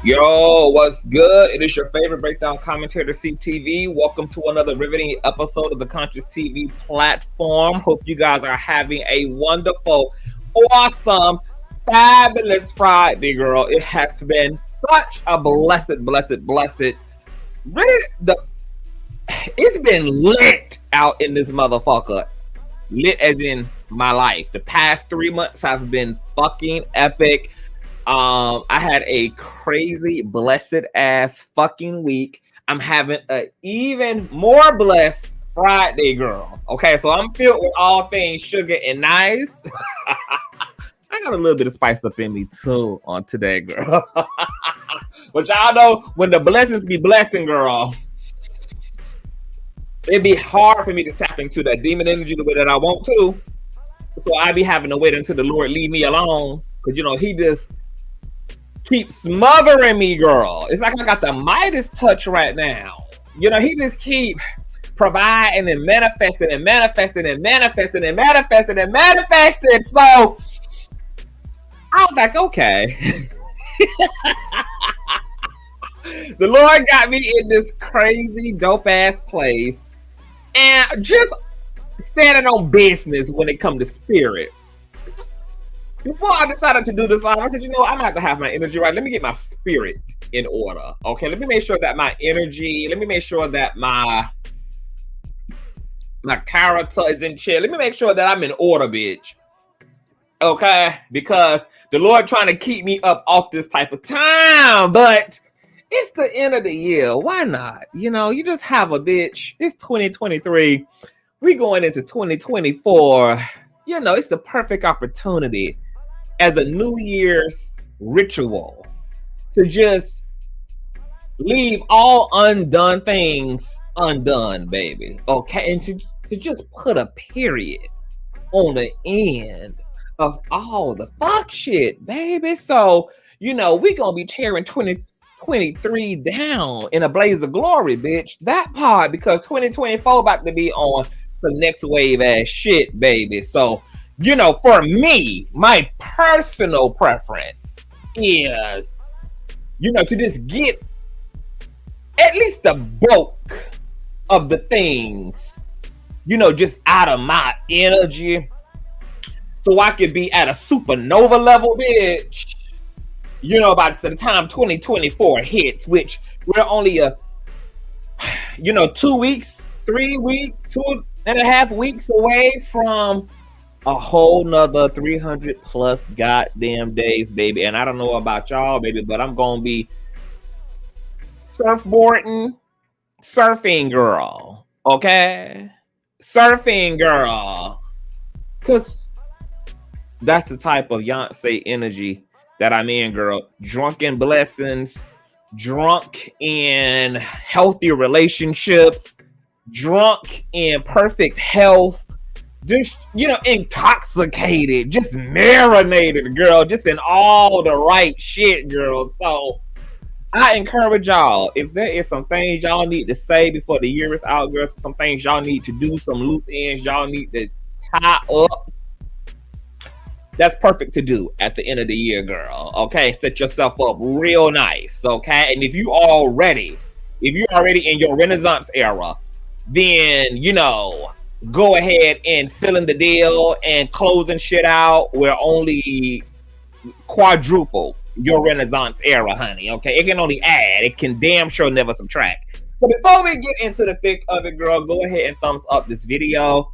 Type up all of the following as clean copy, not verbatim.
Yo, what's good? It is your favorite breakdown commentator, CTV. Welcome to another riveting episode of the Consciouztv platform. Hope you guys are having a wonderful, awesome, fabulous Friday, girl. It has been such a blessed. Really, it's been lit out in this motherfucker. Lit as in my life. The past 3 months have been fucking epic. I had a crazy, blessed ass fucking week. I'm having an even more blessed Friday, girl. Okay, so I'm filled with all things sugar and nice. I got a little bit of spice up in me too on today, girl. But y'all know when the blessings be blessing, girl, it'd be hard for me to tap into that demon energy the way that I want to. So I be having to wait until the Lord leave me alone. Because, you know, he just keep smothering me, girl. It's like I got the Midas touch right now. You know, he just keep providing and manifesting and manifesting and manifesting and manifesting and manifesting. So I was like, okay. The Lord got me in this crazy, dope ass place and just standing on business when it comes to spirit. Before I decided to do this live, I said, you know, I'm gonna have to have my energy right. Let me get my spirit in order. Okay, let me make sure that my energy, let me make sure that my character is in check. Let me make sure that I'm in order, bitch. Okay, because the Lord trying to keep me up off this type of time, but it's the end of the year. Why not? You know, you just have a bitch. It's 2023. We going into 2024. You know, it's the perfect opportunity as a New Year's ritual to just leave all undone things undone, baby. Okay, and to just put a period on the end of all the fuck shit, baby. So, you know, we gonna be tearing 2023 down in a blaze of glory, bitch. That part, because 2024 about to be on the next wave ass shit, baby. So, you know, for me, my personal preference is, you know, to just get at least the bulk of the things, you know, just out of my energy so I could be at a supernova level, bitch. You know, by the time 2024 hits, which we're only 2 weeks, 3 weeks, 2.5 weeks away from a whole nother 300 plus goddamn days, baby. And I don't know about y'all, baby, but I'm gonna be surfing, girl. Okay, surfing, girl, because that's the type of Beyonce energy that I'm in, girl. Drunk in blessings, drunk in healthy relationships, drunk in perfect health, just, you know, intoxicated, just marinated, girl, just in all the right shit, girl. So I encourage y'all, if there is some things y'all need to say before the year is out, girl, some things y'all need to do, some loose ends y'all need to tie up, that's perfect to do at the end of the year, girl. Okay, set yourself up real nice. Okay, and if you're already in your Renaissance era, then, you know, go ahead and sealing the deal and closing shit out. We're only quadruple your Renaissance era, honey. Okay, it can only add. It can damn sure never subtract. So before we get into the thick of it, girl, go ahead and thumbs up this video.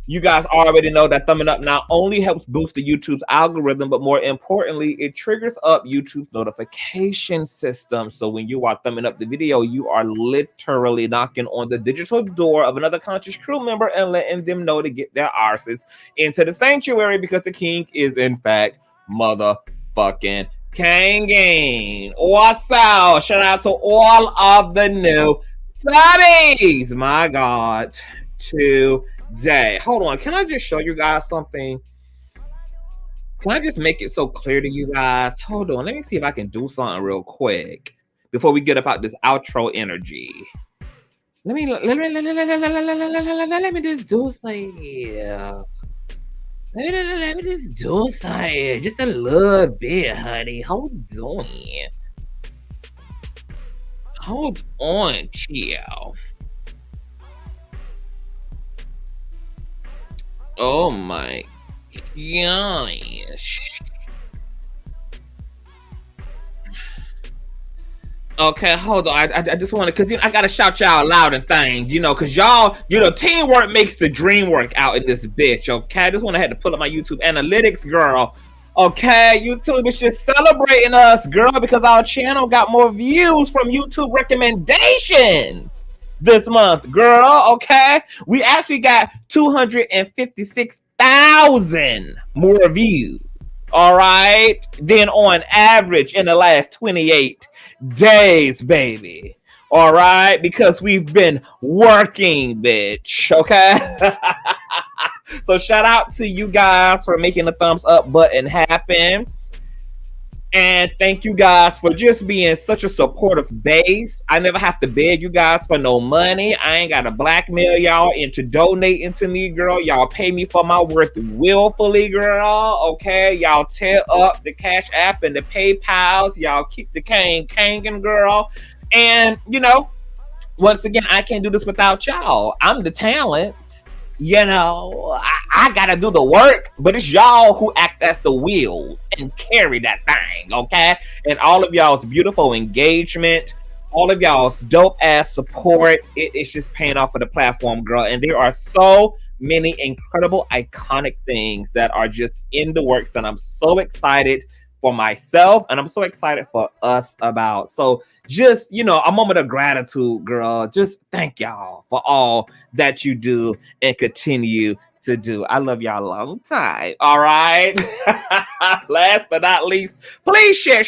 You guys already know that thumbing up not only helps boost the YouTube's algorithm, but more importantly, it triggers up YouTube's notification system. So when you are thumbing up the video, you are literally knocking on the digital door of another conscious crew member and letting them know to get their arses into the sanctuary, because the king is in fact motherfucking Kangin. What's up? Shout out to all of the new subbies. My God, today. Hold on, can I just show you guys something? Can I just make it so clear to you guys? Hold on, let me see if I can do something real quick before we get about this outro energy. Let me just do something. Let me just do something. Just a little bit, honey. Hold on. Hold on, chill. Oh my gosh. Okay, hold on. I just want to, because I gotta shout y'all loud and things, because y'all, teamwork makes the dream work out in this bitch. Okay, I just want to have to pull up my YouTube analytics, girl. Okay, YouTube is just celebrating us, girl, because our channel got more views from YouTube recommendations this month, girl. Okay, we actually got 256,000 more views. All right, then on average in the last 28 days, baby. All right, because we've been working, bitch. Okay. So shout out to you guys for making the thumbs up button happen. And thank you guys for just being such a supportive base. I never have to beg you guys for no money. I ain't got to blackmail y'all into donating to me, girl. Y'all pay me for my worth willfully, girl. Okay? Y'all tear up the Cash App and the PayPals. Y'all keep the cane kanging, girl. And, once again, I can't do this without y'all. I'm the talent. I gotta do the work, but it's y'all who act as the wheels and carry that thing, okay? And all of y'all's beautiful engagement, all of y'all's dope ass support, it's just paying off for the platform, girl. And there are so many incredible, iconic things that are just in the works, and I'm so excited for myself, and I'm so excited for us about. So just, a moment of gratitude, girl. Just thank y'all for all that you do and continue to do. I love y'all a long time. All right. Last but not least, please share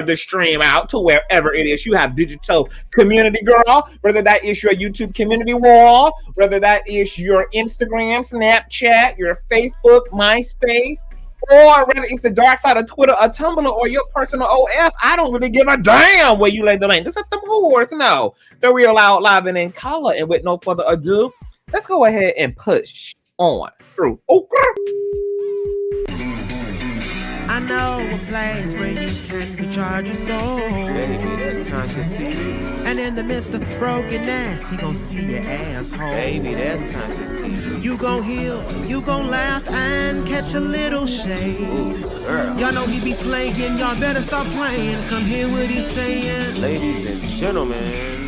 the stream out to wherever it is you have digital community, girl. Whether that is your YouTube community wall, whether that is your Instagram, Snapchat, your Facebook, MySpace, or whether it's the dark side of Twitter or Tumblr or your personal OF. I don't really give a damn where you lay the link. Just let them whores know. The real loud, live, and in color. And with no further ado, let's go ahead and push on through. I know a place where you can recharge your soul. Baby, that's Consciouztv. And in the midst of brokenness, he gon' see your asshole. Baby, that's Consciouztv. You gon' heal, you gon' laugh and catch a little shade. Ooh, girl. Y'all know he be slaying, y'all better stop playing. Come hear what he's saying. Ladies and gentlemen.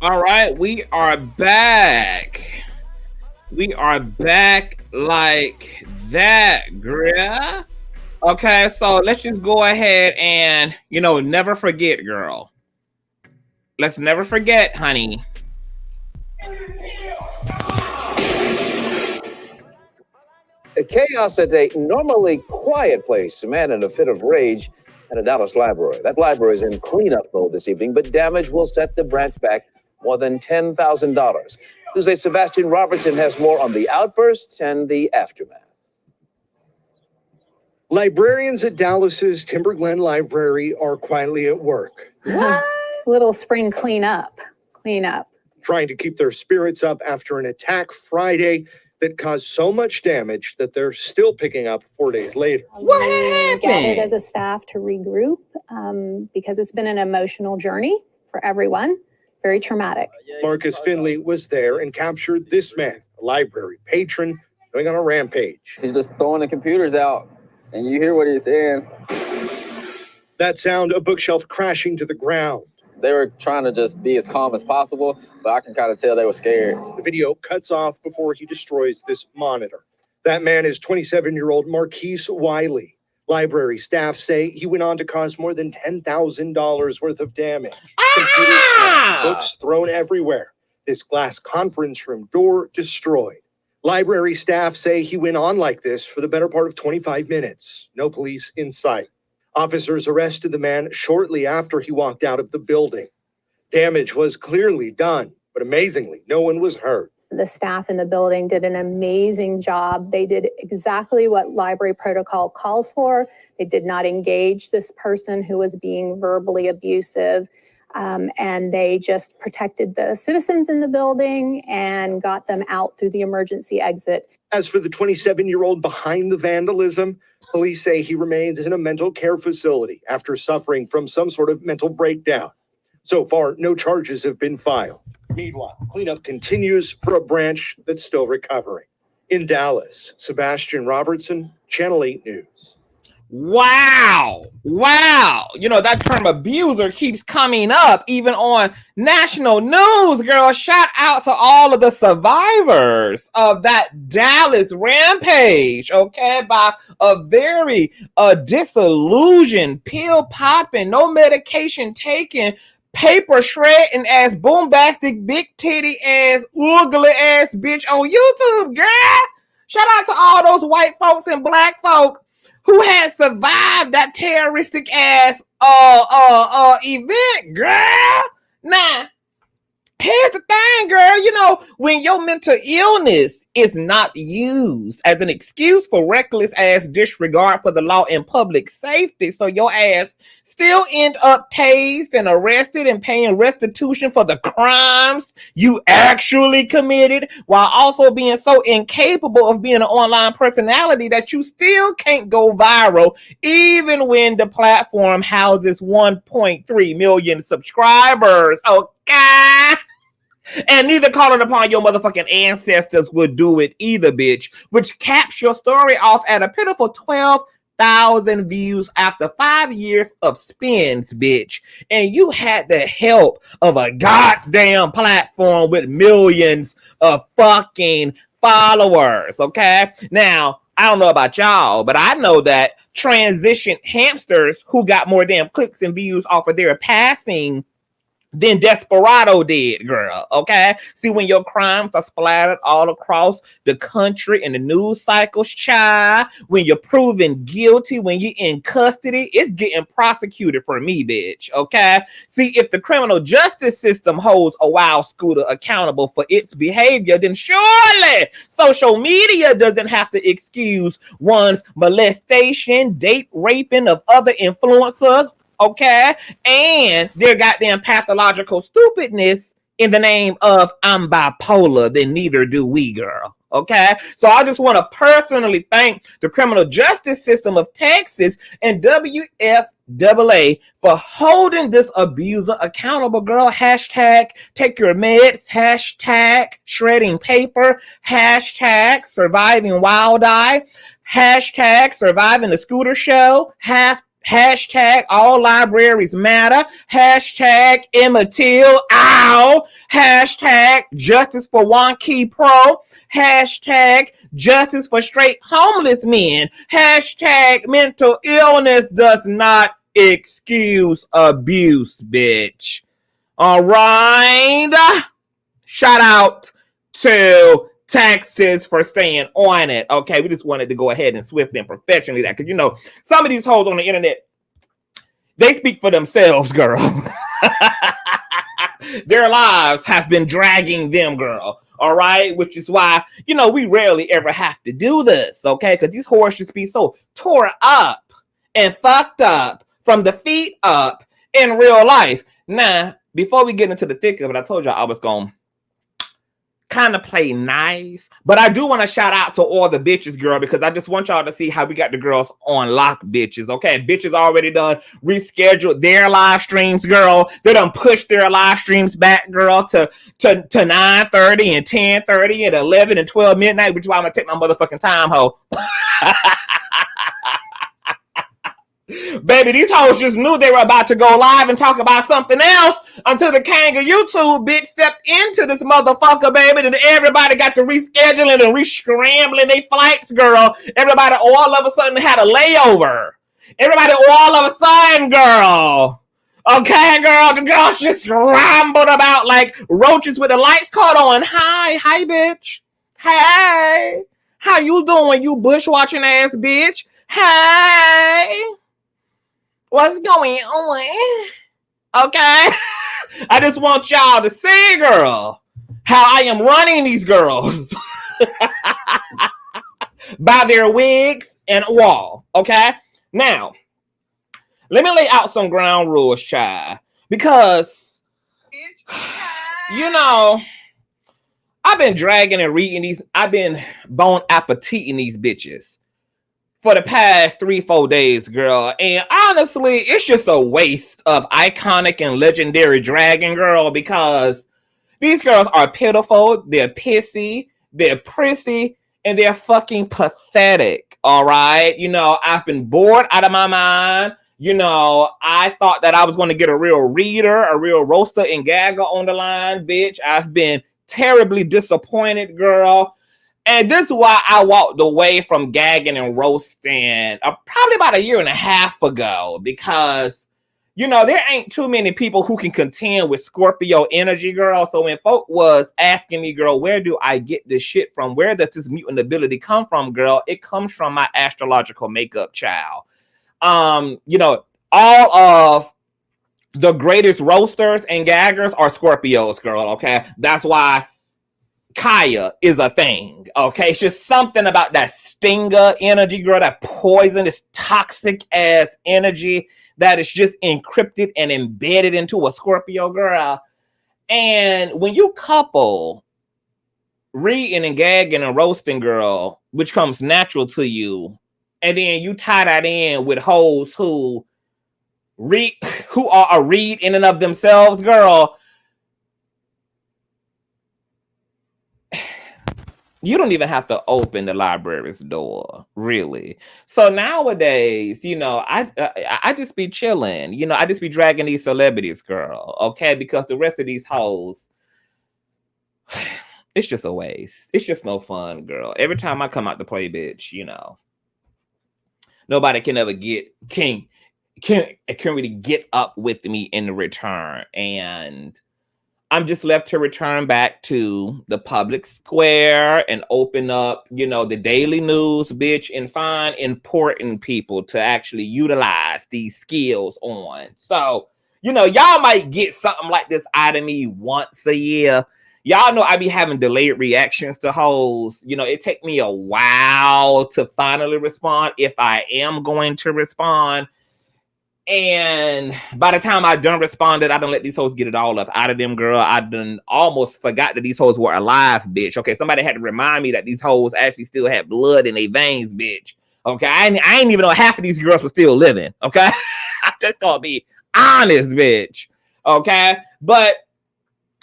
All right, we are back. We are back like that, girl. Okay, so let's just go ahead and, never forget, girl. Let's never forget, honey. The chaos at a normally quiet place, a man in a fit of rage at a Dallas library. That library is in cleanup mode this evening, but damage will set the branch back more than $10,000. Tuesday, Sebastian Robertson has more on the outbursts and the aftermath. Librarians at Dallas's Timber Glen Library are quietly at work. Little spring cleanup. Trying to keep their spirits up after an attack Friday that caused so much damage that they're still picking up 4 days later. What happened? Gathered as a staff to regroup because it's been an emotional journey for everyone. Very traumatic. Marcus Finley was there and captured this man, a library patron, going on a rampage. He's just throwing the computers out, and you hear what he's saying. That sound, a bookshelf crashing to the ground. They were trying to just be as calm as possible, but I can kind of tell they were scared. The video cuts off before he destroys this monitor. That man is 27-year-old Marquise Wiley. Library staff say he went on to cause more than $10,000 worth of damage. Computers smashed, books thrown everywhere. This glass conference room door destroyed. Library staff say he went on like this for the better part of 25 minutes. No police in sight. Officers arrested the man shortly after he walked out of the building. Damage was clearly done, but amazingly, no one was hurt. The staff in the building did an amazing job. They did exactly what library protocol calls for. They did not engage this person who was being verbally abusive. And they just protected the citizens in the building and got them out through the emergency exit. As for the 27-year-old behind the vandalism, police say he remains in a mental care facility after suffering from some sort of mental breakdown. So far, no charges have been filed. Meanwhile, cleanup continues for a branch that's still recovering. In Dallas, Sebastian Robertson, Channel 8 News. Wow. You know, that term abuser keeps coming up even on national news, girl. Shout out to all of the survivors of that Dallas rampage, okay, by a very disillusioned, pill popping, no medication taken, paper shredding ass, bombastic, big titty ass, ugly ass bitch on YouTube, girl. Shout out to all those white folks and black folk who had survived that terroristic ass event, girl. Now, here's the thing, girl. You know, when your mental illness is not used as an excuse for reckless ass disregard for the law and public safety, so your ass still end up tased and arrested and paying restitution for the crimes you actually committed, while also being so incapable of being an online personality that you still can't go viral, even when the platform houses 1.3 million subscribers. Okay. And neither calling upon your motherfucking ancestors would do it either, bitch. Which caps your story off at a pitiful 12,000 views after 5 years of spins, bitch. And you had the help of a goddamn platform with millions of fucking followers, okay? Now, I don't know about y'all, but I know that transition hamsters who got more damn clicks and views off of their passing than Desperado did, girl, okay? See, when your crimes are splattered all across the country in the news cycles, child, when you're proven guilty, when you're in custody, it's getting prosecuted for me, bitch, okay? See, if the criminal justice system holds a wild scooter accountable for its behavior, then surely social media doesn't have to excuse one's molestation, date raping of other influencers, okay, and their goddamn pathological stupidness in the name of I'm bipolar, then neither do we, girl. Okay, so I just want to personally thank the criminal justice system of Texas and WFAA for holding this abuser accountable, girl. Hashtag take your meds, hashtag shredding paper, hashtag surviving wild eye, hashtag surviving the scooter show, hashtag all libraries matter, hashtag Imma Till, ow, hashtag justice for One Key Pro, hashtag justice for straight homeless men, hashtag mental illness does not excuse abuse, bitch. All right. Shout out to Texas for staying on it. Okay, we just wanted to go ahead and swiftly and professionally that, because you know some of these hoes on the internet, they speak for themselves, girl. Their lives have been dragging them, girl. All right, which is why, you know, we rarely ever have to do this, okay? Because these whores just be so tore up and fucked up from the feet up in real life. Now, before we get into the thick of it, I told y'all I was going to kind of play nice, but I do want to shout out to all the bitches, girl, because I just want y'all to see how we got the girls on lock, bitches. Okay, bitches already done rescheduled their live streams, girl. They done pushed their live streams back, girl, to 9:30 and 10:30 and 11 and 12 midnight, which is why I'm gonna take my motherfucking time, ho. Baby, these hoes just knew they were about to go live and talk about something else until the king of YouTube bitch stepped into this motherfucker, baby, and everybody got to rescheduling and re-scrambling their flights, girl. Everybody all of a sudden had a layover. Everybody all of a sudden, girl. Okay, girl, the girls just scrambled about like roaches with the lights caught on. Hi, bitch. Hey, how you doing, you bush-watching ass bitch? Hey. What's going on? Okay. I just want y'all to see, girl, how I am running these girls by their wigs and wall. Okay. Now, let me lay out some ground rules, child, because, you know, I've been dragging and reading these. I've been bon appetiting these bitches for the past 3-4 days, girl. And honestly, it's just a waste of iconic and legendary dragon, girl, because these girls are pitiful, they're pissy, they're prissy, and they're fucking pathetic, all right? You know, I've been bored out of my mind. You know, I thought that I was going to get a real reader, a real roaster and gagger on the line, bitch. I've been terribly disappointed, girl. And this is why I walked away from gagging and roasting probably about 1.5 years ago, because, you know, there ain't too many people who can contend with Scorpio energy, girl. So when folk was asking me, girl, where do I get this shit from? Where does this mutant ability come from, girl? It comes from my astrological makeup, child. You know, all of the greatest roasters and gaggers are Scorpios, girl, okay? That's why Kaya is a thing, okay? It's just something about that stinger energy, girl, that poisonous, toxic ass energy that is just encrypted and embedded into a Scorpio, girl. And when you couple reading and gagging and roasting, girl, which comes natural to you, and then you tie that in with hoes who are a read in and of themselves, girl, you don't even have to open the library's door, really. So nowadays, you know, I just be chilling. You know, I just be dragging these celebrities, girl, okay? Because the rest of these hoes, it's just a waste. It's just no fun, girl. Every time I come out to play, bitch, you know, nobody can ever can really get up with me in return. And I'm just left to return back to the public square and open up, you know, the daily news, bitch, and find important people to actually utilize these skills on. So, you know, y'all might get something like this out of me once a year. Y'all know I be having delayed reactions to hoes. You know, it take me a while to finally respond if I am going to respond. And by the time I done responded, I done let these hoes get it all up out of them, girl. I done almost forgot that these hoes were alive, bitch. Okay, somebody had to remind me that these hoes actually still had blood in their veins, bitch. Okay, I ain't even know half of these girls were still living. Okay, I'm just gonna be honest, bitch. Okay, but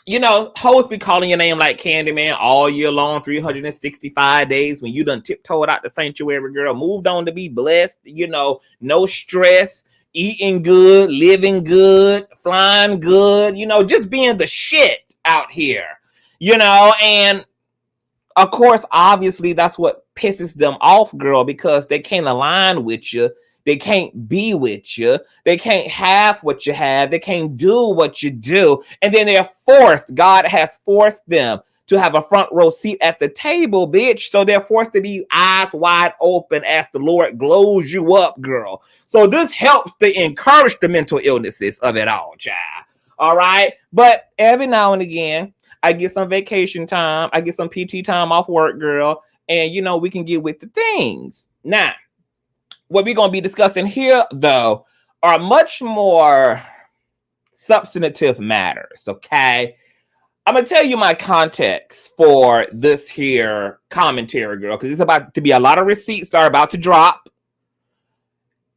you know, hoes be calling your name like Candyman all year long, 365 days when you done tiptoed out the sanctuary, girl. Moved on to be blessed, you know, no stress. Eating good, living good, flying good, you know, just being the shit out here, you know. And of course, obviously, that's what pisses them off, girl, because they can't align with you. They can't be with you. They can't have what you have. They can't do what you do. And then they're forced. God has forced them to have a front row seat at the table, bitch. So they're forced to be eyes wide open as the Lord glows you up, girl. So this helps to encourage the mental illnesses of it all, child. All right? But every now and again, I get some vacation time. I get some PT time off work, girl. And, you know, we can get with the things. Now, what we're going to be discussing here, though, are much more substantive matters, okay? I'm going to tell you my context for this here commentary, girl, because it's about to be a lot of receipts that are about to drop.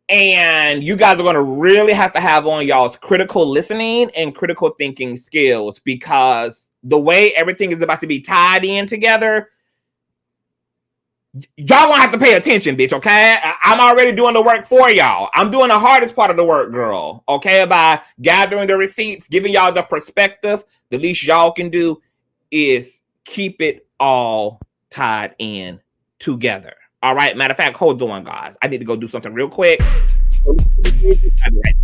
And you guys are going to really have to have on y'all's critical listening and critical thinking skills, because the way everything is about to be tied in together, y'all gonna have to pay attention, bitch, okay? I'm already doing the work for y'all. I'm doing the hardest part of the work, girl, okay? By gathering the receipts, giving y'all the perspective, the least y'all can do is keep it all tied in together. All right? Matter of fact, hold on, guys. I need to go do something real quick. I'll be right back.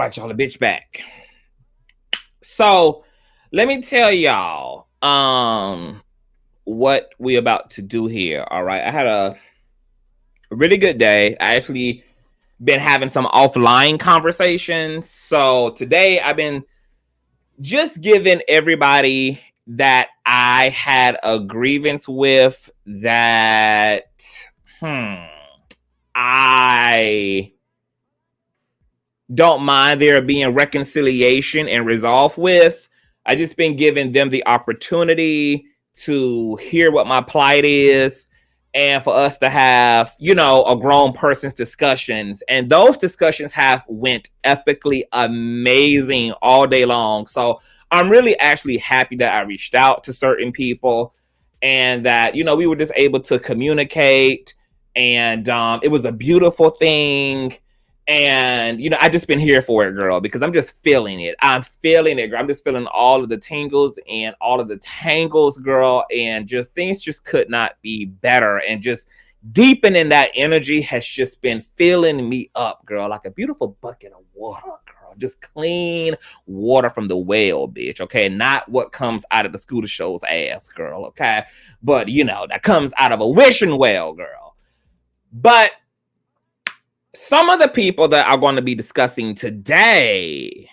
right, y'all, the bitch back. So let me tell y'all what we about to do here. All right. I had a really good day. I actually been having some offline conversations. So today I've been just giving everybody that I had a grievance with that I don't mind there being reconciliation and resolve with. I just been giving them the opportunity to hear what my plight is and for us to have, you know, a grown person's discussions. And those discussions have went epically amazing all day long. So I'm really actually happy that I reached out to certain people and that, you know, we were just able to communicate. And it was a beautiful thing. And, you know, I just been here for it, girl, because I'm just feeling it. I'm feeling it, girl. I'm just feeling all of the tingles and all of the tangles, girl. And just things just could not be better. And just deepening that energy has just been filling me up, girl, like a beautiful bucket of water, girl. Just clean water from the well, bitch, okay? Not what comes out of the scooter show's ass, girl, okay? But, you know, that comes out of a wishing well, girl. But some of the people that are going to be discussing today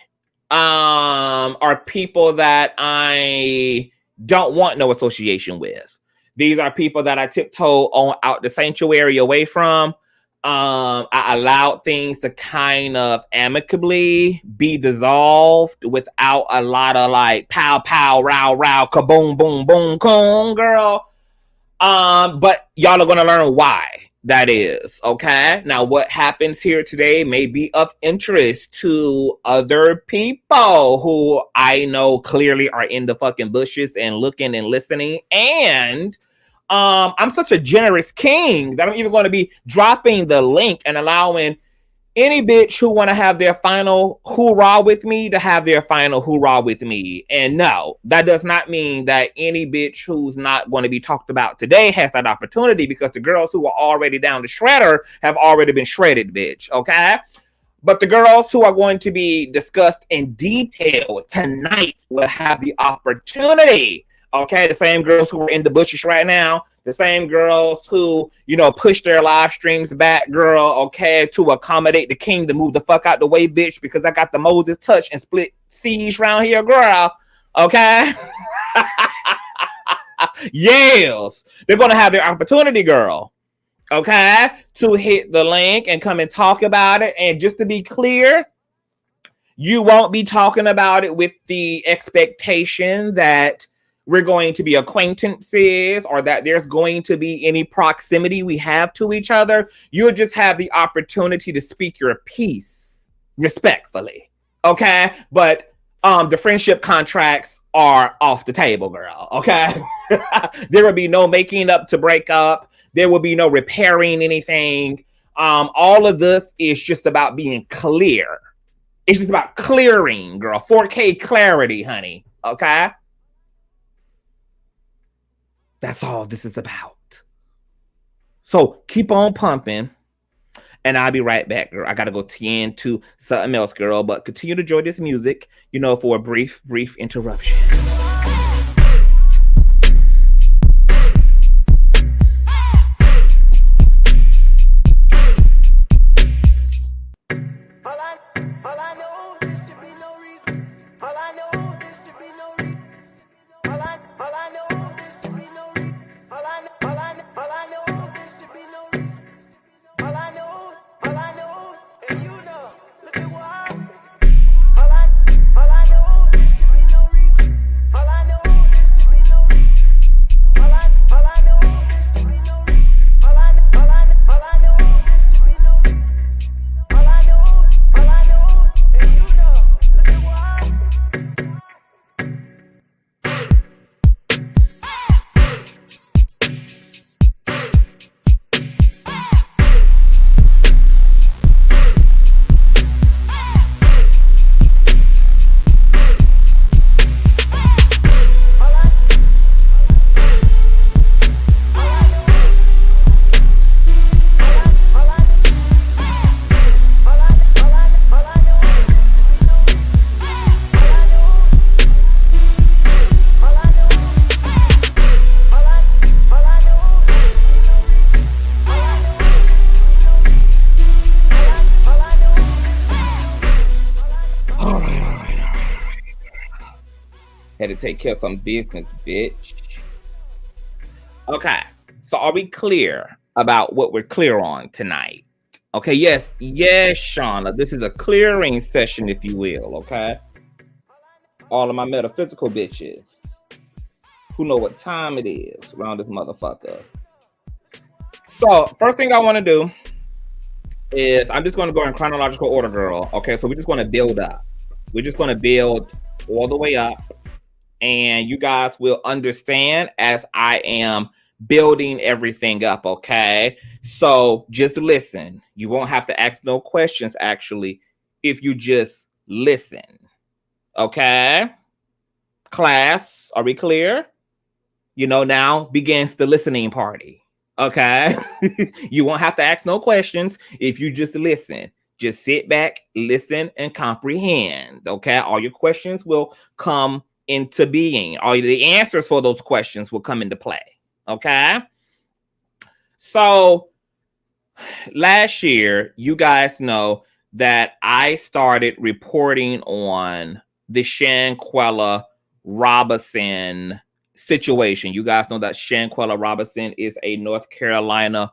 are people that I don't want no association with. These are people that I tiptoe on out the sanctuary away from. I allowed things to kind of amicably be dissolved without a lot of like pow, pow, row, row, kaboom, boom, boom, boom, girl. But y'all are going to learn why that is, okay? Now, what happens here today may be of interest to other people who I know clearly are in the fucking bushes and looking and listening. And I'm such a generous king that I'm even going to be dropping the link and allowing any bitch who want to have their final hoorah with me to have their final hoorah with me. And no, that does not mean that any bitch who's not going to be talked about today has that opportunity, because the girls who are already down the shredder have already been shredded, bitch, okay? But the girls who are going to be discussed in detail tonight will have the opportunity, okay? The same girls who are in the bushes right now, the same girls who, you know, push their live streams back, girl, okay, to accommodate the king to move the fuck out the way, bitch, because I got the Moses touch and split siege around here, girl, okay? Yes, they're going to have their opportunity, girl, okay, to hit the link and come and talk about it. And just to be clear, you won't be talking about it with the expectation that we're going to be acquaintances or that there's going to be any proximity we have to each other. You'll just have the opportunity to speak your piece respectfully, okay? But the friendship contracts are off the table, girl, okay? There will be no making up to break up. There will be no repairing anything. All of this is just about being clear. It's just about clearing, girl. 4K clarity, honey, okay? That's all this is about. So keep on pumping. And I'll be right back, girl. I got to go tend to something else, girl. But continue to enjoy this music, you know, for a brief interruption. to take care of some business, bitch. Okay, so are we clear about what we're clear on tonight? Okay, yes, Shauna. This is a clearing session, if you will, okay? All of my metaphysical bitches who know what time it is around this motherfucker. So, first thing I want to do is I'm just going to go in chronological order, girl. Okay, so we're just going to build up. We're just going to build all the way up. And you guys will understand as I am building everything up, okay? So just listen. You won't have to ask no questions, actually, if you just listen. Okay? Class, are we clear? You know, now begins the listening party. Okay? You won't have to ask no questions if you just listen. Just sit back, listen, and comprehend. Okay? All your questions will come into being. All the answers for those questions will come into play. Okay? So last year, you guys know that I started reporting on the Shanquella Robinson situation. You guys know that Shanquella Robinson is a North Carolina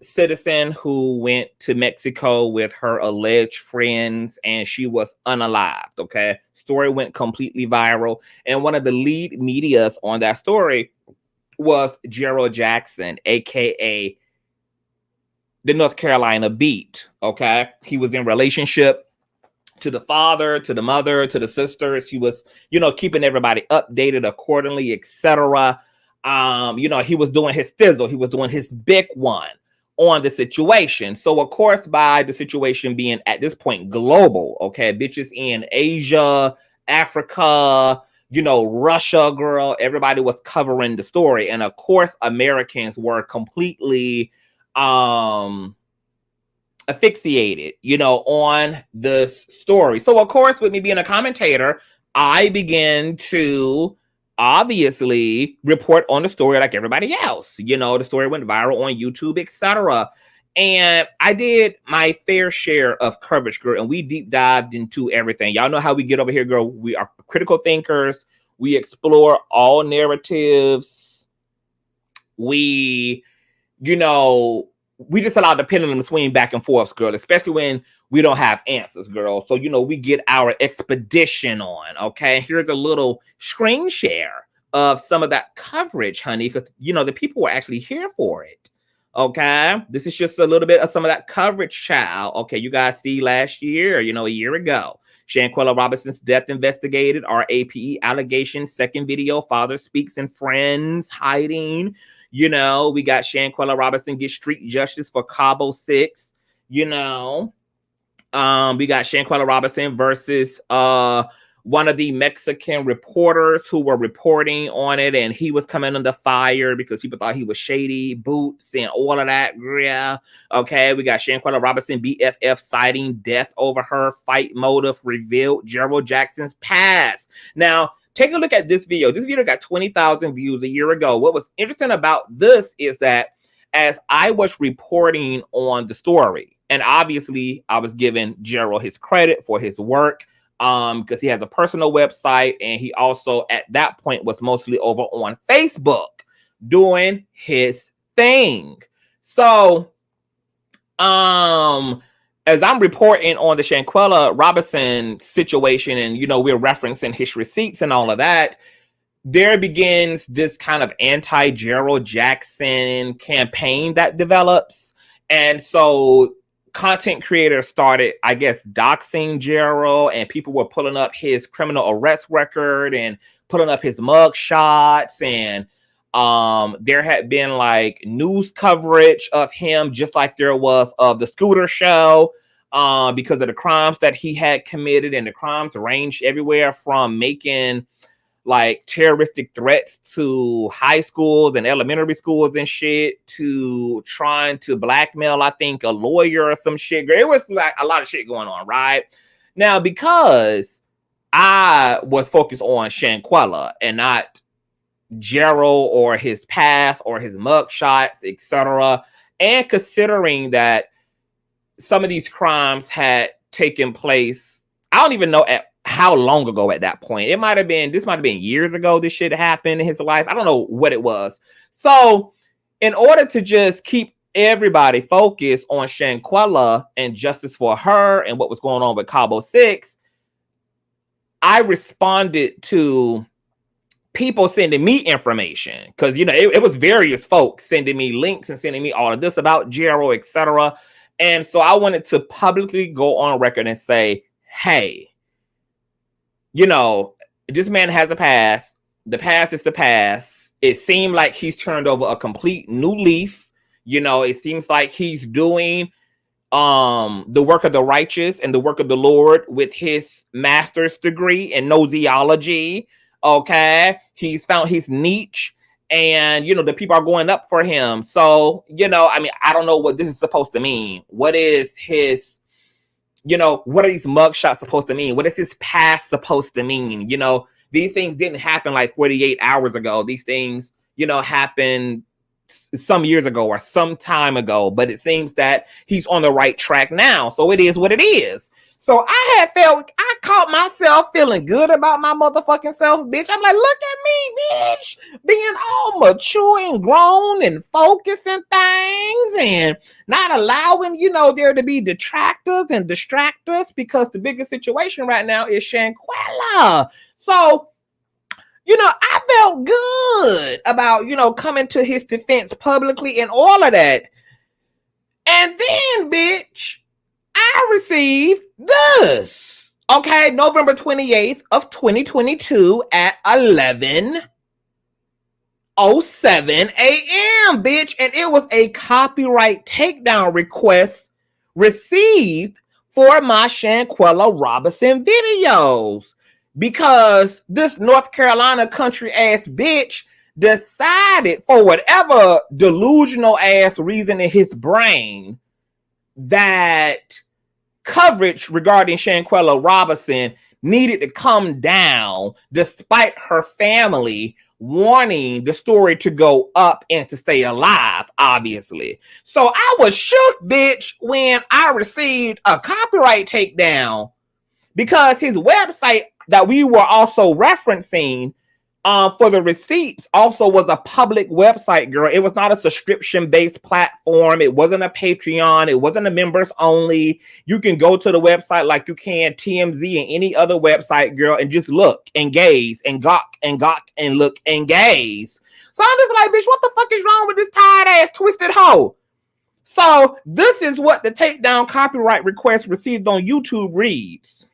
citizen who went to Mexico with her alleged friends, and she was unalived. Okay, story went completely viral, and one of the lead medias on that story was Gerald Jackson, aka the North Carolina Beat. Okay, he was in relationship to the father, to the mother, to the sisters. He was, you know, keeping everybody updated accordingly, etc. You know, he was doing his fizzle. He was doing his big one on the situation. So, of course, by the situation being at this point global, okay, bitches in Asia, Africa, you know, Russia, girl, everybody was covering the story. And of course, Americans were completely asphyxiated, you know, on this story. So, of course, with me being a commentator, I began to obviously report on the story like everybody else. You know, the story went viral on YouTube, etc. And I did my fair share of coverage, girl, and we deep dived into everything. Y'all know how we get over here, girl. We are critical thinkers. We explore all narratives. We, you know, we just allow the pendulum to swing back and forth, girl, especially when we don't have answers, girl. So, you know, we get our expedition on, okay? Here's a little screen share of some of that coverage, honey, because, you know, the people were actually here for it, okay? This is just a little bit of some of that coverage, child. Okay, you guys see last year, you know, a year ago, Shanquella Robinson's death investigated, RAPE allegations, second video, father speaks and friends hiding. You know, we got Shanquella Robinson get street justice for Cabo 6. You know, we got Shanquella Robinson versus one of the Mexican reporters who were reporting on it, and he was coming under fire because people thought he was shady, boots and all of that. Yeah. Okay, we got Shanquella Robinson BFF citing death over her, fight motive revealed, Gerald Jackson's past. Now, take a look at this video. This video got 20,000 views a year ago. What was interesting about this is that as I was reporting on the story, and obviously I was giving Gerald his credit for his work because he has a personal website, and he also at that point was mostly over on Facebook doing his thing. So, as I'm reporting on the Shanquella Robinson situation, and, you know, we're referencing his receipts and all of that, there begins this kind of anti-Gerald Jackson campaign that develops. And so content creators started, I guess, doxing Gerald, and people were pulling up his criminal arrest record and pulling up his mug shots, and there had been like news coverage of him, just like there was of the Scooter show, because of the crimes that he had committed. And the crimes ranged everywhere from making like terroristic threats to high schools and elementary schools and shit, to trying to blackmail, I think, a lawyer or some shit. It was like a lot of shit going on, right? Now, because I was focused on Shanquella and not Gerald or his past or his mug shots, etc., and considering that some of these crimes had taken place, I don't even know how long ago at that point. This might have been years ago this shit happened in his life. I don't know what it was. So in order to just keep everybody focused on Shanquella and justice for her and what was going on with Cabo 6, I responded to people sending me information because, you know, it was various folks sending me links and sending me all of this about Gerald, etc. And so I wanted to publicly go on record and say, hey, you know, this man has a past. The past is the past. It seemed like he's turned over a complete new leaf. You know, it seems like he's doing the work of the righteous and the work of the Lord with his master's degree in nosology. Okay, he's found his niche, and you know the people are going up for him. So you know, I mean, I don't know what this is supposed to mean. What is his, you know, what are these mugshots supposed to mean? What is his past supposed to mean? You know, these things didn't happen like 48 hours ago. These things, you know, happened some years ago or some time ago, but it seems that he's on the right track now. So it is what it is. So I caught myself feeling good about my motherfucking self, bitch. I'm like, look at me, bitch, being all mature and grown and focusing things and not allowing, you know, there to be detractors and distractors, because the biggest situation right now is Shanquella. So, you know, I felt good about, you know, coming to his defense publicly and all of that. And then, bitch, I received this. Okay, November 28th of 2022 at 11:07 a.m., bitch. And it was a copyright takedown request received for my Shanquella Robinson videos, because this North Carolina country ass bitch decided, for whatever delusional ass reason in his brain, that coverage regarding Shanquella Robinson needed to come down despite her family wanting the story to go up and to stay alive, obviously. So I was shook, bitch, when I received a copyright takedown, because his website that we were also referencing for the receipts also was a public website, girl. It was not a subscription-based platform. It wasn't a Patreon. It wasn't a members only. You can go to the website like you can TMZ and any other website, girl, and just look and gaze and gawk and look and gaze. So I'm just like, bitch, what the fuck is wrong with this tired-ass twisted hoe? So this is what the takedown copyright request received on YouTube reads.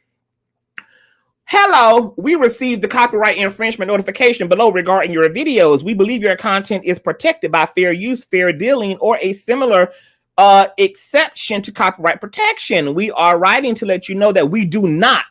Hello, we received the copyright infringement notification below regarding your videos. We believe your content is protected by fair use, fair dealing, or a similar exception to copyright protection. We are writing to let you know that we do not,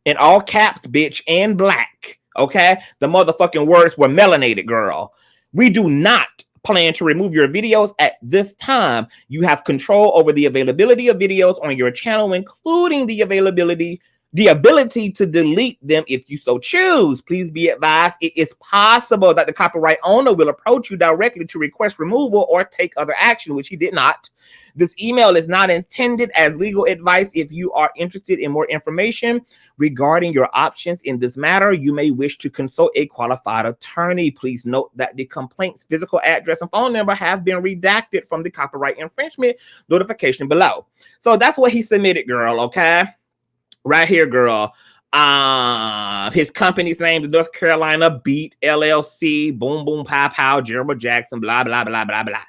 in all caps, bitch, and black, okay? The motherfucking words were melanated, girl. We do not plan to remove your videos at this time. You have control over the availability of videos on your channel, including the ability to delete them if you so choose. Please be advised, it is possible that the copyright owner will approach you directly to request removal or take other action, which he did not. This email is not intended as legal advice. If you are interested in more information regarding your options in this matter, you may wish to consult a qualified attorney. Please note that the complaint's physical address and phone number have been redacted from the copyright infringement notification below. So that's what he submitted, girl, okay? Right here, girl. His company's name, the North Carolina Beat LLC, boom, boom, pow, pow, Gerald Jackson, blah, blah, blah, blah, blah.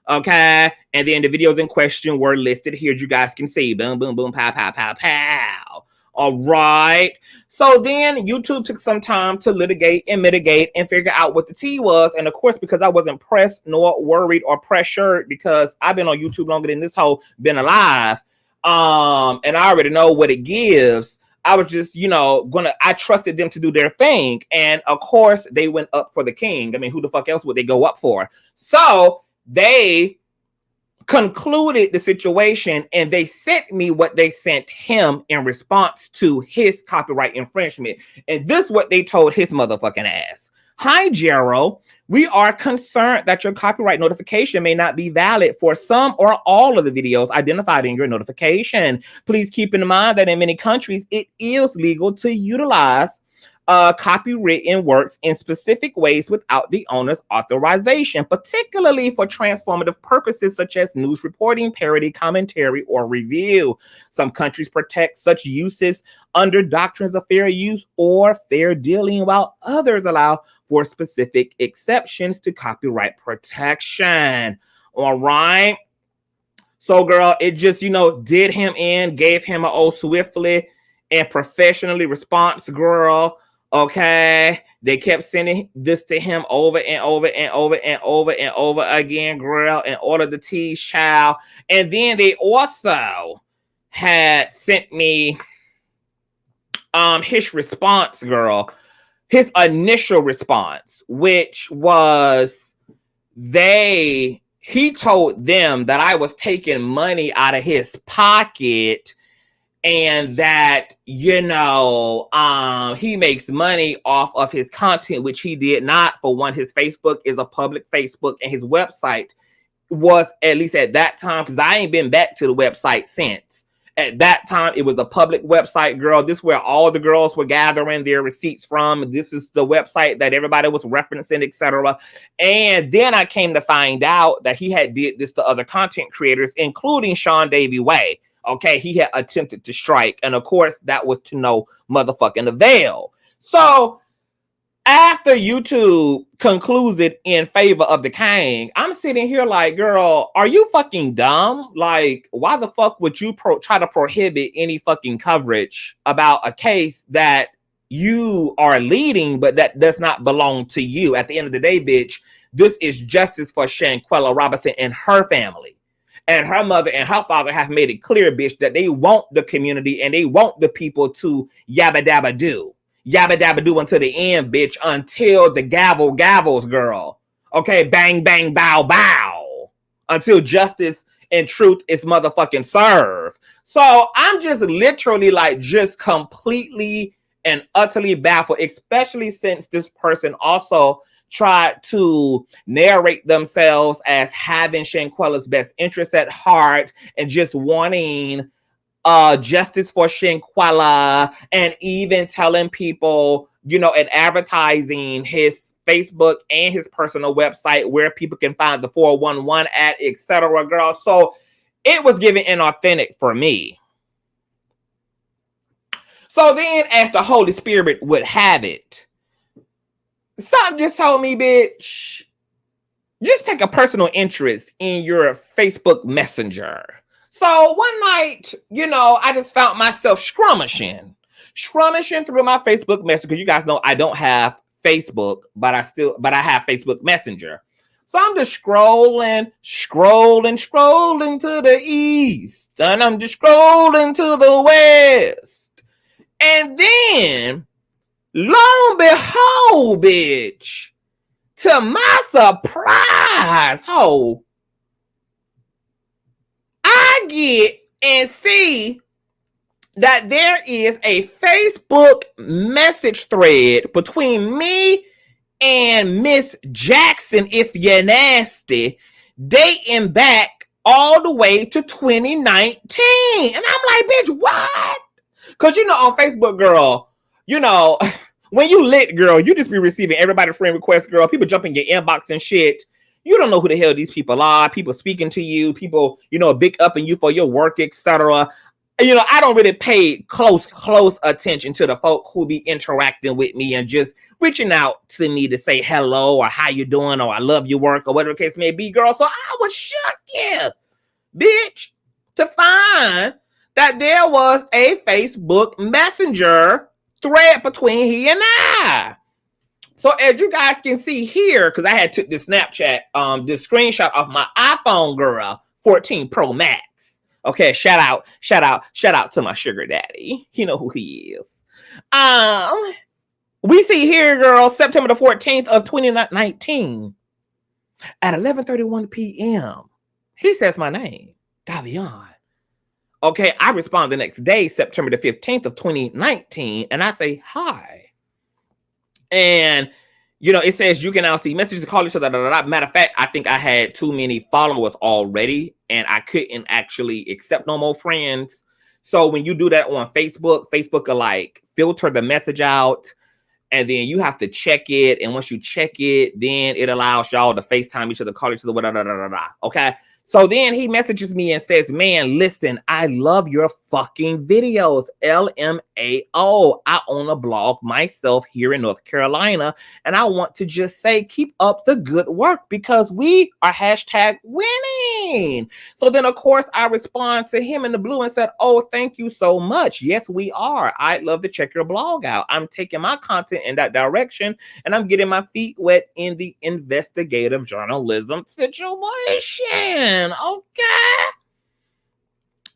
Okay. And then the videos in question were listed here. You guys can see. Boom, boom, boom, pow, pow, pow, pow. All right. So then YouTube took some time to litigate and mitigate and figure out what the tea was. And of course, because I wasn't pressed nor worried or pressured, because I've been on YouTube longer than this whole been alive. And I already know what it gives. I was just, you know, I trusted them to do their thing. And of course, they went up for the king. I mean, who the fuck else would they go up for? So they concluded the situation and they sent me what they sent him in response to his copyright infringement. And this is what they told his motherfucking ass. Hi, Gerald. We are concerned that your copyright notification may not be valid for some or all of the videos identified in your notification. Please keep in mind that in many countries, it is legal to utilize copywritten works in specific ways without the owner's authorization, particularly for transformative purposes such as news reporting, parody, commentary, or review. Some countries protect such uses under doctrines of fair use or fair dealing, while others allow for specific exceptions to copyright protection. All right. So, girl, it just, did him in, gave him an old swiftly and professionally response, girl. Okay, they kept sending this to him over and over and over and over and over again, girl, in order to tease child. And then they also had sent me his response, girl, his initial response, which was he told them that I was taking money out of his pocket and that, he makes money off of his content, which he did not. For one, his Facebook is a public Facebook, and his website was, at least at that time, because I ain't been back to the website since. At that time, it was a public website, girl. This is where all the girls were gathering their receipts from. This is the website that everybody was referencing, etc. And then I came to find out that he had did this to other content creators, including Sean Davey Way. Okay, he had attempted to strike. And of course, that was to no motherfucking avail. So after YouTube concluded in favor of the king, I'm sitting here like, girl, are you fucking dumb? Like, why the fuck would you try to prohibit any fucking coverage about a case that you are leading, but that does not belong to you? At the end of the day, bitch, this is justice for Shanquella Robinson and her family. And her mother and her father have made it clear, bitch, that they want the community and they want the people to yabba dabba do. Yabba dabba do until the end, bitch, until the gavel gavels, girl. Okay, bang, bang, bow, bow. Until justice and truth is motherfucking served. So I'm just literally just completely and utterly baffled, especially since this person also tried to narrate themselves as having Shanquella's best interests at heart and just wanting justice for Shanquella, and even telling people, and advertising his Facebook and his personal website where people can find the 411 at, etc. girl. So it was given inauthentic for me. So then, as the Holy Spirit would have it, something just told me, bitch, just take a personal interest in your Facebook Messenger. So one night, I just found myself scrummaging through my Facebook Messenger, because you guys know I don't have Facebook, but I have Facebook Messenger. So I'm just scrolling to the east, and I'm just scrolling to the west. And then, lo and behold, bitch, to my surprise, I get and see that there is a Facebook message thread between me and Miss Jackson, if you're nasty, dating back all the way to 2019. And I'm like, bitch, what? Because, on Facebook, girl, when you lit, girl, you just be receiving everybody's friend requests, girl. People jump in your inbox and shit. You don't know who the hell these people are. People speaking to you. People, big upping you for your work, etc. I don't really pay close attention to the folk who be interacting with me and just reaching out to me to say hello or how you doing or I love your work or whatever the case may be, girl. So I was shocked, bitch, to find that there was a Facebook Messenger thread between he and I. So as you guys can see here, because I had took this Snapchat, this screenshot of my iPhone, girl, 14 Pro Max. Okay, shout out to my sugar daddy. You know who he is. We see here, girl, September the 14th of 2019 at 11:31 p.m. He says my name, Davion. Okay, I respond the next day, September the 15th of 2019, and I say, hi. And You know, it says you can now see messages, call each other. Matter of fact, I think I had too many followers already, and I couldn't actually accept no more friends. So when you do that on Facebook, Facebook will like filter the message out, and then you have to check it. And once you check it, then it allows y'all to FaceTime each other, call each other, okay? So then he messages me and says, man, listen, I love your fucking videos. LMAO. I own a blog myself here in North Carolina. And I want to just say, keep up the good work because we are hashtag winning. So then, of course, I respond to him in the blue and said, oh, thank you so much. Yes, we are. I'd love to check your blog out. I'm taking my content in that direction and I'm getting my feet wet in the investigative journalism situation. Okay.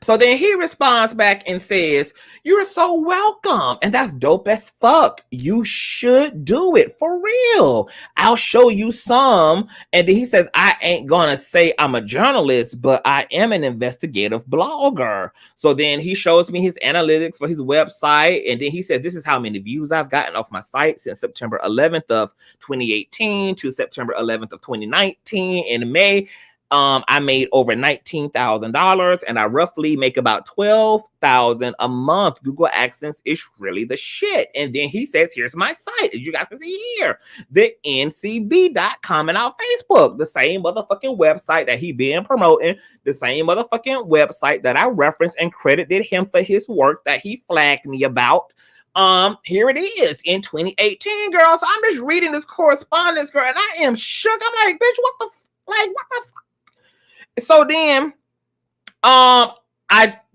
So then he responds back and says, you're so welcome. And that's dope as fuck. You should do it for real. I'll show you some. And then he says, I ain't gonna say I'm a journalist, but I am an investigative blogger. So then he shows me his analytics for his website. And then he says, this is how many views I've gotten off my site since September 11th of 2018 to September 11th of 2019. In May, I made over $19,000 and I roughly make about $12,000 a month. Google AdSense is really the shit. And then he says, here's my site, as you guys can see here, the ncb.com and our Facebook, the same motherfucking website that he been promoting, the same motherfucking website that I referenced and credited him for his work that he flagged me about. Here it is in 2018, girl. So I'm just reading this correspondence, girl, and I am shook. I'm like, bitch, what the fuck? So then, I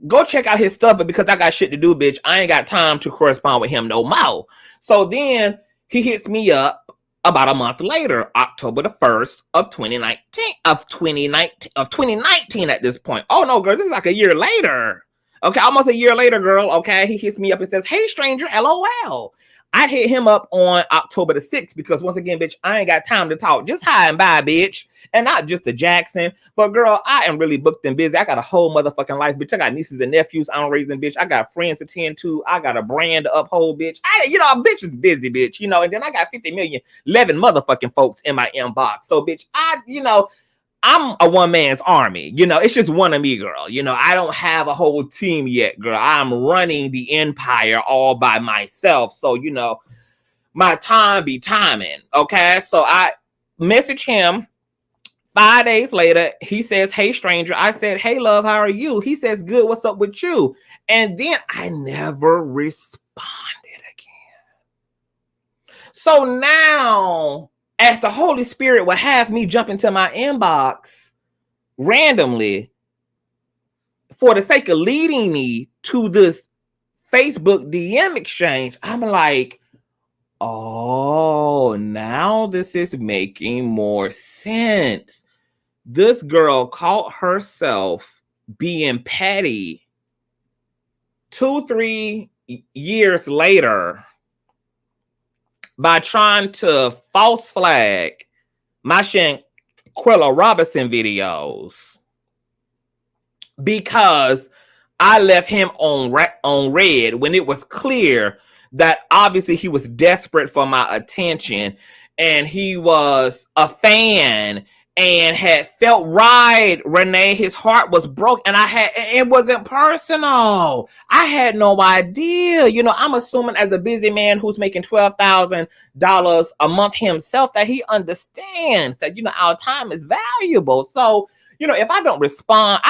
go check out his stuff, but because I got shit to do, bitch, I ain't got time to correspond with him no more. So then he hits me up about a month later, October the 1st of 2019 at this point. Oh no, girl, this is like a year later. Okay, almost a year later, girl. Okay, he hits me up and says, hey, stranger, LOL. I hit him up on October the 6th because once again, bitch, I ain't got time to talk. Just hi and bye, bitch. And not just to Jackson, but girl, I am really booked and busy. I got a whole motherfucking life, bitch. I got nieces and nephews I'm raising, bitch. I got friends to tend to. I got a brand to uphold, bitch. A bitch is busy, bitch. And then I got 50 million, 11 motherfucking folks in my inbox. So, bitch, I'm a one-man's army. It's just one of me, girl. I don't have a whole team yet, girl. I'm running the empire all by myself. So, my time be timing, okay? So I message him 5 days later. He says, hey, stranger. I said, hey, love, how are you? He says, good, what's up with you? And then I never responded again. So now, as the Holy Spirit will have me jump into my inbox randomly for the sake of leading me to this Facebook DM exchange, I'm like, oh, now this is making more sense. This girl caught herself being petty 2-3 years later by trying to false flag my Shanquella Robinson videos because I left him on red when it was clear that obviously he was desperate for my attention and he was a fan and had felt right, Renee. His heart was broke and it wasn't personal. I had no idea. I'm assuming as a busy man who's making $12,000 a month himself that he understands that, our time is valuable. So, if I don't respond,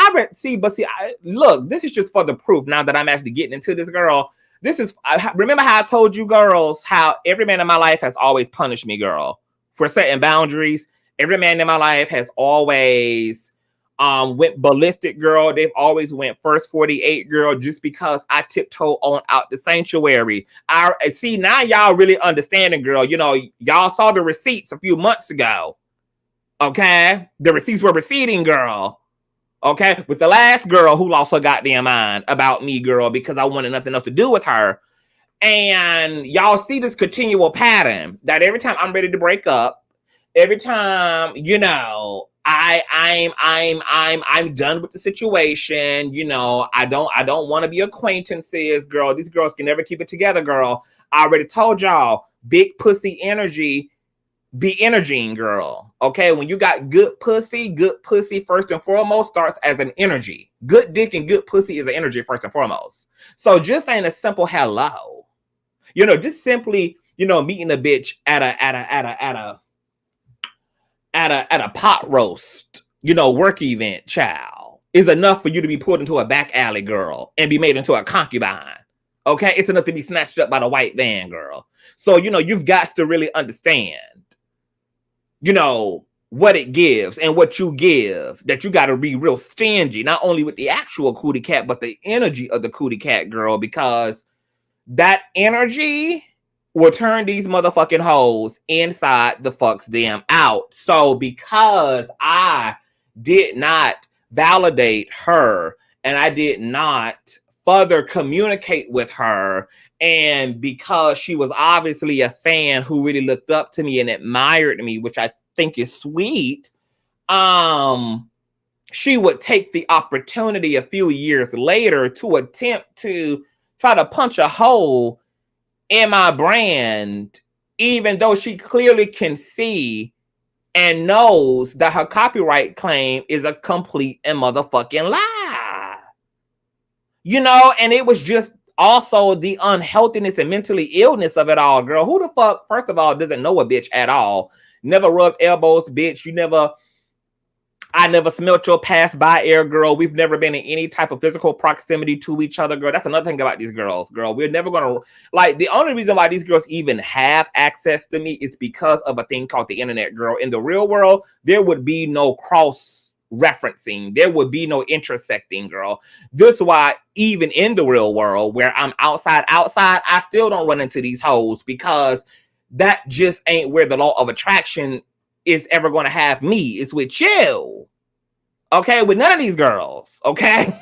look, this is just for the proof now that I'm actually getting into this, girl. Remember how I told you, girls, how every man in my life has always punished me, girl, for setting boundaries. Every man in my life has always went ballistic, girl. They've always went first 48, girl, just because I tiptoe on out the sanctuary. I see now y'all really understanding, girl. Y'all saw the receipts a few months ago. Okay, the receipts were receding, girl. Okay, with the last girl who lost her goddamn mind about me, girl, because I wanted nothing else to do with her. And y'all see this continual pattern that every time I'm ready to break up, every time, I'm done with the situation. I don't want to be acquaintances, girl. These girls can never keep it together, girl. I already told y'all, big pussy energy be energizing, girl. Okay, when you got good pussy first and foremost starts as an energy. Good dick and good pussy is an energy first and foremost. So just saying a simple hello, you know, just simply, you know, meeting a bitch at a pot roast, you know, work event, child, is enough for you to be put into a back alley, girl, and be made into a concubine. Okay, it's enough to be snatched up by the white van, girl. So, you know, you've got to really understand, you know, what it gives and what you give, that you got to be real stingy, not only with the actual cootie cat, but the energy of the cootie cat, girl, because that energy will turn these motherfucking hoes inside the fucks them out. So because I did not validate her and I did not further communicate with her, and because she was obviously a fan who really looked up to me and admired me, which I think is sweet, she would take the opportunity a few years later to attempt to try to punch a hole in my brand, even though she clearly can see and knows that her copyright claim is a complete and motherfucking lie. You know, and it was just also the unhealthiness and mentally illness of it all, girl. Who the fuck, first of all, doesn't know a bitch at all? Never rubbed elbows, bitch. I never smelt your pass by air, girl. We've never been in any type of physical proximity to each other, girl. That's another thing about these girls, girl. We're never going to, like, the only reason why these girls even have access to me is because of a thing called the internet, girl. In the real world, there would be no cross-referencing. There would be no intersecting, girl. This is why even in the real world, where I'm outside, I still don't run into these hoes, because that just ain't where the law of attraction is ever going to have me. It's with you. Okay, with none of these girls. Okay,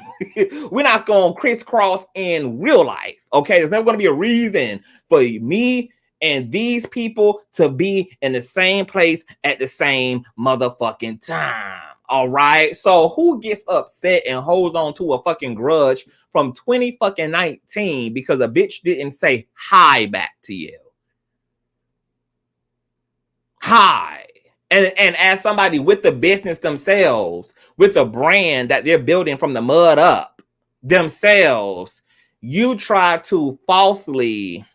we're not going to crisscross in real life. Okay, there's never going to be a reason for me and these people to be in the same place at the same motherfucking time. All right, so who gets upset and holds on to a fucking grudge from 2019 because a bitch didn't say hi back to you? Hi. And as somebody with the business themselves, with a brand that they're building from the mud up themselves, you try to falsely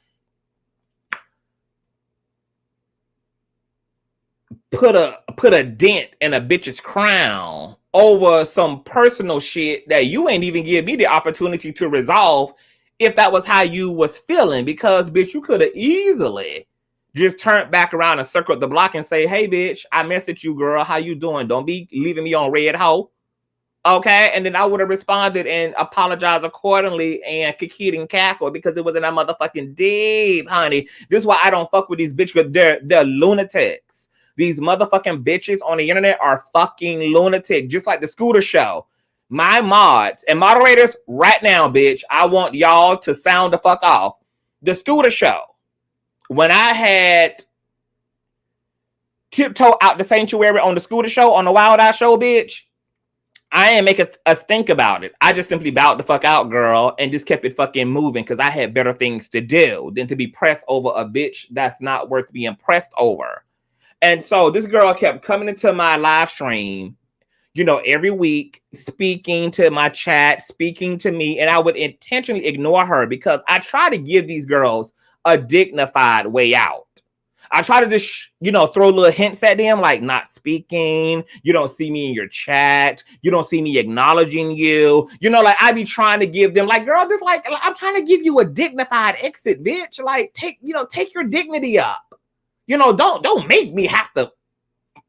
put a dent in a bitch's crown over some personal shit that you ain't even give me the opportunity to resolve if that was how you was feeling. Because, bitch, you could have easily just turned back around and circled the block and say, hey, bitch, I messaged you, girl. How you doing? Don't be leaving me on red hoe. Okay? And then I would have responded and apologized accordingly and kikid and cackle, because it wasn't that motherfucking deep, honey. This is why I don't fuck with these bitches, because they're lunatics. These motherfucking bitches on the internet are fucking lunatic, just like the Scooter Show. My mods and moderators right now, bitch, I want y'all to sound the fuck off. The Scooter Show. When I had tiptoe out the sanctuary on the Scooter Show, on the Wild Eye Show, bitch, I didn't make a stink about it. I just simply bowed the fuck out, girl, and just kept it fucking moving, because I had better things to do than to be pressed over a bitch that's not worth being pressed over. And so this girl kept coming into my live stream, you know, every week, speaking to my chat, speaking to me, and I would intentionally ignore her because I try to give these girls a dignified way out. I try to just, you know, throw little hints at them, like not speaking. You don't see me in your chat. You don't see me acknowledging you. You know, like I be trying to give them, like, girl, just like I'm trying to give you a dignified exit, bitch. Like take your dignity up. You know, don't make me have to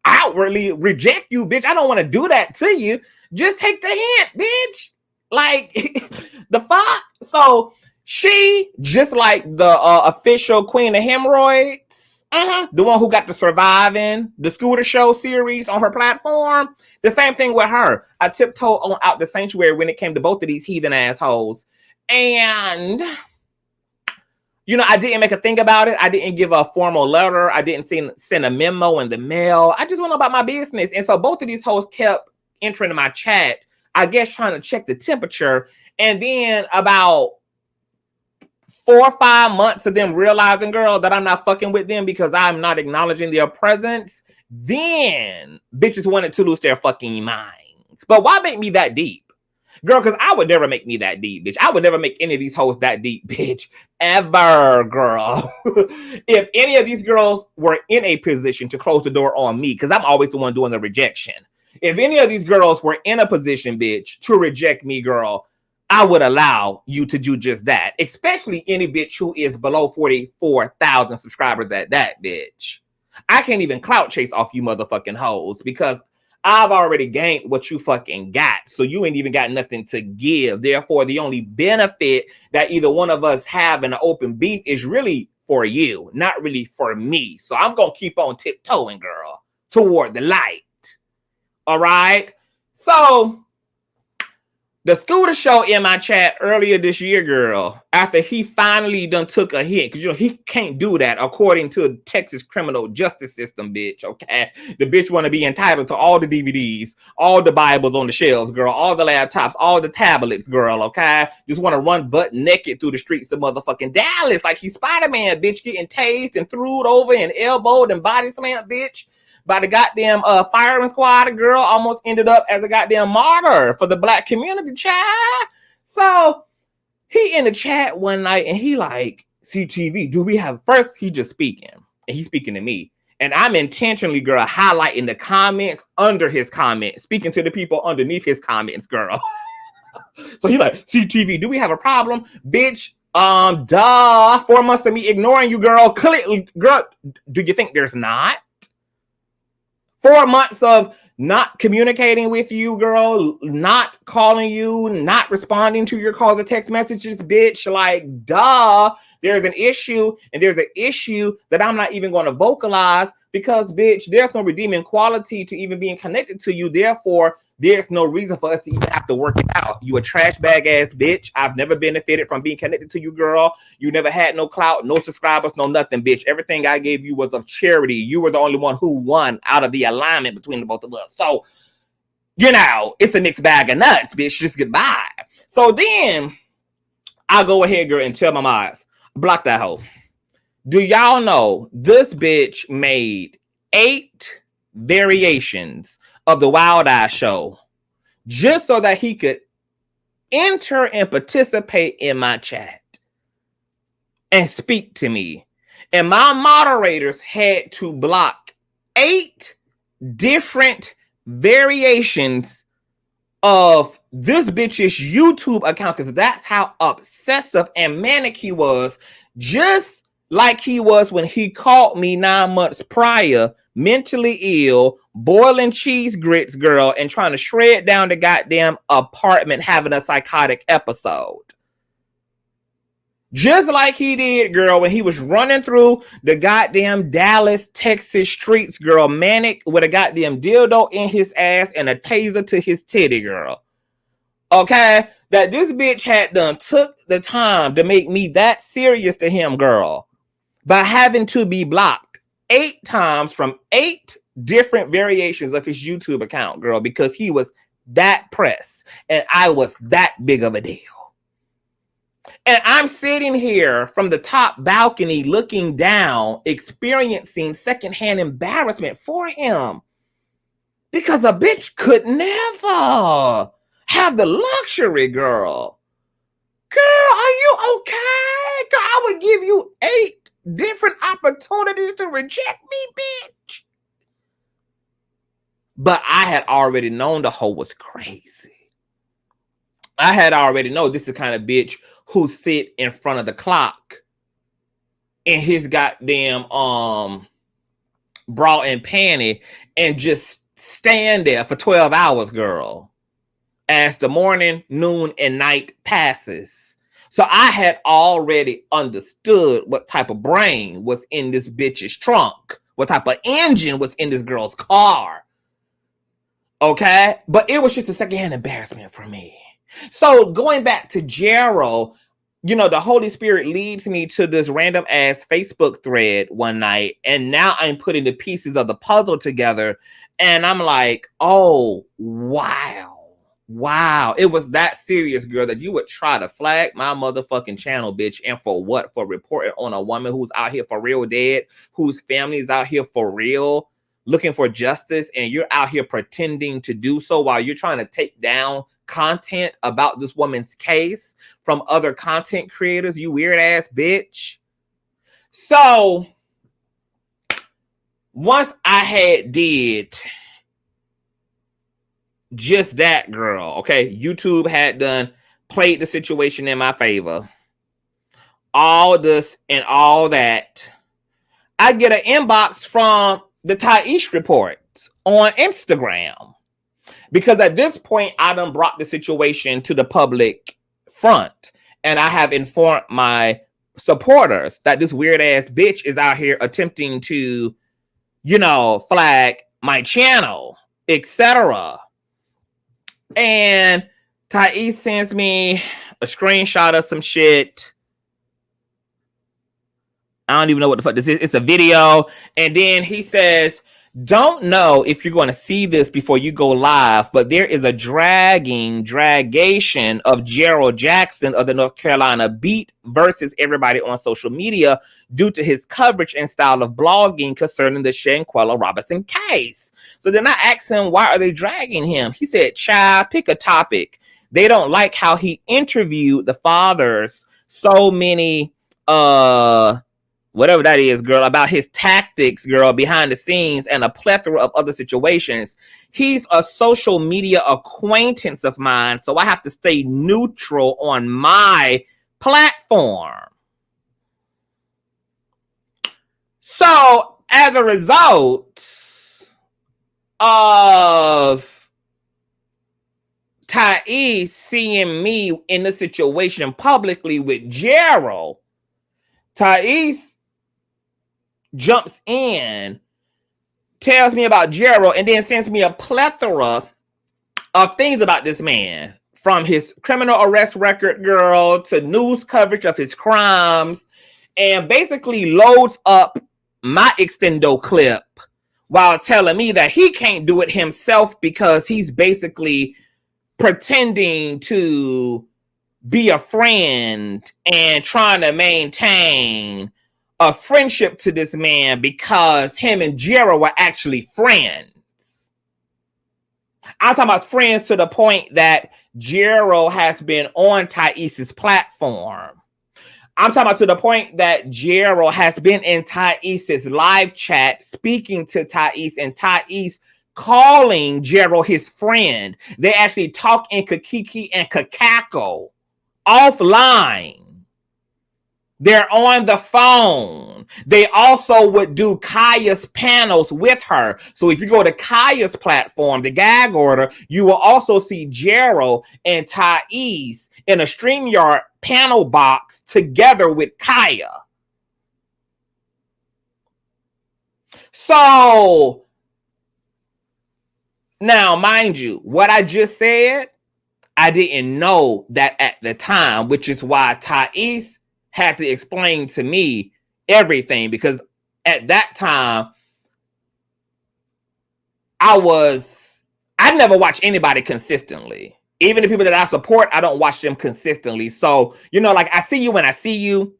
outwardly reject you, bitch. I don't want to do that to you. Just take the hint, bitch. Like the fuck. So she, just like the official queen of hemorrhoids, the one who got to surviving the Scooter Show series on her platform, the same thing with her. I tiptoed on out the sanctuary when it came to both of these heathen assholes. And, you know, I didn't make a thing about it. I didn't give a formal letter. I didn't send a memo in the mail. I just went about my business. And so both of these hoes kept entering my chat, I guess trying to check the temperature. And then about 4 or 5 months of them realizing, girl, that I'm not fucking with them because I'm not acknowledging their presence, then bitches wanted to lose their fucking minds. But why make me that deep? Girl, because I would never make me that deep, bitch. I would never make any of these hoes that deep, bitch. Ever, girl. If any of these girls were in a position to close the door on me, because I'm always the one doing the rejection. If any of these girls were in a position, bitch, to reject me, girl, I would allow you to do just that. Especially any bitch who is below 44,000 subscribers at that, bitch. I can't even clout chase off you motherfucking hoes because I've already gained what you fucking got. So you ain't even got nothing to give. Therefore, the only benefit that either one of us have in an open beef is really for you, not really for me. So I'm going to keep on tiptoeing, girl, toward the light. All right? So the Scooter show in my chat earlier this year, girl, after he finally done took a hit, because, you know, he can't do that according to the Texas criminal justice system, bitch, okay? The bitch want to be entitled to all the DVDs, all the Bibles on the shelves, girl, all the laptops, all the tablets, girl, okay? Just want to run butt naked through the streets of motherfucking Dallas like he's Spider-Man, bitch, getting tased and threw over and elbowed and body slammed, bitch, by the goddamn firing squad. A girl almost ended up as a goddamn martyr for the black community, child. So he in the chat one night and he like, CTV, do we have, first he just speaking and he's speaking to me. And I'm intentionally, girl, highlighting the comments under his comments, speaking to the people underneath his comments, girl. So he like, CTV, do we have a problem? Bitch, duh, 4 months of me ignoring you, girl. Clearly, girl, do you think there's not? 4 months of not communicating with you, girl, not calling you, not responding to your calls or text messages, bitch. Like, duh, there's an issue, and there's an issue that I'm not even going to vocalize because, bitch, there's no redeeming quality to even being connected to you. Therefore, there's no reason for us to even have to work it out. You a trash bag ass bitch. I've never benefited from being connected to you, girl. You never had no clout, no subscribers, no nothing, bitch. Everything I gave you was of charity. You were the only one who won out of the alignment between the both of us. So, you know, it's a mixed bag of nuts, bitch. Just goodbye. So then I'll go ahead, girl, and tell my mods, block that hoe. Do y'all know this bitch made 8 variations of the Wild Eye show just so that he could enter and participate in my chat and speak to me. And my moderators had to block 8 different variations of this bitch's YouTube account because that's how obsessive and manic he was, just like he was when he caught me 9 months prior, mentally ill, boiling cheese grits, girl, and trying to shred down the goddamn apartment having a psychotic episode. Just like he did, girl, when he was running through the goddamn Dallas, Texas streets, girl, manic with a goddamn dildo in his ass and a taser to his titty, girl. Okay? That this bitch had done took the time to make me that serious to him, girl, by having to be blocked 8 times from 8 different variations of his YouTube account, girl, because he was that pressed and I was that big of a deal. And I'm sitting here from the top balcony looking down, experiencing secondhand embarrassment for him because a bitch could never have the luxury, girl. Girl, are you okay? Girl, I would give you 8 different opportunities to reject me, bitch. But I had already known the hoe was crazy. I had already known this is the kind of bitch who sit in front of the clock in his goddamn bra and panty and just stand there for 12 hours, girl, as the morning, noon, and night passes. So I had already understood what type of brain was in this bitch's trunk, what type of engine was in this girl's car. Okay? But it was just a secondhand embarrassment for me. So going back to Gerald, you know, the Holy Spirit leads me to this random ass Facebook thread one night. And now I'm putting the pieces of the puzzle together. And I'm like, oh, wow. Wow, it was that serious, girl, that you would try to flag my motherfucking channel, bitch. And for what? For reporting on a woman who's out here for real dead, whose family is out here for real, looking for justice, and you're out here pretending to do so while you're trying to take down content about this woman's case from other content creators, you weird ass bitch. So once I had did just that, girl, okay, YouTube had played the situation in my favor, all this and all that, I get an inbox from the Tyesse reports on Instagram, because at this point I done brought the situation to the public front, and I have informed my supporters that this weird ass bitch is out here attempting to, you know, flag my channel, etc. And Tyesse sends me a screenshot of some shit. I don't even know what the fuck this is. It's a video. And then he says, don't know if you're going to see this before you go live, but there is a dragation of Gerald Jackson of the North Carolina Beat versus everybody on social media due to his coverage and style of blogging concerning the Shanquella Robinson case. So then I asked him, why are they dragging him? He said, child, pick a topic. They don't like how he interviewed the fathers so many, whatever that is, girl, about his tactics, girl, behind the scenes and a plethora of other situations. He's a social media acquaintance of mine, so I have to stay neutral on my platform. So as a result of Tyesse seeing me in the situation publicly with Gerald, Tyesse jumps in, tells me about Gerald, and then sends me a plethora of things about this man, from his criminal arrest record, girl, to news coverage of his crimes, and basically loads up my extendo clip while telling me that he can't do it himself because he's basically pretending to be a friend and trying to maintain a friendship to this man because him and Gerald were actually friends. I'm talking about friends to the point that Gerald has been on Tyesse's platform. I'm talking about to the point that Gerald has been in Tyesse's live chat speaking to Tyesse, and Tyesse calling Gerald his friend. They actually talk in Kikiki and Kakako offline. They're on the phone. They also would do Kaya's panels with her. So if you go to Kaya's platform, the gag order, you will also see Gerald and Tyesse in a StreamYard panel box together with Kaya. So now, mind you, what I just said, I didn't know that at the time, which is why Tyesse had to explain to me everything, because at that time I never watch anybody consistently. Even the people that I support, I don't watch them consistently. So, you know, like I see you when I see you.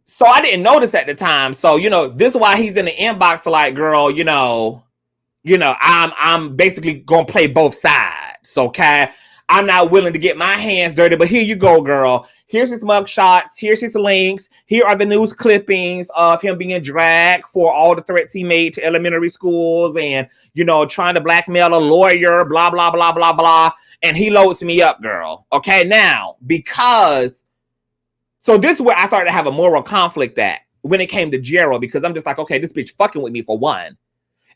So I didn't notice at the time. So, you know, this is why he's in the inbox like, girl, you know, I'm basically gonna play both sides. Okay. I'm not willing to get my hands dirty, but here you go, girl. Here's his mug shots. Here's his links. Here are the news clippings of him being dragged for all the threats he made to elementary schools and, you know, trying to blackmail a lawyer, blah, blah, blah, blah, blah. And he loads me up, girl. Okay, now, so this is where I started to have a moral conflict at when it came to Gerald, because I'm just like, okay, this bitch fucking with me for one.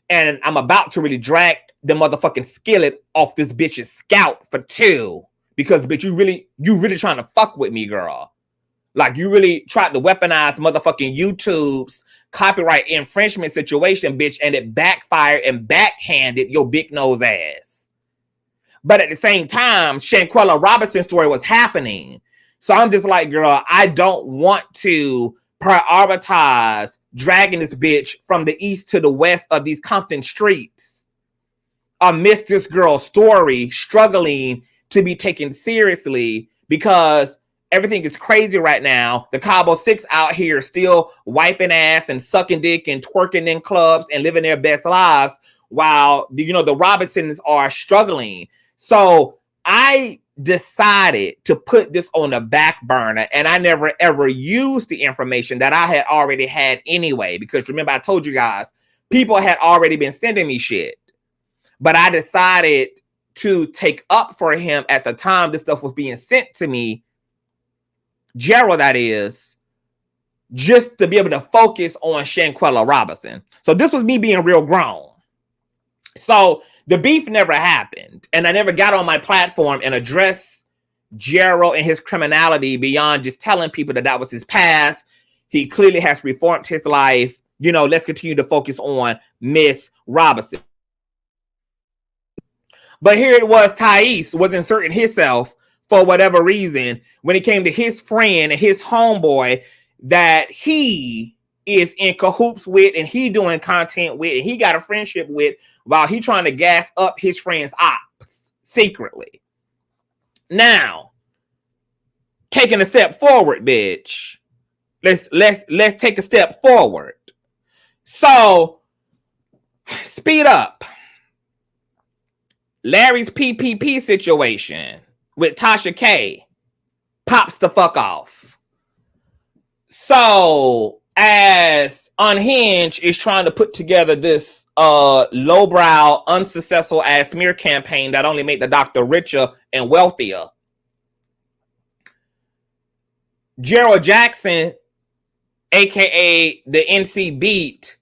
And I'm about to really drag the motherfucking skillet off this bitch's scalp for two. Because, bitch, you really trying to fuck with me, girl. Like, you really tried to weaponize motherfucking YouTube's copyright infringement situation, bitch, and it backfired and backhanded your big nose ass. But at the same time, Shanquella Robinson's story was happening. So I'm just like, girl, I don't want to prioritize dragging this bitch from the east to the west of these Compton streets amidst this girl's story, struggling to be taken seriously because everything is crazy right now. The Cabo Six out here still wiping ass and sucking dick and twerking in clubs and living their best lives while, you know, the Robinsons are struggling. So I decided to put this on the back burner, and I never ever used the information that I had already had anyway, because remember I told you guys, people had already been sending me shit. But I decided to take up for him at the time this stuff was being sent to me, Gerald that is, just to be able to focus on Shanquella Robinson. So this was me being real grown. So the beef never happened, and I never got on my platform and addressed Gerald and his criminality beyond just telling people that that was his past. He clearly has reformed his life. You know, let's continue to focus on Miss Robinson. But here it was, Tyesse was inserting himself for whatever reason when it came to his friend and his homeboy that he is in cahoots with and he doing content with and he got a friendship with, while he trying to gas up his friend's ops secretly. Now, taking a step forward, bitch. Let's take a step forward. So, speed up. Larry's PPP situation with Tasha K pops the fuck off. So, as Unhinged is trying to put together this lowbrow, unsuccessful ass smear campaign that only made the doctor richer and wealthier, Gerald Jackson, aka the NC Beat,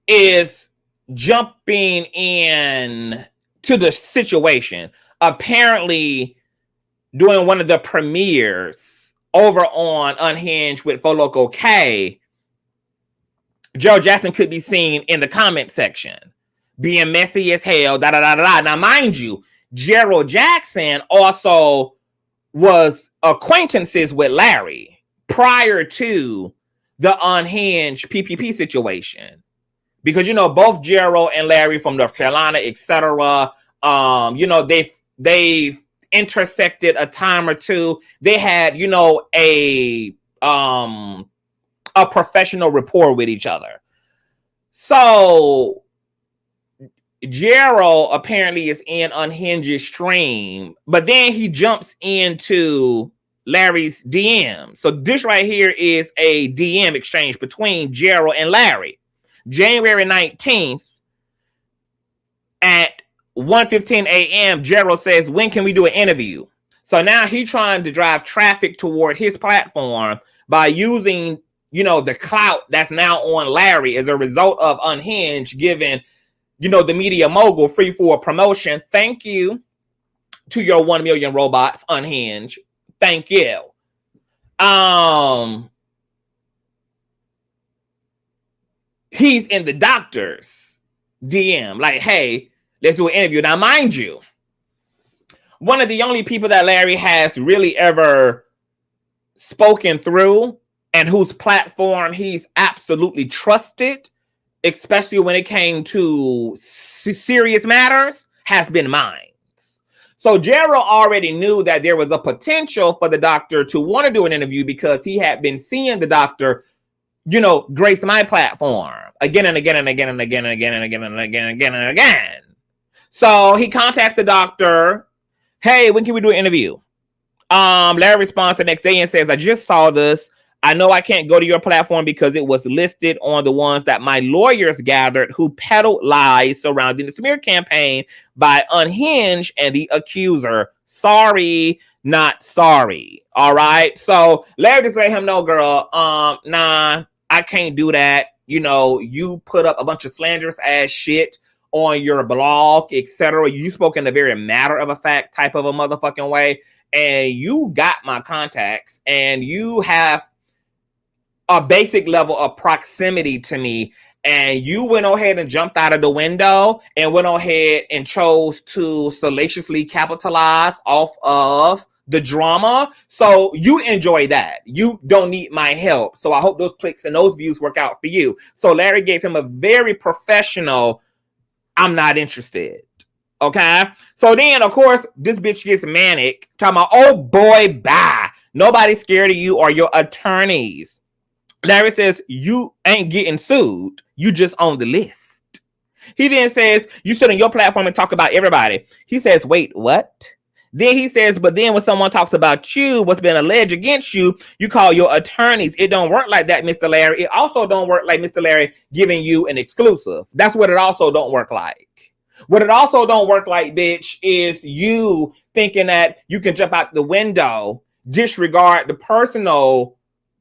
is jumping in to the situation. Apparently doing one of the premieres over on Unhinged with Foloco K, Gerald Jackson could be seen in the comment section being messy as hell, da da da da. Now, mind you, Gerald Jackson also was acquaintances with Larry prior to the Unhinged PPP situation, because you know both Gerald and Larry from North Carolina, etc. You know they've intersected a time or two. They had, you know, a professional rapport with each other. So Gerald apparently is in Unhinged's stream, but then he jumps into Larry's DM. So this right here is a DM exchange between Gerald and Larry. January 19th at 1:15 a.m., Gerald says, when can we do an interview? So now he's trying to drive traffic toward his platform by using, you know, the clout that's now on Larry as a result of Unhinged giving, you know, the media mogul free for promotion. Thank you to your 1 million robots, Unhinged. Thank you. He's in the doctor's DM, like, hey, let's do an interview. Now, mind you, one of the only people that Larry has really ever spoken through and whose platform he's absolutely trusted, especially when it came to serious matters, has been mine. So Gerald already knew that there was a potential for the doctor to want to do an interview because he had been seeing the doctor, you know, grace my platform again and again and again and again and again and again and again and again and again. So he contacts the doctor. Hey, when can we do an interview? Larry responds the next day and says, I just saw this. I know I can't go to your platform because it was listed on the ones that my lawyers gathered who peddled lies surrounding the smear campaign by Unhinged and the accuser. Sorry, not sorry. All right. So Larry just let him know, girl, nah, I can't do that. You know, you put up a bunch of slanderous ass shit on your blog, etc. You spoke in a very matter of a fact type of a motherfucking way. And you got my contacts and you have a basic level of proximity to me, and you went ahead and jumped out of the window and went ahead and chose to salaciously capitalize off of the drama. So you enjoy that. You don't need my help. So I hope those clicks and those views work out for you. So Larry gave him a very professional I'm not interested. Okay? So then, of course, this bitch gets manic, talking about, oh boy, bye. Nobody's scared of you or your attorneys. Larry says, you ain't getting sued. You just on the list. He then says, you sit on your platform and talk about everybody. He says, wait, what? Then he says, but then when someone talks about you, what's been alleged against you, you call your attorneys. It don't work like that, Mr. Larry. It also don't work like Mr. Larry giving you an exclusive. That's what it also don't work like. What it also don't work like, bitch, is you thinking that you can jump out the window, disregard the personal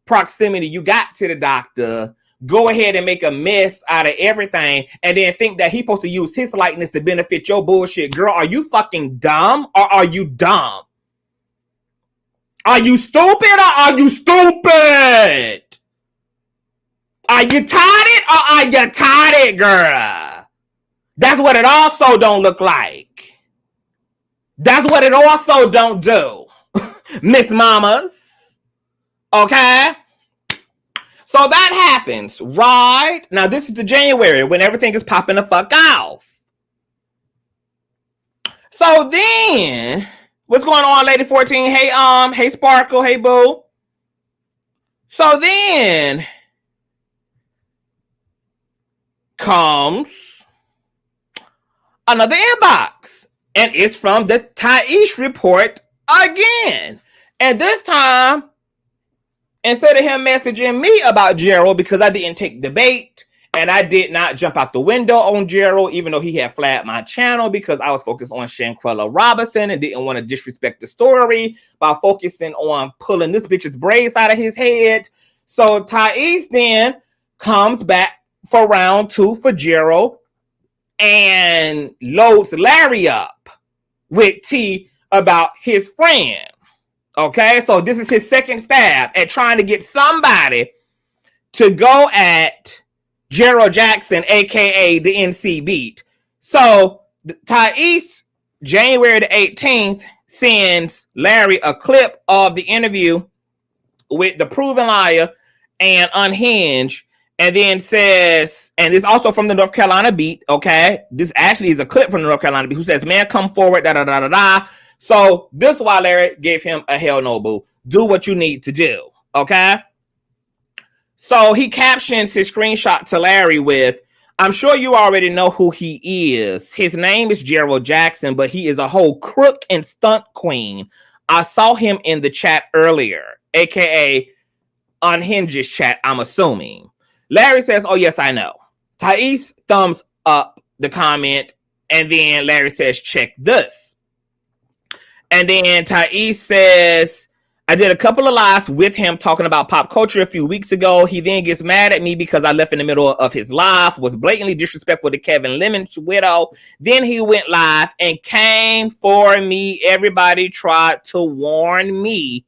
proximity you got to the doctor, go ahead and make a mess out of everything, and then think that he's supposed to use his likeness to benefit your bullshit. Girl, are you fucking dumb or are you dumb? Are you stupid or are you stupid? Are you tired or are you tired, girl? That's what it also don't look like. That's what it also don't do, Miss Mamas. Okay? So that happens, right? Now, this is the January when everything is popping the fuck off. So then, what's going on, Lady 14? Hey, Sparkle. Hey, Boo. So then comes another inbox, and it's from the Tyesse report again. And this time, instead of him messaging me about Gerald, because I didn't take the bait and I did not jump out the window on Gerald, even though he had flagged my channel because I was focused on Shanquella Robinson and didn't want to disrespect the story by focusing on pulling this bitch's braids out of his head. So Tyesse then comes back for round 2 for Gerald and loads Larry up with tea about his friend. Okay, so this is his second stab at trying to get somebody to go at Gerald Jackson, aka the NC Beat. So Tyesse, January the 18th, sends Larry a clip of the interview with the Proven Liar and Unhinged, and then says, and this also from the North Carolina Beat, okay? This actually is a clip from the North Carolina Beat, who says, man, come forward, da-da-da-da-da. So this is why Larry gave him a hell no, boo. Do what you need to do, okay? So he captions his screenshot to Larry with, I'm sure you already know who he is. His name is Gerald Jackson, but he is a whole crook and stunt queen. I saw him in the chat earlier, aka Unhinged chat, I'm assuming. Larry says, oh, yes, I know. Tyesse thumbs up the comment, and then Larry says, check this. And then Tyesse says, I did a couple of lives with him talking about pop culture a few weeks ago. He then gets mad at me because I left in the middle of his live, was blatantly disrespectful to Kevin Lemon's widow. Then he went live and came for me. Everybody tried to warn me,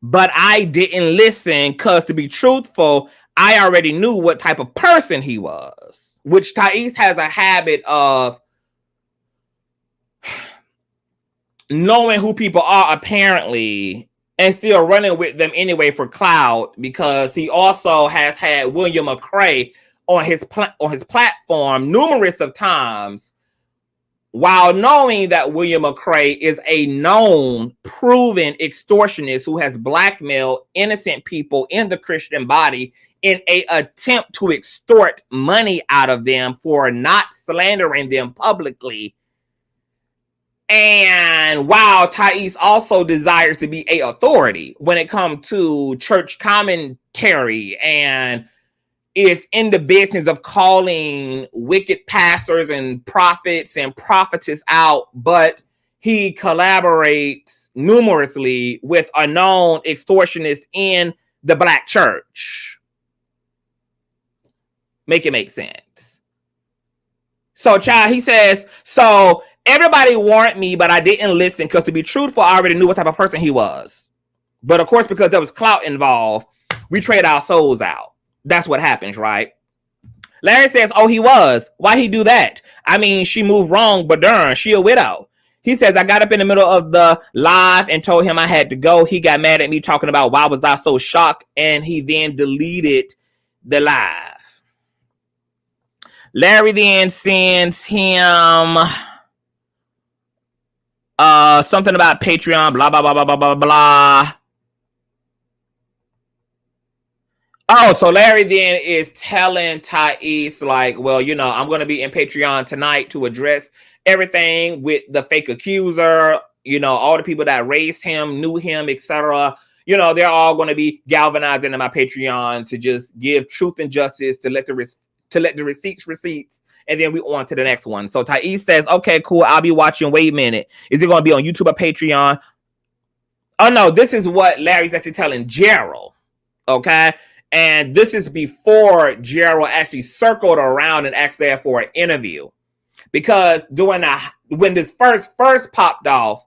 but I didn't listen because, to be truthful, I already knew what type of person he was, which Tyesse has a habit of knowing who people are, apparently, and still running with them anyway for clout, because he also has had William McCrae on his platform numerous of times, while knowing that William McCrae is a known, proven extortionist who has blackmailed innocent people in the Christian body in an attempt to extort money out of them for not slandering them publicly. And while Tyesse also desires to be an authority when it comes to church commentary and is in the business of calling wicked pastors and prophets and prophetess out, but he collaborates numerously with a known extortionist in the black church. Make it make sense. So, child, he says, so everybody warned me, but I didn't listen because, to be truthful, I already knew what type of person he was. But of course, because there was clout involved, we trade our souls out. That's what happens, right? Larry says, oh, he was. Why he do that? I mean, she moved wrong, but darn, she a widow. He says, I got up in the middle of the live and told him I had to go. He got mad at me talking about why was I so shocked, and he then deleted the live. Larry then sends him something about Patreon, blah, blah, blah, blah, blah, blah, blah. Oh, so Larry then is telling Tyesse, like, well, you know, I'm going to be in Patreon tonight to address everything with the fake accuser, you know, all the people that raised him, knew him, etc. You know, they're all going to be galvanized into my Patreon to just give truth and justice, to let the receipts, and then we on to the next one. So Tyesse says, okay, cool, I'll be watching. Wait a minute. Is it going to be on YouTube or Patreon? Oh, no, this is what Larry's actually telling Gerald, okay? And this is before Gerald actually circled around and asked there for an interview. Because when this first popped off,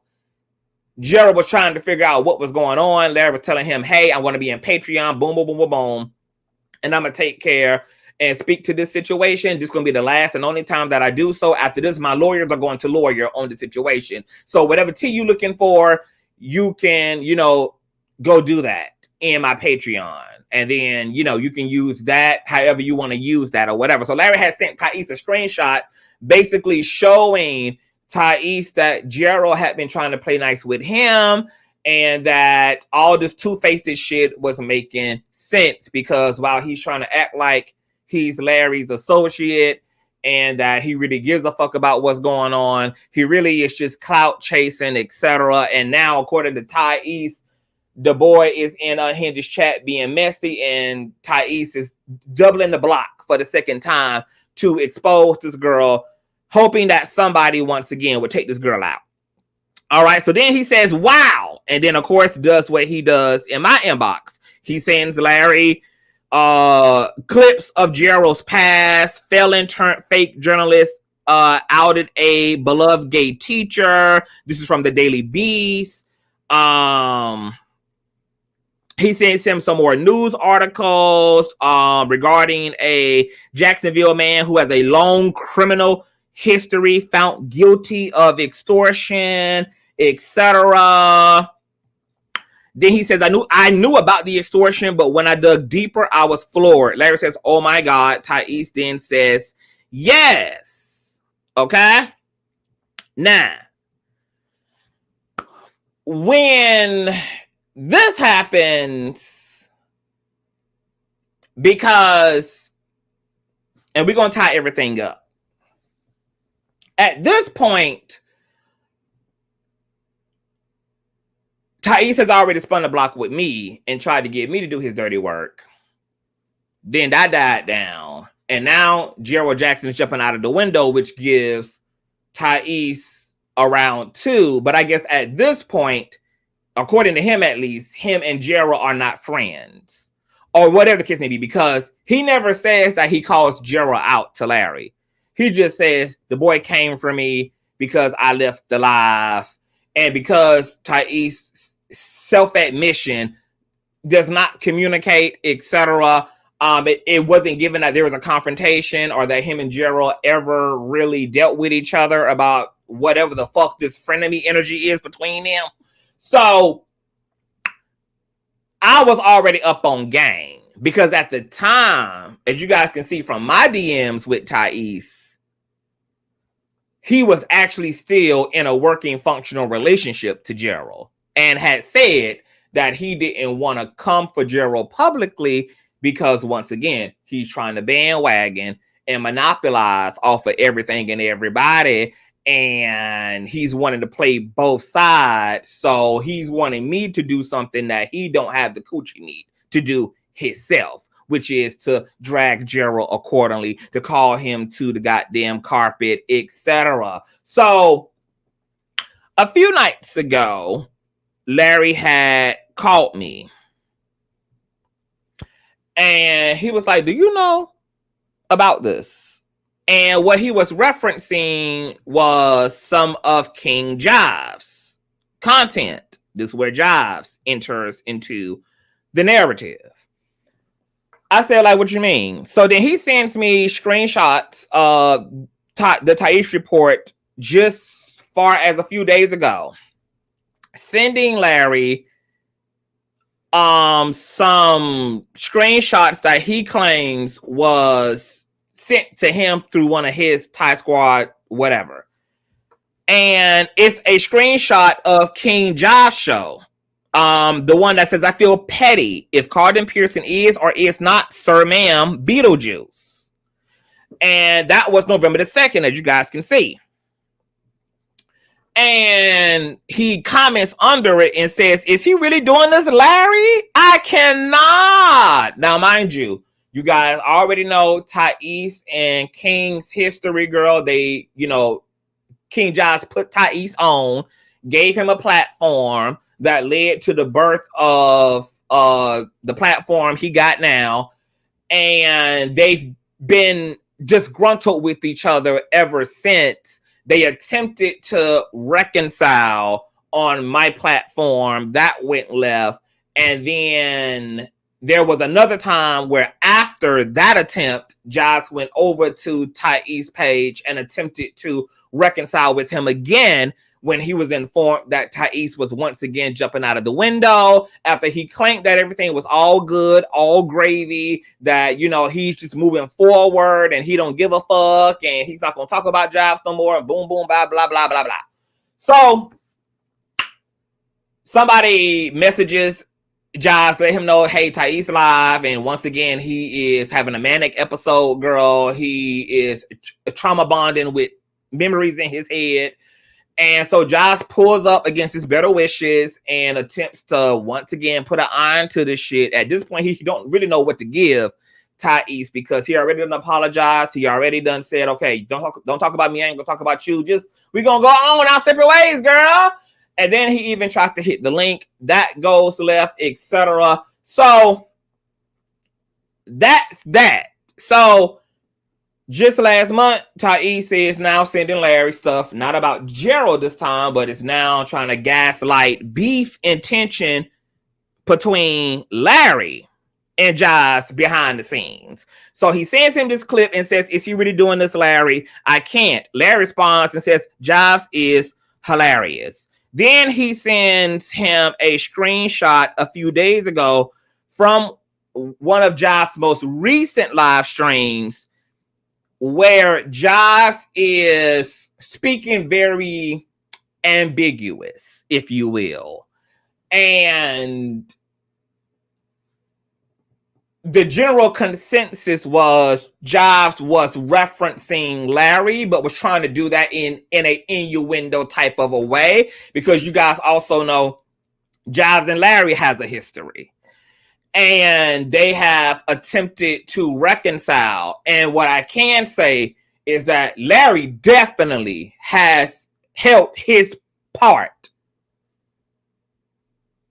Gerald was trying to figure out what was going on. Larry was telling him, hey, I'm going to be in Patreon, boom, boom, boom, boom, boom. And I'm going to take care and speak to this situation. This is going to be the last and only time that I do so. After this, my lawyers are going to lawyer on the situation. So whatever tea you're looking for, you can, you know, go do that in my Patreon. And then, you know, you can use that however you want to use that or whatever. So Larry had sent Tyesse a screenshot basically showing Tyesse that Gerald had been trying to play nice with him and that all this two-faced shit was making sense because while he's trying to act like he's Larry's associate and that he really gives a fuck about what's going on, he really is just clout chasing, etc. And now, according to Tyesse, the boy is in Unhinged chat being messy, and Tyesse is doubling the block for the second time to expose this girl, hoping that somebody once again would take this girl out. All right, so then he says, wow. And then, of course, does what he does in my inbox. He sends Larry clips of Gerald's past, felon turned fake journalist, outed a beloved gay teacher. This is from the Daily Beast. He sends him some more news articles regarding a Jacksonville man who has a long criminal history, found guilty of extortion, etc. Then he says, I knew about the extortion, but when I dug deeper, I was floored. Larry says, oh my God. Tyesse then says, yes. Okay. Now, when this happens, because, and we're going to tie everything up. At this point, Tyesse has already spun the block with me and tried to get me to do his dirty work. Then that died down. And now Gerald Jackson is jumping out of the window, which gives Tyesse a round two. But I guess at this point, according to him at least, him and Gerald are not friends. Or whatever the case may be, because he never says that he calls Gerald out to Larry. He just says, the boy came for me because I left the live. And because Tyesse's self-admission does not communicate, etc. It wasn't given that there was a confrontation or that him and Gerald ever really dealt with each other about whatever the fuck this frenemy energy is between them. So I was already up on game because at the time, as you guys can see from my DMs with Tyesse, he was actually still in a working, functional relationship to Gerald and had said that he didn't want to come for Gerald publicly because, once again, he's trying to bandwagon and monopolize off of everything and everybody. And he's wanting to play both sides. So he's wanting me to do something that he don't have the coochie need to do himself, which is to drag Gerald accordingly, to call him to the goddamn carpet, etc. So a few nights ago, Larry had called me. And he was like, do you know about this? And what he was referencing was some of King Jives' content. This is where Jives enters into the narrative. I said, like, what you mean? So then he sends me screenshots of the Tyesse report just far as a few days ago, sending Larry some screenshots that he claims was sent to him through one of his Thai Squad, whatever. And it's a screenshot of King Jives show. The one that says, I feel petty if Carlton Pearson is or is not Sir Ma'am Beetlejuice. And that was November the 2nd, as you guys can see. And he comments under it and says, is he really doing this, Larry? I cannot. Now, mind you, you guys already know Tyesse and King's history, girl. They, you know, King Jives put Tyesse on, gave him a platform that led to the birth of the platform he got now. And they've been disgruntled with each other ever since. They attempted to reconcile on my platform. That went left. And then there was another time where after that attempt, Jives went over to Tyesse's page and attempted to reconcile with him again when he was informed that Tyesse was once again jumping out of the window after he claimed that everything was all good, all gravy, that, you know, he's just moving forward and he don't give a fuck and he's not going to talk about Jives no more. Boom, boom, blah, blah, blah, blah, blah. So somebody messages Jives, let him know, hey, Tyesse live. And once again, he is having a manic episode, girl. He is trauma bonding with memories in his head. And so Jives pulls up against his better wishes and attempts to once again put an iron to this shit. At this point, he don't really know what to give Tyesse because he already done apologized. He already done said, okay, don't talk about me. I ain't gonna talk about you. Just we gonna go on our separate ways, girl. And then he even tries to hit the link that goes left, etc. So that's that. So just last month, Tyesse is now sending Larry stuff, not about Gerald this time, but it's now trying to gaslight beef and tension between Larry and Jives behind the scenes. So he sends him this clip and says, is he really doing this, Larry? I can't. Larry responds and says, Jives is hilarious. Then he sends him a screenshot a few days ago from one of Jives' most recent live streams where Jives is speaking very ambiguous, if you will. And the general consensus was Jives was referencing Larry, but was trying to do that in an innuendo type of a way, because you guys also know Jives and Larry has a history. And they have attempted to reconcile. And what I can say is that Larry definitely has helped his part.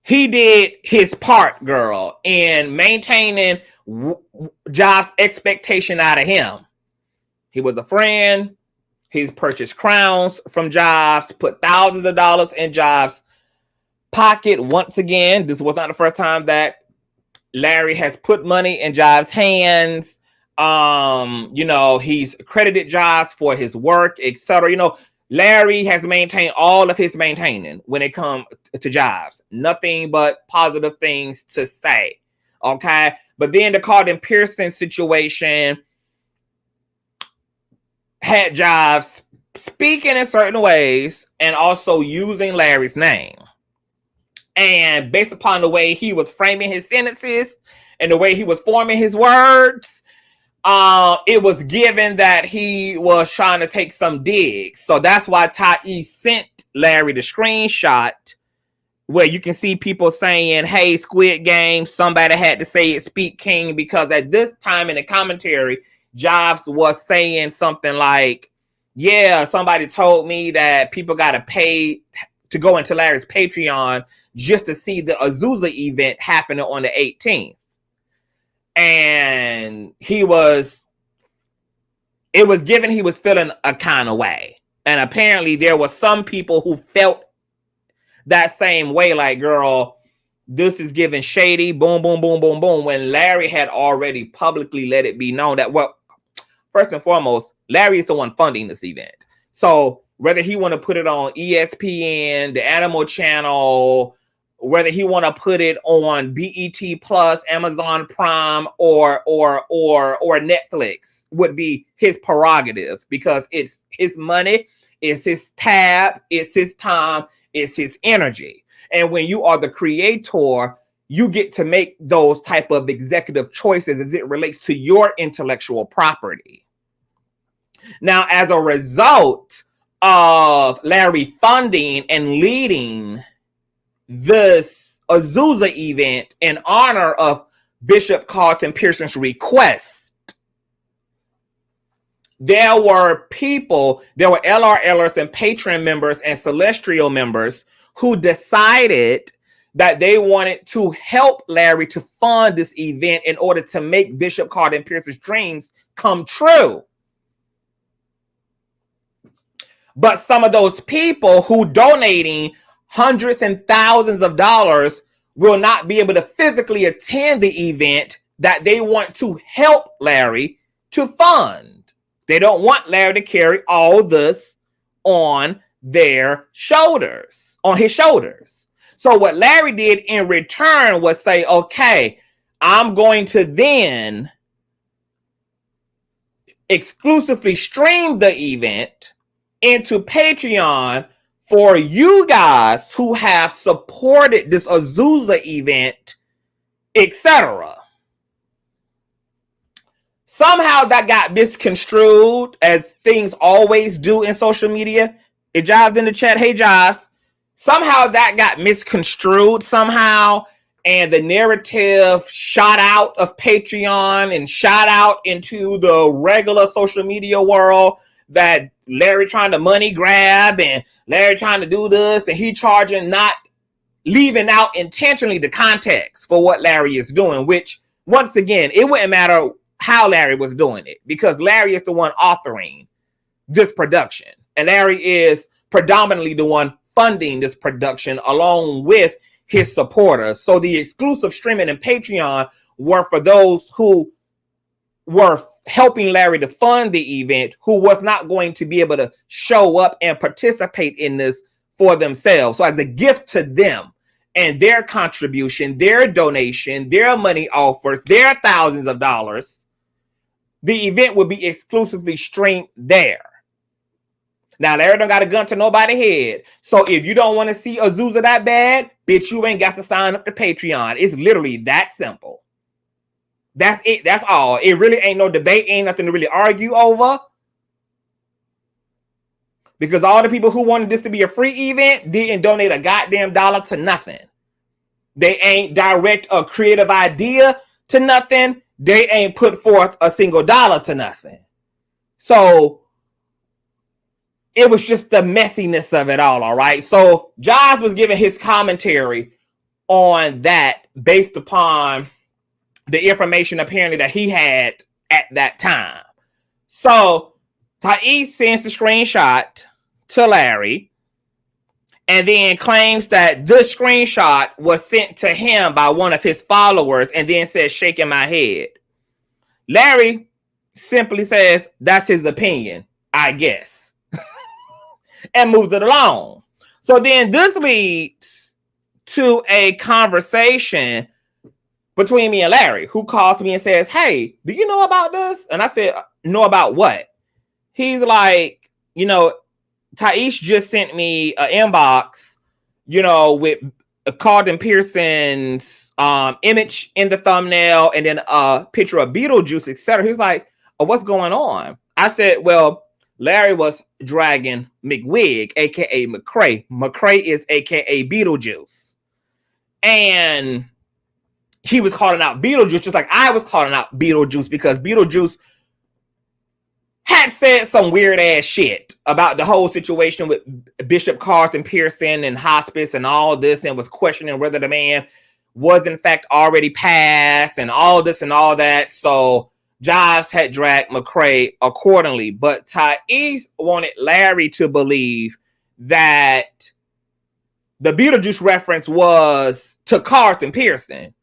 He did his part, girl, in maintaining Jives' expectation out of him. He was a friend. He's purchased crowns from Jives, put thousands of dollars in Jives' pocket. Once again, this was not the first time that Larry has put money in Jives' hands. You know, he's credited Jives for his work, etc. You know, Larry has maintained all of his maintaining when it comes to Jives. Nothing but positive things to say. Okay. But then the Carlton Pearson situation had Jives speaking in certain ways and also using Larry's name. And based upon the way he was framing his sentences and the way he was forming his words, it was given that he was trying to take some digs. So that's why Tyesse sent Larry the screenshot where you can see people saying, hey, Squid Game, somebody had to say it, speak king, because at this time in the commentary, Jives was saying something like, yeah, somebody told me that people got to pay to go into Larry's Patreon just to see the Azusa event happening on the 18th. And it was given he was feeling a kind of way. And apparently there were some people who felt that same way, like, girl, this is giving shady, boom, boom, boom, boom, boom, when Larry had already publicly let it be known that, well, first and foremost, Larry is the one funding this event. So whether he want to put it on ESPN, the Animal Channel, whether he want to put it on BET Plus, Amazon Prime, or Netflix would be his prerogative, because it's his money, it's his tab, it's his time, it's his energy. And when you are the creator, you get to make those type of executive choices as it relates to your intellectual property. Now, as a result of Larry funding and leading this Azusa event in honor of Bishop Carlton Pearson's request, there were people, there were LRLers and patron members and celestial members who decided that they wanted to help Larry to fund this event in order to make Bishop Carlton Pearson's dreams come true. But some of those people who donating hundreds and thousands of dollars will not be able to physically attend the event that they want to help Larry to fund. They don't want Larry to carry all this on their shoulders, on his shoulders. So what Larry did in return was say, okay, I'm going to then exclusively stream the event into Patreon for you guys who have supported this Azusa event, etc. Somehow that got misconstrued, as things always do in social media. It Jives in the chat. Hey, Jives. Somehow that got misconstrued somehow, and the narrative shot out of Patreon and shot out into the regular social media world that Larry trying to money grab and Larry trying to do this and he charging, not leaving out intentionally the context for what Larry is doing, which once again, it wouldn't matter how Larry was doing it, because Larry is the one authoring this production and Larry is predominantly the one funding this production along with his supporters. So the exclusive streaming and Patreon were for those who were helping Larry to fund the event, who was not going to be able to show up and participate in this for themselves. So as a gift to them and their contribution, their donation, their money offers, their thousands of dollars, the event will be exclusively streamed there. Now, Larry don't got a gun to nobody's head. So if you don't want to see Azusa that bad, bitch, you ain't got to sign up to Patreon. It's literally that simple. That's it. That's all. It really ain't no debate. Ain't nothing to really argue over. Because all the people who wanted this to be a free event didn't donate a goddamn dollar to nothing. They ain't direct a creative idea to nothing. They ain't put forth a single dollar to nothing. So it was just the messiness of it all right? So Jives was giving his commentary on that based upon the information apparently that he had at that time. So Tyesse sends the screenshot to Larry and then claims that this screenshot was sent to him by one of his followers and then says, shaking my head. Larry simply says, that's his opinion, I guess, and moves it along. So then this leads to a conversation between me and Larry, who calls me and says, hey, do you know about this? And I said, know about what? He's like, you know, Tyesse just sent me an inbox, you know, with Carlton Pearson's image in the thumbnail and then a picture of Beetlejuice, etc. He's like, oh, what's going on? I said, well, Larry was dragging McWig, aka McCray. McCray is aka Beetlejuice. And he was calling out Beetlejuice just like I was calling out Beetlejuice, because Beetlejuice had said some weird ass shit about the whole situation with Bishop Carlton Pearson and hospice and all this, and was questioning whether the man was in fact already passed and all this and all that. So Jives had dragged McCray accordingly. But Tyesse wanted Larry to believe that the Beetlejuice reference was to Carlton Pearson.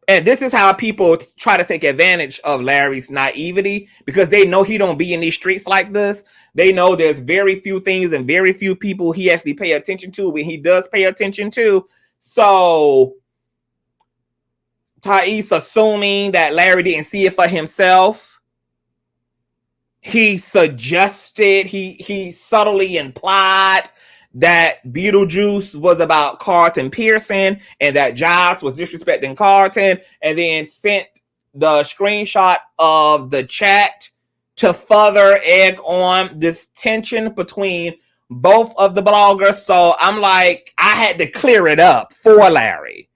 And this is how people try to take advantage of Larry's naivety, because they know he don't be in these streets like this. They know there's very few things and very few people he actually pay attention to when he does pay attention to. So Tyesse assuming that Larry didn't see it for himself. He suggested, he subtly implied that Beetlejuice was about Carlton Pearson and that Jives was disrespecting Carlton, and then sent the screenshot of the chat to further egg on this tension between both of the bloggers. So I'm like, I had to clear it up for Larry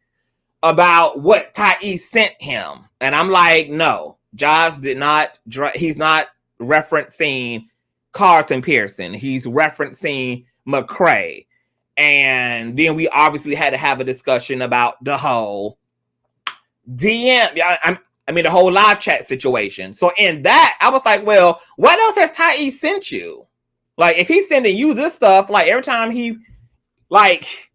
about what Tyesse sent him. And I'm like, no, Jives did not, he's not referencing Carlton Pearson. He's referencing McCray. And then we obviously had to have a discussion about the whole DM, the whole live chat situation. So in that, I was like, well, what else has Tyesse sent you? Like, if he's sending you this stuff, like every time he, like,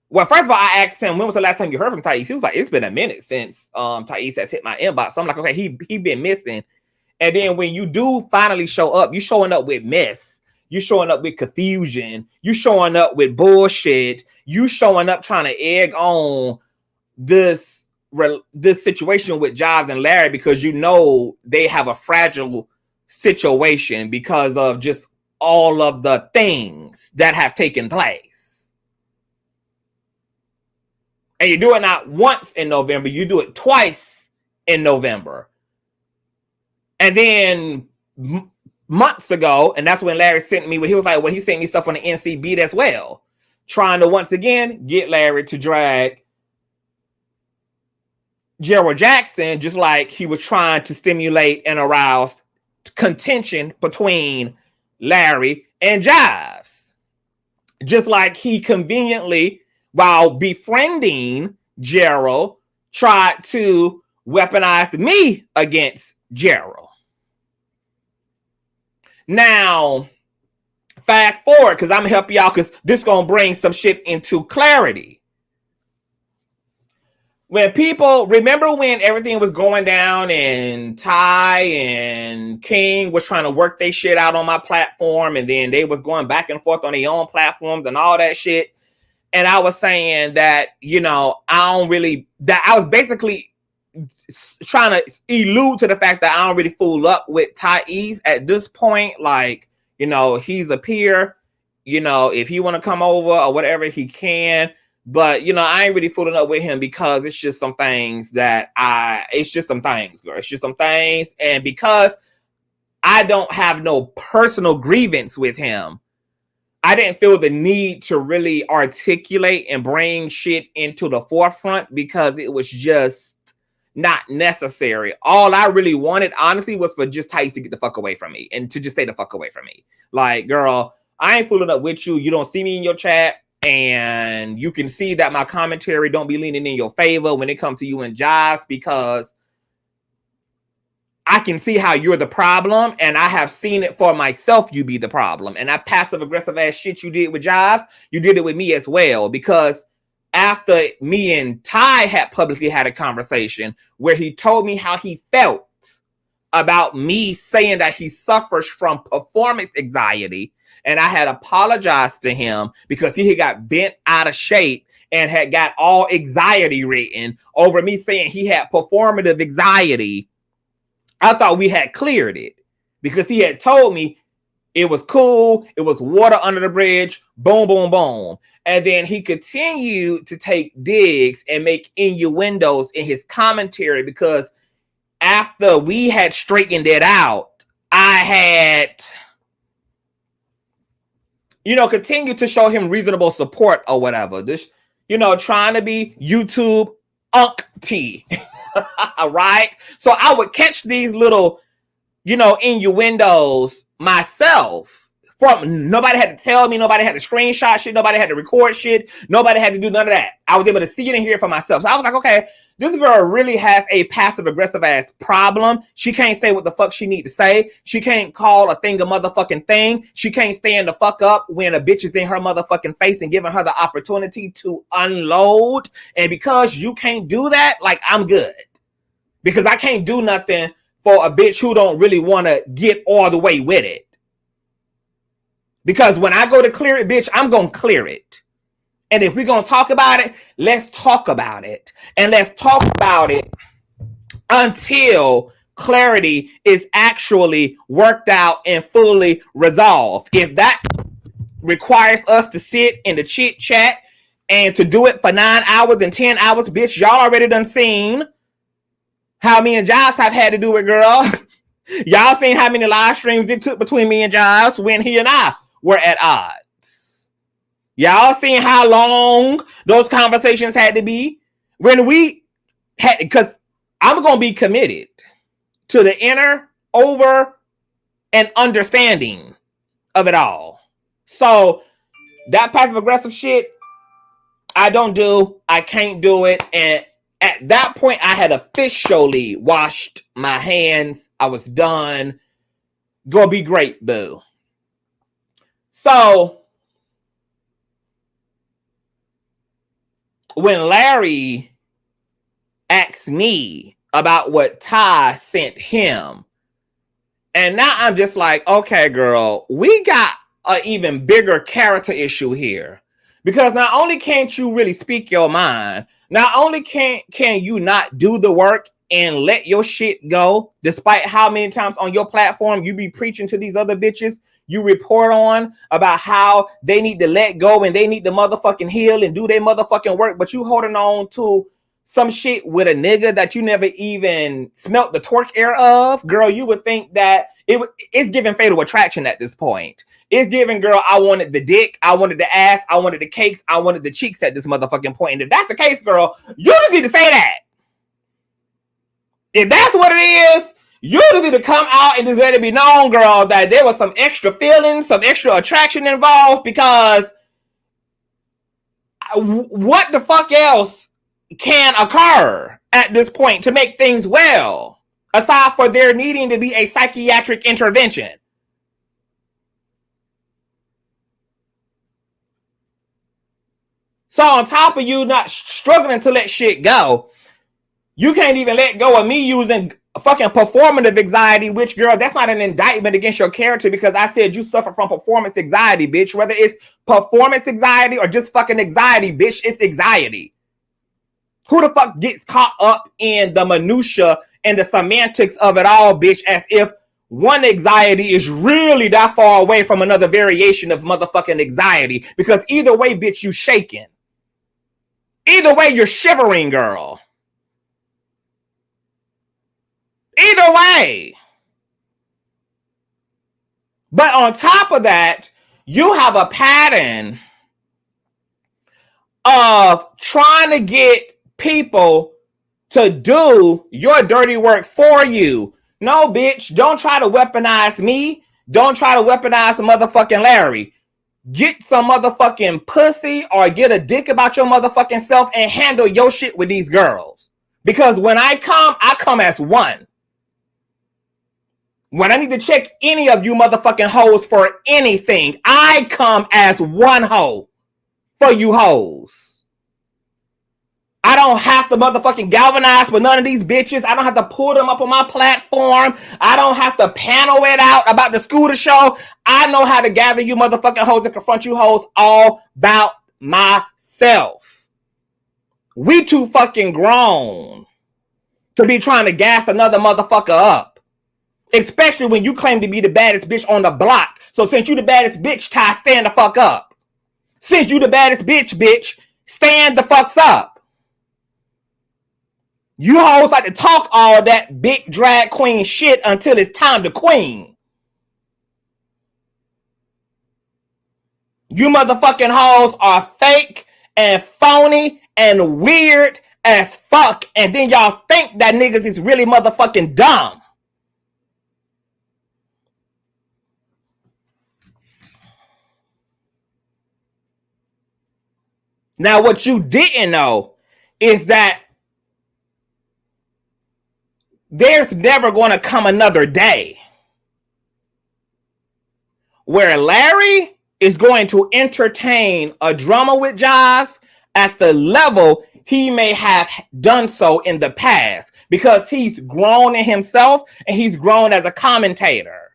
well, first of all, I asked him, when was the last time you heard from Tyesse? He was like, it's been a minute since Tyesse has hit my inbox. So I'm like, okay, he been missing. And then when you do finally show up, you showing up with mess. You showing up with confusion. You showing up with bullshit. You showing up trying to egg on this situation with Jives and Larry, because you know they have a fragile situation because of just all of the things that have taken place. And you do it not once in November, you do it twice in November. And then months ago, and that's when Larry sent me, when he was like, well, he sent me stuff on the NCB as well, trying to once again get Larry to drag Gerald Jackson, just like he was trying to stimulate and arouse contention between Larry and Jives. Just like he conveniently, while befriending Gerald, tried to weaponize me against Gerald. Now, fast forward, because I'm going to help y'all, because this is going to bring some shit into clarity. When people, remember when everything was going down and Ty and King was trying to work their shit out on my platform, and then they was going back and forth on their own platforms and all that shit. And I was saying that, I was basically trying to allude to the fact that I don't really fool up with Tyesse at this point. Like, he's a peer, if he want to come over or whatever, he can. But, I ain't really fooling up with him, because it's just some things it's just some things, girl. It's just some things. And because I don't have no personal grievance with him, I didn't feel the need to really articulate and bring shit into the forefront, because it was just not necessary. All I really wanted, honestly, was for just Tyesse to get the fuck away from me and to just stay the fuck away from me. Like, girl, I ain't fooling up with you. You don't see me in your chat, and you can see that my commentary don't be leaning in your favor when it comes to you and Jives, because I can see how you're the problem, and I have seen it for myself. You be the problem, and that passive aggressive ass shit you did with Jives, you did it with me as well, because after me and Ty had publicly had a conversation where he told me how he felt about me saying that he suffers from performance anxiety, and I had apologized to him because he had got bent out of shape and had got all anxiety written over me saying he had performative anxiety. I thought we had cleared it, because he had told me it was cool. It was water under the bridge. Boom, boom, boom. And then he continued to take digs and make innuendos in his commentary, because after we had straightened it out, I had, continued to show him reasonable support or whatever. This, trying to be YouTube T. Right? So I would catch these little, innuendos myself. Nobody had to tell me, nobody had to screenshot shit, nobody had to record shit, nobody had to do none of that. I was able to see it and hear it for myself. So I was like, okay, This girl really has a passive aggressive ass problem. She can't say what the fuck she need to say. She can't call a thing a motherfucking thing. She can't stand the fuck up when a bitch is in her motherfucking face and giving her the opportunity to unload. And because you can't do that, like, I'm good. Because I can't do nothing for a bitch who don't really want to get all the way with it. Because when I go to clear it, bitch, I'm going to clear it. And if we're going to talk about it, let's talk about it. And let's talk about it until clarity is actually worked out and fully resolved. If that requires us to sit in the chit chat and to do it for 9 hours and 10 hours, bitch, y'all already done seen how me and Jives have had to do it, girl. Y'all seen how many live streams it took between me and Jives when he and I were at odds. Y'all seen how long those conversations had to be when we had, because I'm going to be committed to the inner, over, and understanding of it all. So that passive aggressive shit, I don't do, I can't do it. And at that point, I had officially washed my hands. I was done. Gonna be great, boo. So when Larry asked me about what Ty sent him, and now I'm just like, okay, girl, we got an even bigger character issue here. Because not only can't you really speak your mind, not only can you not do the work and let your shit go, despite how many times on your platform you be preaching to these other bitches, you report on about how they need to let go and they need to motherfucking heal and do their motherfucking work, but you holding on to some shit with a nigga that you never even smelt the torque air of. Girl, you would think that it's giving fatal attraction at this point. It's giving, girl, I wanted the dick, I wanted the ass, I wanted the cakes, I wanted the cheeks at this motherfucking point. And if that's the case, girl, you just need to say that. If that's what it is, you just need to come out and just let it be known, girl, that there was some extra feelings, some extra attraction involved, because what the fuck else can occur at this point to make things well, aside for there needing to be a psychiatric intervention? So on top of you not struggling to let shit go, you can't even let go of me using fucking performative anxiety, which, girl, that's not an indictment against your character, because I said you suffer from performance anxiety, bitch. Whether it's performance anxiety or just fucking anxiety, bitch, it's anxiety. Who the fuck gets caught up in the minutia and the semantics of it all, bitch, as if one anxiety is really that far away from another variation of motherfucking anxiety? Because either way, bitch, you shaking. Either way, you're shivering, girl. Either way. But on top of that, you have a pattern of trying to get people to do your dirty work for you. No, bitch, don't try to weaponize me. Don't try to weaponize the motherfucking Larry. Get some motherfucking pussy or get a dick about your motherfucking self and handle your shit with these girls. Because when I come as one. When I need to check any of you motherfucking hoes for anything, I come as one hoe for you hoes. I don't have to motherfucking galvanize with none of these bitches. I don't have to pull them up on my platform. I don't have to panel it out about the scooter show. I know how to gather you motherfucking hoes and confront you hoes all about myself. We too fucking grown to be trying to gas another motherfucker up. Especially when you claim to be the baddest bitch on the block. So since you the baddest bitch, Ty, stand the fuck up. Since you the baddest bitch, stand the fucks up. You hoes like to talk all that big drag queen shit until it's time to queen. You motherfucking hoes are fake and phony and weird as fuck. And then y'all think that niggas is really motherfucking dumb. Now, what you didn't know is that there's never going to come another day where Larry is going to entertain a drama with Jives at the level he may have done so in the past, because he's grown in himself and he's grown as a commentator.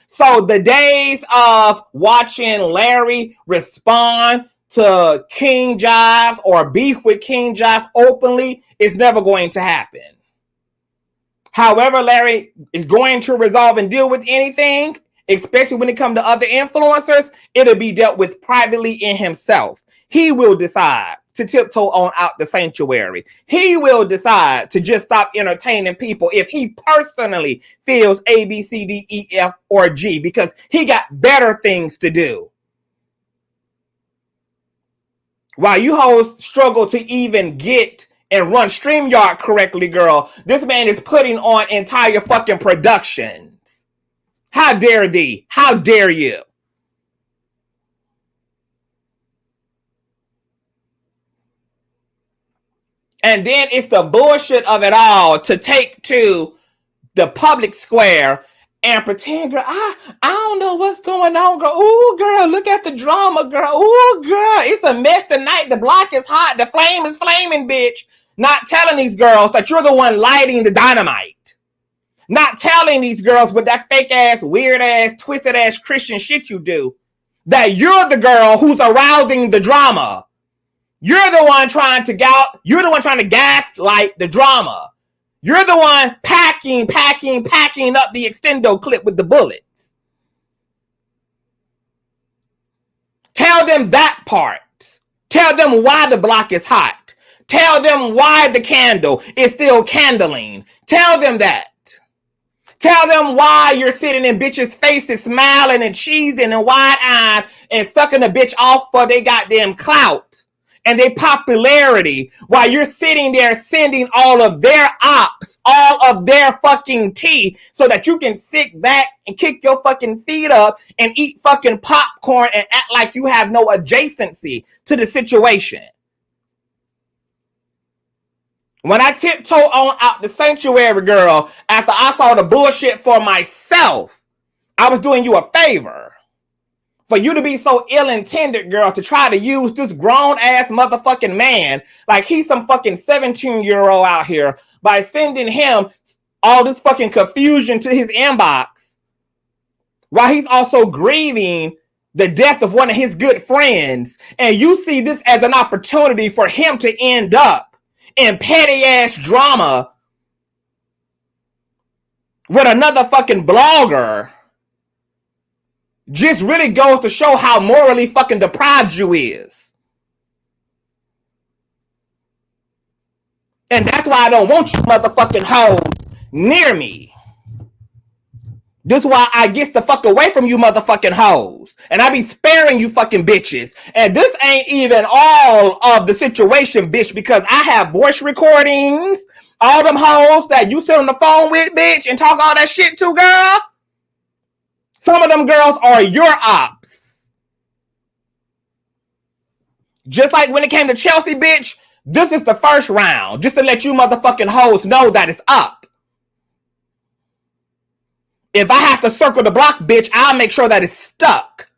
So the days of watching Larry respond to King Jives or beef with King Jives openly is never going to happen. However, Larry is going to resolve and deal with anything, especially when it comes to other influencers, it'll be dealt with privately in himself. He will decide to tiptoe on out the sanctuary. He will decide to just stop entertaining people if he personally feels A, B, C, D, E, F, or G, because he got better things to do. While you hoes struggle to even get and run StreamYard correctly, girl, this man is putting on entire fucking productions. How dare thee? How dare you? And then it's the bullshit of it all to take to the public square and pretend, girl, I don't know what's going on, girl. Ooh, girl, look at the drama, girl. Ooh, girl, it's a mess tonight. The block is hot. The flame is flaming, bitch. Not telling these girls that you're the one lighting the dynamite. Not telling these girls with that fake ass, weird ass, twisted ass Christian shit you do, that you're the girl who's arousing the drama. You're the one trying to you're the one trying to gaslight the drama. You're the one packing up the extendo clip with the bullets. Tell them that part. Tell them why the block is hot. Tell them why the candle is still candling. Tell them that. Tell them why you're sitting in bitches' faces, smiling and cheesing and wide-eyed and sucking a bitch off for they goddamn clout and their popularity, while you're sitting there sending all of their ops, all of their fucking tea, so that you can sit back and kick your fucking feet up and eat fucking popcorn and act like you have no adjacency to the situation. When I tiptoe on out the sanctuary, girl, after I saw the bullshit for myself, I was doing you a favor. For you to be so ill-intended, girl, to try to use this grown-ass motherfucking man like he's some fucking 17-year-old out here by sending him all this fucking confusion to his inbox while he's also grieving the death of one of his good friends. And you see this as an opportunity for him to end up in petty-ass drama with another fucking blogger. Just really goes to show how morally fucking deprived you is. And that's why I don't want you motherfucking hoes near me. This is why I get the fuck away from you motherfucking hoes. And I be sparing you fucking bitches. And this ain't even all of the situation, bitch, because I have voice recordings. All them hoes that you sit on the phone with, bitch, and talk all that shit to, girl. Some of them girls are your ops. Just like when it came to Chelsea, bitch, this is the first round. Just to let you motherfucking hoes know that it's up. If I have to circle the block, bitch, I'll make sure that it's stuck.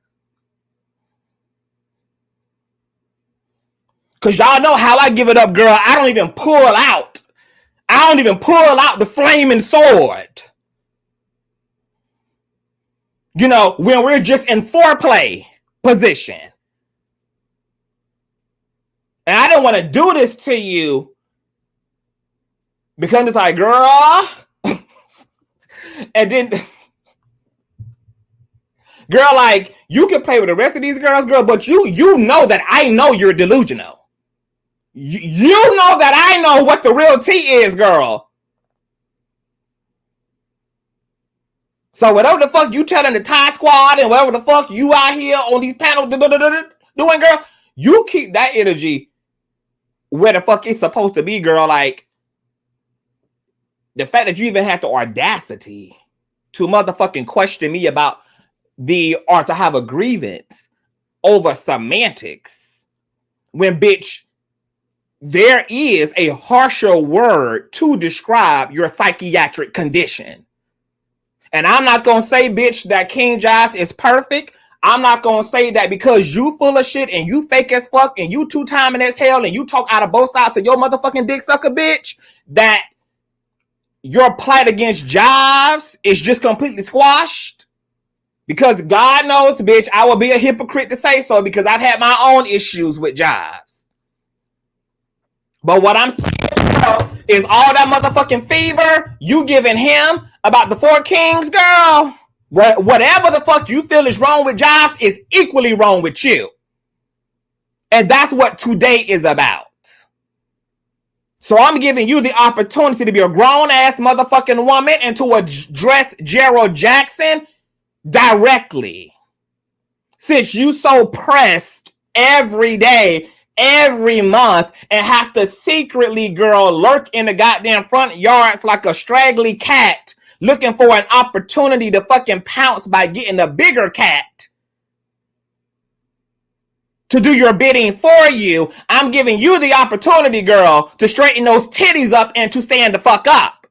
Because y'all know how I give it up, girl. I don't even pull out. I don't even pull out the flaming sword. You know, when we're just in foreplay position. And I don't want to do this to you because it's like, girl. And then, girl, like, you can play with the rest of these girls, girl, but you know that I know you're delusional. You know that I know what the real tea is, girl. So whatever the fuck you telling the Thai squad and whatever the fuck you out here on these panels doing, girl, you keep that energy where the fuck it's supposed to be, girl. Like, the fact that you even had the audacity to motherfucking question me about or to have a grievance over semantics when, bitch, there is a harsher word to describe your psychiatric condition. And I'm not going to say, bitch, that King Jives is perfect. I'm not going to say that because you full of shit and you fake as fuck and you two-timing as hell and you talk out of both sides of your motherfucking dick sucker, bitch, that your plight against Jives is just completely squashed. Because God knows, bitch, I will be a hypocrite to say so because I've had my own issues with Jives. But what I'm saying is all that motherfucking fever you giving him about the 4 kings, girl. Whatever the fuck you feel is wrong with Jives is equally wrong with you. And that's what today is about. So I'm giving you the opportunity to be a grown-ass motherfucking woman and to address Gerald Jackson directly. Since you so pressed every day, every month, and have to secretly, girl, lurk in the goddamn front yards like a straggly cat looking for an opportunity to fucking pounce by getting a bigger cat to do your bidding for you, I'm giving you the opportunity, girl, to straighten those titties up and to stand the fuck up.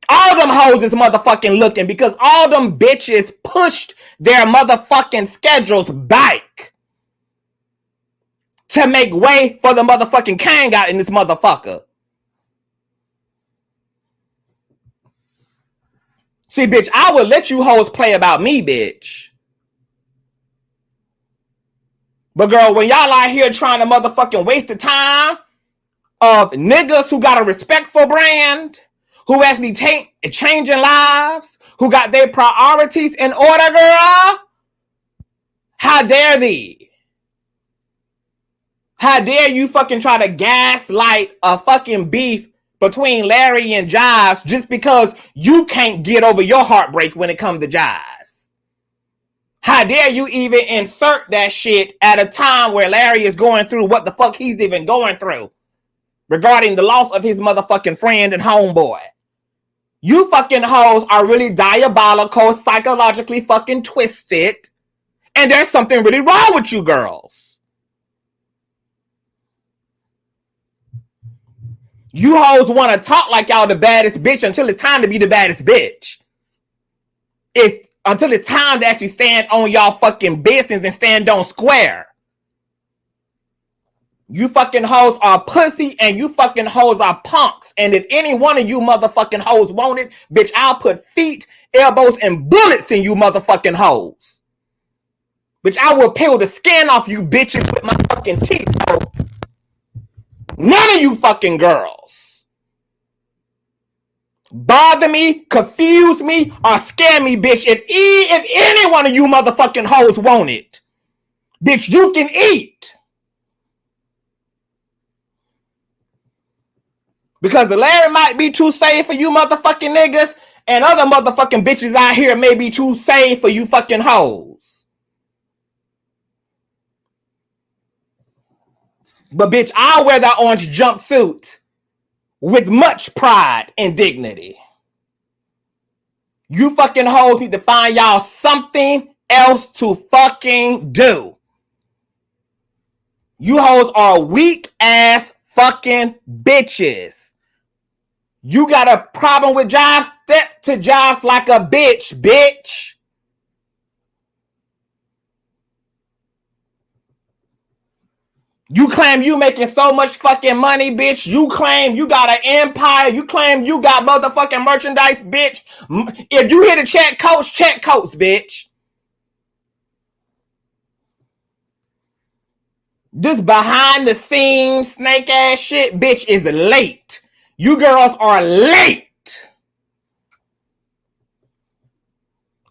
All them hoes is motherfucking looking because all them bitches pushed their motherfucking schedules back to make way for the motherfucking king out in this motherfucker. See, bitch, I will let you hoes play about me, bitch. But girl, when y'all out here trying to motherfucking waste the time of niggas who got a respectful brand, who actually changing lives, who got their priorities in order, girl, how dare thee? How dare you fucking try to gaslight a fucking beef between Larry and Jives just because you can't get over your heartbreak when it comes to Jives? How dare you even insert that shit at a time where Larry is going through what the fuck he's even going through regarding the loss of his motherfucking friend and homeboy? You fucking hoes are really diabolical, psychologically fucking twisted, and there's something really wrong with you girls. You hoes want to talk like y'all the baddest bitch until it's time to be the baddest bitch. Until it's time to actually stand on y'all fucking business and stand on square. You fucking hoes are pussy and you fucking hoes are punks. And if any one of you motherfucking hoes want it, bitch, I'll put feet, elbows, and bullets in you motherfucking hoes. Bitch, I will peel the skin off you bitches with my fucking teeth. None of you fucking girls bother me, confuse me, or scare me, bitch. If any one of you motherfucking hoes want it, bitch, you can eat. Because the Larry might be too safe for you motherfucking niggas, and other motherfucking bitches out here may be too safe for you fucking hoes. But bitch, I'll wear that orange jumpsuit with much pride and dignity. You fucking hoes need to find y'all something else to fucking do. You hoes are weak ass fucking bitches. You got a problem with Jives? Step to Jives like a bitch, bitch. You claim you making so much fucking money, bitch. You claim you got an empire. You claim you got motherfucking merchandise, bitch. If you hit a check coats, bitch. This behind the scenes snake ass shit, bitch, is late. You girls are late.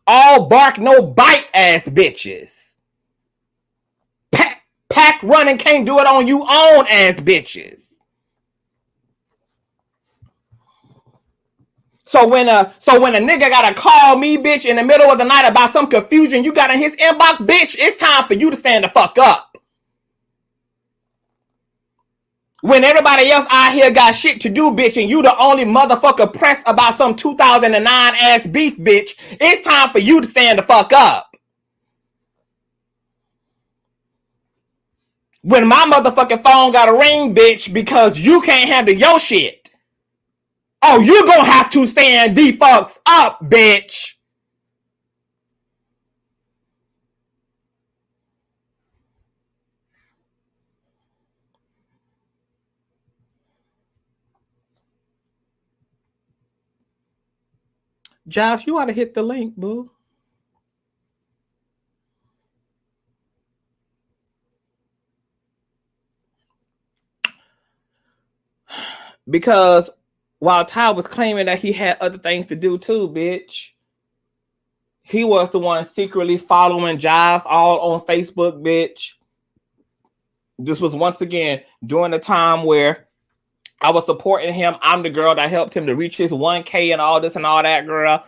All bark, no bite ass bitches. Pack running can't do it on you own ass bitches. So when a nigga gotta call me, bitch, in the middle of the night about some confusion you got in his inbox, bitch, it's time for you to stand the fuck up. When everybody else out here got shit to do, bitch, and you the only motherfucker pressed about some 2009 ass beef, bitch, it's time for you to stand the fuck up. when my motherfucking phone got a ring, bitch, because you can't handle your shit. Oh, you gonna have to stand the fucks up, bitch. Josh, you ought to hit the link, boo. Because while Ty was claiming that he had other things to do too, bitch, he was the one secretly following Jives all on Facebook, bitch. This was once again during the time where I was supporting him. I'm the girl that helped him to reach his 1K and all this and all that, girl.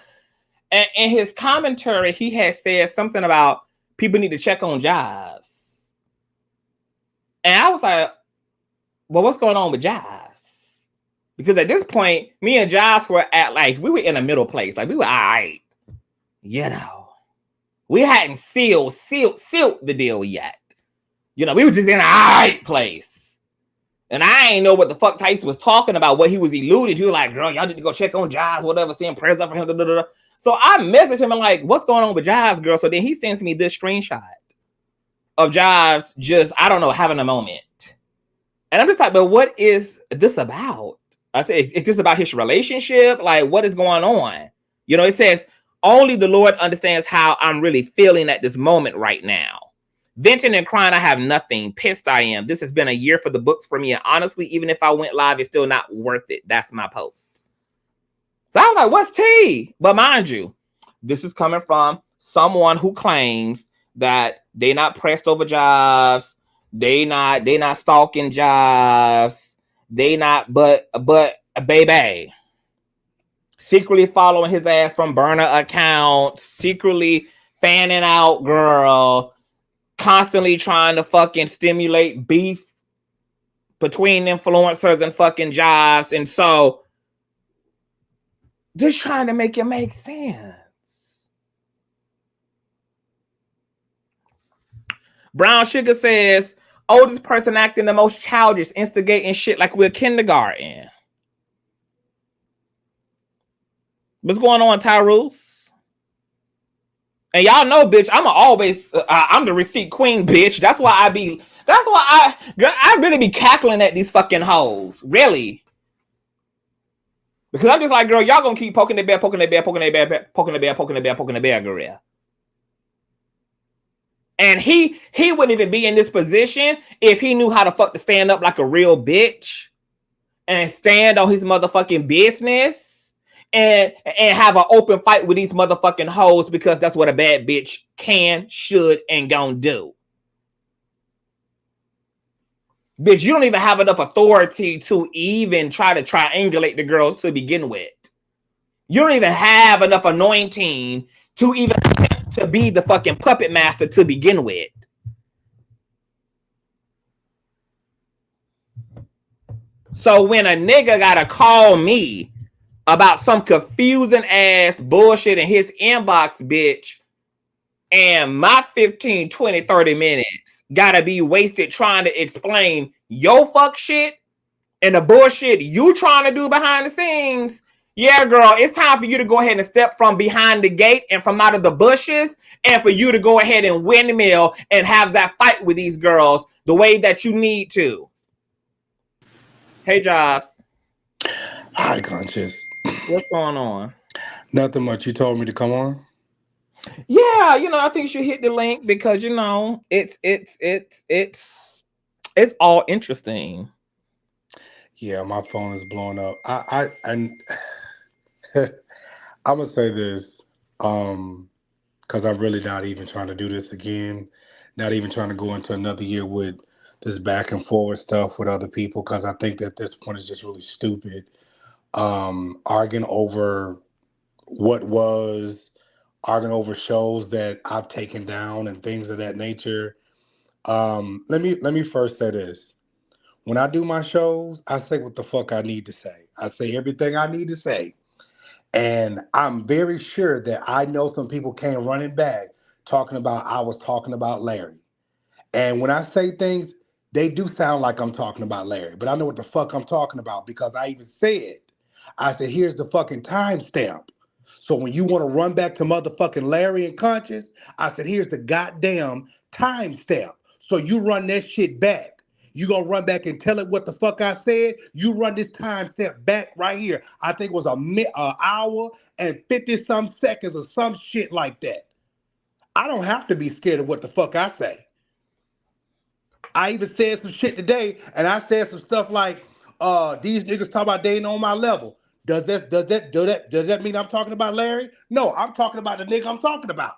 And in his commentary, he had said something about people need to check on Jives. And I was like, well, what's going on with Jives? Because at this point, me and Jives were at, like, we were in a middle place. Like, we were all right. You know, we hadn't sealed the deal yet. You know, we were just in an all right place. And I ain't know what the fuck Tyesse was talking about, what he was alluding to. Like, girl, y'all need to go check on Jives, whatever, send prayers up for him. So I messaged him and like, what's going on with Jives, girl? So then he sends me this screenshot of Jives just, I don't know, having a moment. And I'm just like, but what is this about? I said, it's just about his relationship. Like, what is going on? You know, it says, only the Lord understands how I'm really feeling at this moment right now. Venting and crying, I have nothing. Pissed I am. This has been a year for the books for me. And honestly, even if I went live, it's still not worth it. That's my post. So I was like, what's tea? But mind you, this is coming from someone who claims that they not pressed over Jives. They not stalking Jives. They not, but baby, secretly following his ass from burner accounts, secretly fanning out, girl, constantly trying to fucking stimulate beef between influencers and fucking Jives. And so just trying to make it make sense. Brown Sugar says, oldest person acting the most childish, instigating shit like we're kindergarten. What's going on, Tyrus? And y'all know, bitch, I'm the receipt queen, bitch. That's why I really be cackling at these fucking hoes. Really. Because I'm just like, girl, y'all gonna keep poking the bear, girl. And he wouldn't even be in this position if he knew how to fuck to stand up like a real bitch and stand on his motherfucking business and have an open fight with these motherfucking hoes, because that's what a bad bitch can, should, and gonna do. Bitch, you don't even have enough authority to even try to triangulate the girls to begin with. You don't even have enough anointing to even attempt to be the fucking puppet master to begin with. So when a nigga gotta call me about some confusing ass bullshit in his inbox, bitch, and my 15, 20, 30 minutes gotta be wasted trying to explain your fuck shit and the bullshit you trying to do behind the scenes, yeah, girl, it's time for you to go ahead and step from behind the gate and from out of the bushes, and for you to go ahead and windmill and have that fight with these girls the way that you need to. Hey, Josh. Hi, Conscious. What's going on? Nothing much. You told me to come on? Yeah, you know, I think you should hit the link because, you know, it's all interesting. Yeah, my phone is blowing up. I'm gonna say this, because I'm really not even trying to do this again. Not even trying to go into another year with this back and forward stuff with other people, because I think that this point is just really stupid. Arguing over what was, arguing over shows that I've taken down and things of that nature. Let me first say this. When I do my shows, I say what the fuck I need to say. I say everything I need to say. And I'm very sure that I know some people came running back talking about I was talking about Larry. And when I say things, they do sound like I'm talking about Larry, but I know what the fuck I'm talking about because I even said, I said, here's the fucking timestamp. So when you want to run back to motherfucking Larry and Conscious, I said, here's the goddamn timestamp. So you run that shit back. You gonna run back and tell it what the fuck I said? You run this timestamp back right here. I think it was a hour and 50-some seconds or some shit like that. I don't have to be scared of what the fuck I say. I even said some shit today, and I said some stuff like, these niggas talk about they ain't on my level. Does that mean I'm talking about Larry? No, I'm talking about the nigga I'm talking about.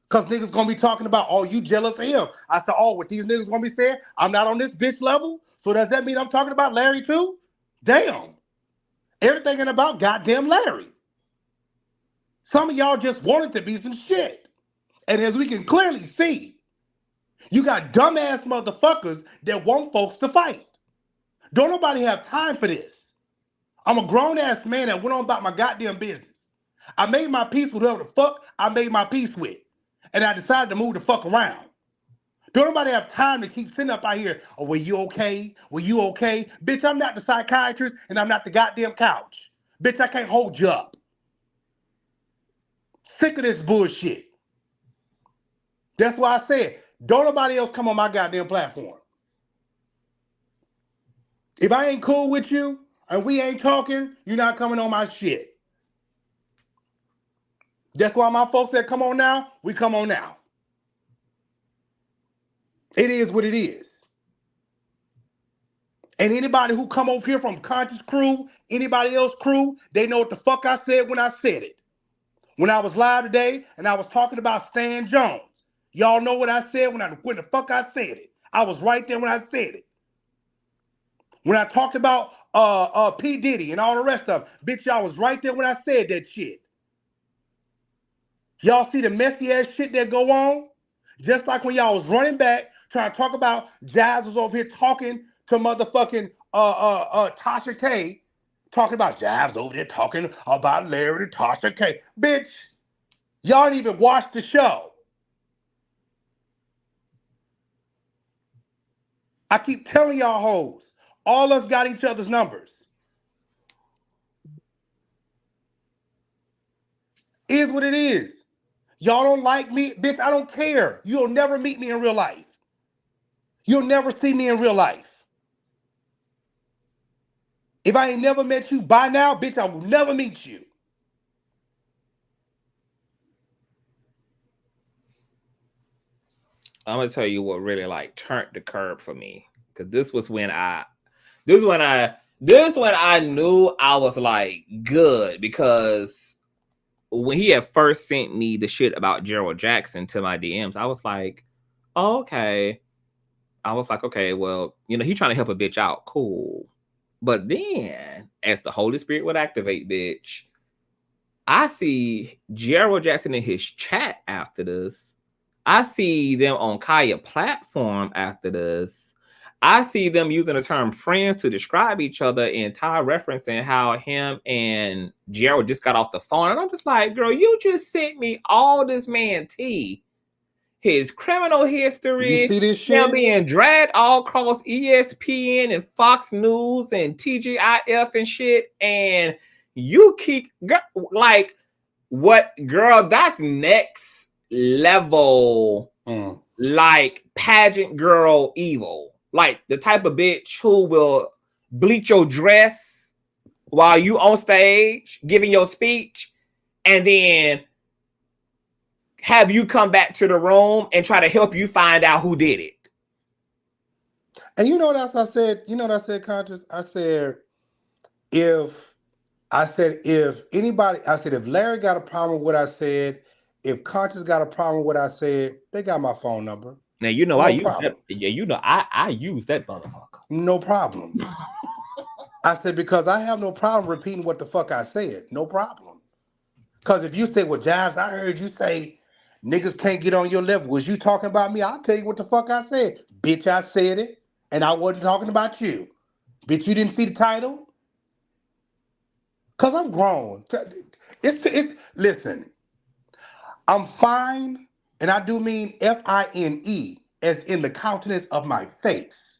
Cause niggas gonna be talking about, oh, you jealous of him. I said, oh, what these niggas gonna be saying? I'm not on this bitch level. So does that mean I'm talking about Larry too? Damn. Everything ain't about goddamn Larry. Some of y'all just wanted to be some shit. And as we can clearly see, you got dumbass motherfuckers that want folks to fight. Don't nobody have time for this. I'm a grown-ass man that went on about my goddamn business. I made my peace with whoever the fuck I made my peace with. And I decided to move the fuck around. Don't nobody have time to keep sitting up out here, oh, were you okay? Were you okay? Bitch, I'm not the psychiatrist and I'm not the goddamn couch. Bitch, I can't hold you up. Sick of this bullshit. That's why I said, don't nobody else come on my goddamn platform. If I ain't cool with you and we ain't talking, you're not coming on my shit. That's why my folks that come on now, we come on now. It is what it is. And anybody who come over here from Conscious crew, anybody else crew, they know what the fuck I said when I said it. When I was live today and I was talking about Stan Jones. Y'all know what I said when the fuck I said it. I was right there when I said it. When I talked about P. Diddy and all the rest of them, bitch, y'all was right there when I said that shit. Y'all see the messy ass shit that go on? Just like when y'all was running back, trying to talk about Jives was over here talking to motherfucking Tasha K, talking about Jives over there talking about Larry and Tasha K. Bitch, y'all didn't even watch the show. I keep telling y'all hoes, all us got each other's numbers. Is what it is. Y'all don't like me? Bitch, I don't care. You'll never meet me in real life. You'll never see me in real life. If I ain't never met you by now, bitch, I will never meet you. I'm gonna tell you what really like turned the curb for me. Cause this was when I knew I was like good, because when he had first sent me the shit about Gerald Jackson to my DMs, I was like, oh, okay. I was like, okay, well, you know, he trying to help a bitch out. Cool. But then, as the Holy Spirit would activate, bitch, I see Gerald Jackson in his chat after this. I see them on Kaya platform after this. I see them using the term friends to describe each other, and Ty referencing how him and Gerald just got off the phone. And I'm just like, girl, you just sent me all this man tea. His criminal history, You see this shit? him being dragged all across ESPN and Fox News and TGIF and shit. And you keep, like, what, girl, that's next level, like, pageant girl evil. Like, the type of bitch who will bleach your dress while you on stage giving your speech, and then have you come back to the room and try to help you find out who did it. And you know what else I said? You know what I said, Conscious? I said, if Larry got a problem with what I said, if Conscious got a problem with what I said, they got my phone number. Now, you know, no I use problem. that. Yeah, you know, I use that motherfucker. No problem. I said, because I have no problem repeating what the fuck I said. No problem. Because if you say, well, Jives, I heard you say niggas can't get on your level. Was you talking about me? I'll tell you what the fuck I said. Bitch, I said it, and I wasn't talking about you. Bitch, you didn't see the title? Because I'm grown. Listen, I'm fine, and I do mean Fine, as in the countenance of my face.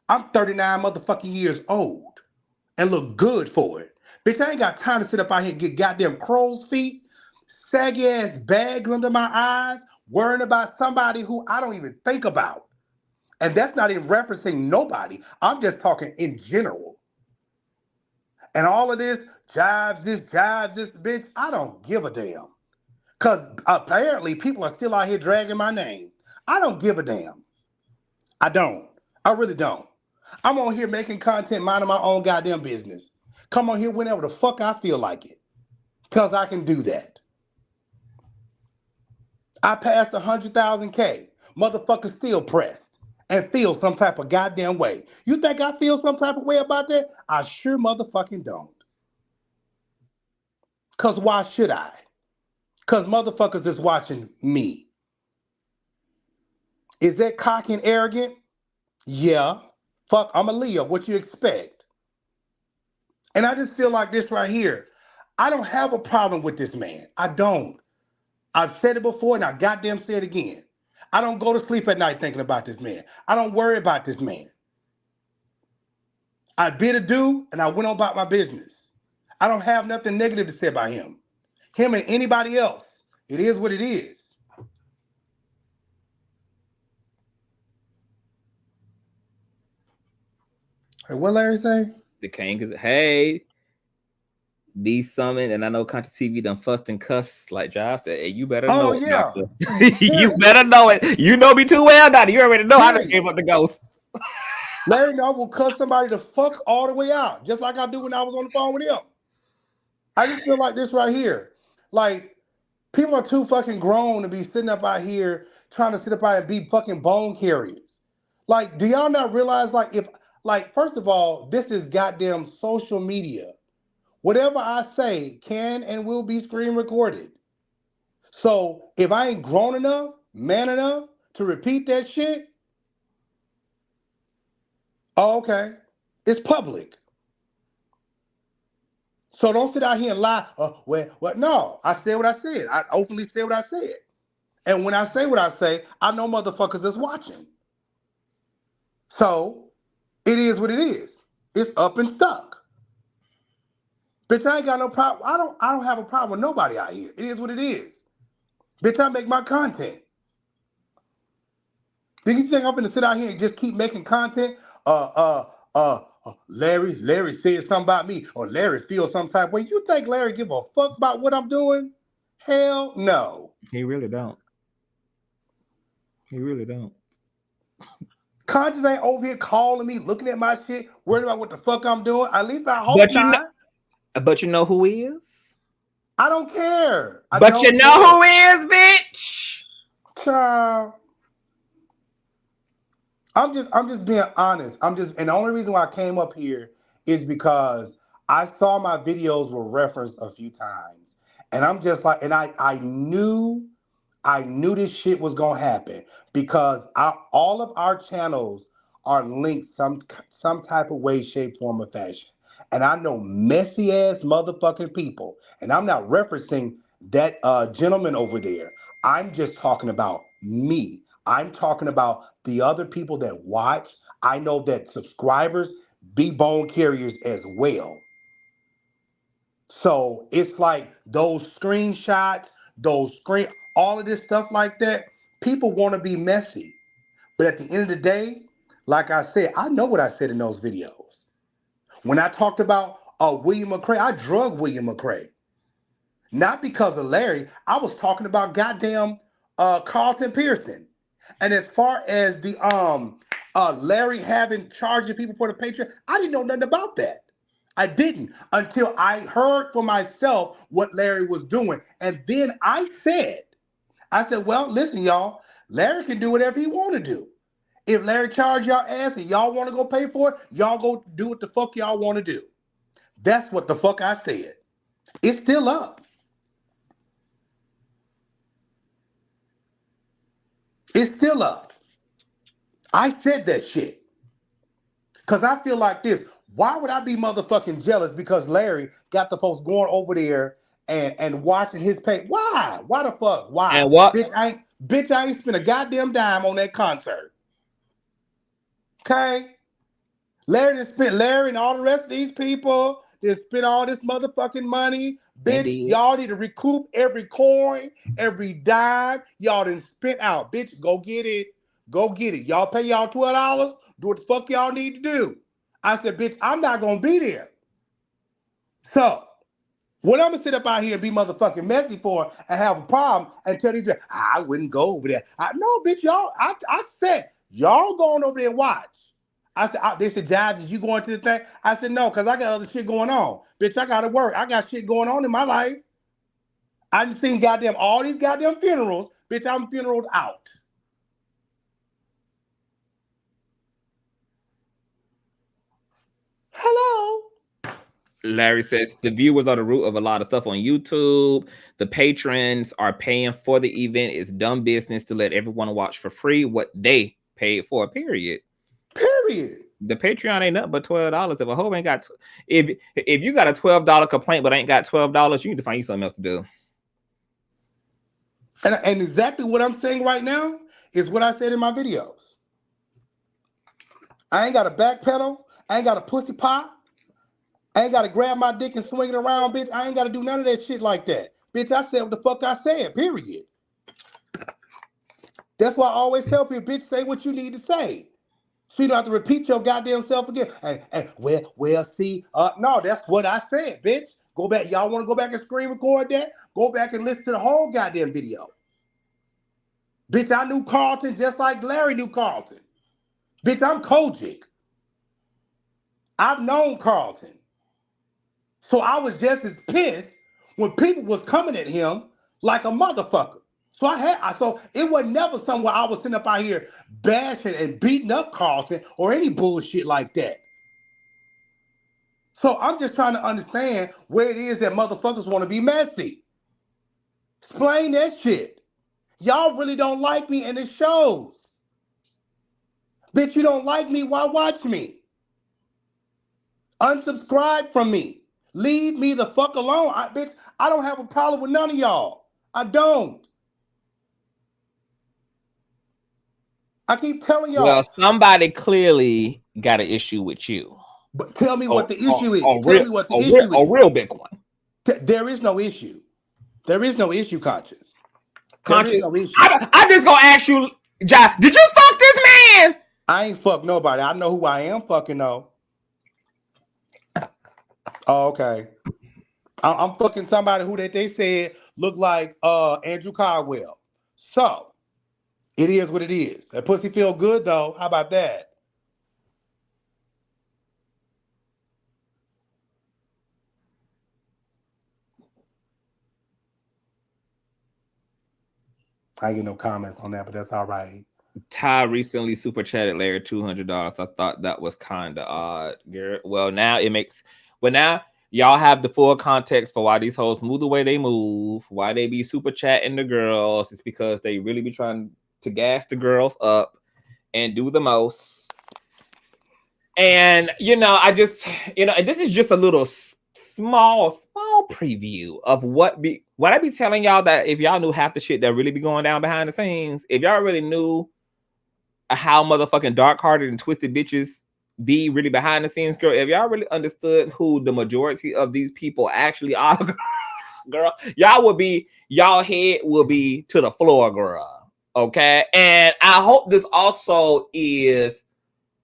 I'm 39 motherfucking years old and look good for it. Bitch, I ain't got time to sit up out here and get goddamn crow's feet, saggy ass bags under my eyes, worrying about somebody who I don't even think about. And that's not even referencing nobody. I'm just talking in general. And all of this, jives this, bitch, I don't give a damn. Because apparently people are still out here dragging my name. I don't give a damn. I don't. I really don't. I'm on here making content, minding my own goddamn business. Come on here whenever the fuck I feel like it. Because I can do that. I passed 100,000K. Motherfuckers still pressed and feel some type of goddamn way. You think I feel some type of way about that? I sure motherfucking don't. Because why should I? Because motherfuckers is watching me. Is that cocky and arrogant? Yeah. Fuck, I'm a Leo. What you expect? And I just feel like this right here. I don't have a problem with this man. I don't. I've said it before and I goddamn say it again. I don't go to sleep at night thinking about this man. I don't worry about this man. I bid adieu and I went on about my business. I don't have nothing negative to say about him. Him and anybody else. It is what it is. Hey, what Larry say? The king is, hey, be summoned, and I know Consciouztv done fussed and cussed like Jives said. Hey, you better know it, doctor. You better know it. You know me too well, doctor. You already know I done gave up the ghost. Larry know I will cuss somebody the fuck all the way out, just like I do when I was on the phone with him. I just feel like this right here. Like, people are too fucking grown to be sitting up out here trying to sit up out and be fucking bone carriers. Like, do y'all not realize, like, if, like, first of all, this is goddamn social media. Whatever I say can and will be screen recorded. So if I ain't grown enough, man enough to repeat that shit, oh, okay, it's public. So don't sit out here and lie. No, I said what I said. I openly said what I said. And when I say what I say, I know motherfuckers is watching. So it is what it is. It's up and stuck. Bitch, I ain't got no problem. I don't have a problem with nobody out here. It is what it is. Bitch, I make my content. Do you think I'm gonna sit out here and just keep making content? Larry said something about me, or Larry feels some type of way. You think Larry give a fuck about what I'm doing? Hell no. He really don't. He really don't. Conscious ain't over here calling me, looking at my shit, worried about what the fuck I'm doing. At least I hope not. But you know who he is? I don't care. But you know who is, bitch? Child. I'm just being honest. And the only reason why I came up here is because I saw my videos were referenced a few times. And I'm just like, and I knew this shit was gonna happen because all of our channels are linked some type of way, shape, form, or fashion. And I know messy ass motherfucking people. And I'm not referencing that gentleman over there. I'm just talking about me. I'm talking about the other people that watch. I know that subscribers be bone carriers as well. So it's like those screenshots, all of this stuff like that. People want to be messy. But at the end of the day, like I said, I know what I said in those videos. When I talked about William McCray, I drug William McCray. Not because of Larry. I was talking about goddamn Carlton Pearson. And as far as the Larry charging people for the Patreon, I didn't know nothing about that. I didn't until I heard for myself what Larry was doing. And then I said, well, listen, y'all, Larry can do whatever he want to do. If Larry charge y'all ass and y'all want to go pay for it, y'all go do what the fuck y'all want to do. That's what the fuck I said. It's still up. It's still up. I said that shit. Because I feel like this. Why would I be motherfucking jealous because Larry got the folks going over there and watching his pay? Why? Why the fuck? Why? And what? Bitch, I ain't spent a goddamn dime on that concert. Okay? Larry and all the rest of these people, they spent all this motherfucking money. Bitch, Indeed. y'all need to recoup every coin, every dime y'all done spent out. Bitch, go get it. Go get it. Y'all pay y'all $12. Do what the fuck y'all need to do. I said, bitch, I'm not gonna be there. So, what I'm gonna sit up out here and be motherfucking messy for and have a problem and tell these people, I wouldn't go over there. No, bitch, y'all, I said, y'all going over there and watch. I said, they said, Jives, is you going to the thing? I said, no, because I got other shit going on. Bitch, I got to work. I got shit going on in my life. I done seen all these goddamn funerals. Bitch, I'm funeraled out. Hello. Larry says the viewers are the root of a lot of stuff on YouTube. The patrons are paying for the event. It's dumb business to let everyone watch for free what they paid for, period. Period. The Patreon ain't nothing but $12. If a hoe ain't got, if you got a $12 complaint but ain't got $12, you need to find you something else to do. And exactly what I'm saying right now is what I said in my videos. I ain't got a backpedal. I ain't got a pussy pop. I ain't got to grab my dick and swing it around, bitch. I ain't got to do none of that shit like that. Bitch, I said what the fuck I said, period. That's why I always tell people, bitch, say what you need to say. So you don't have to repeat your goddamn self again. Well, see, no, that's what I said, bitch. Go back. Y'all want to go back and screen record that? Go back and listen to the whole goddamn video. Bitch, I knew Carlton just like Larry knew Carlton. Bitch, I'm Kojic. I've known Carlton. So I was just as pissed when people was coming at him like a motherfucker. So it was never somewhere I was sitting up out here bashing and beating up Carlton or any bullshit like that. So I'm just trying to understand where it is that motherfuckers want to be messy. Explain that shit. Y'all really don't like me and it shows. Bitch, you don't like me, why watch me? Unsubscribe from me. Leave me the fuck alone. Bitch, I don't have a problem with none of y'all. I don't. I keep telling y'all. Well, somebody clearly got an issue with you. But tell me what the issue is. Tell me what the issue is. A real big one. There is no issue. There is no issue, Conscious. Conscious. There is no issue. I just gonna ask you, Jives, did you fuck this man? I ain't fuck nobody. I know who I am fucking though. Oh, okay. I'm fucking somebody who they said looked like Andrew Caldwell. So it is what it is. That pussy feel good though. How about that? I get no comments on that, but that's all right. Ty recently super chatted Larry $200. I thought that was kind of odd, Garrett. Well, now it makes. Well, now y'all have the full context for why these hoes move the way they move, why they be super chatting the girls. It's because they really be trying to gas the girls up and do the most. And I just, and this is just a little small preview of what I be telling y'all, that if y'all knew half the shit that really be going down behind the scenes, if y'all really knew how motherfucking dark-hearted and twisted bitches be really behind the scenes, girl, if y'all really understood who the majority of these people actually are, girl, y'all head will be to the floor, girl. Okay? And I hope this also is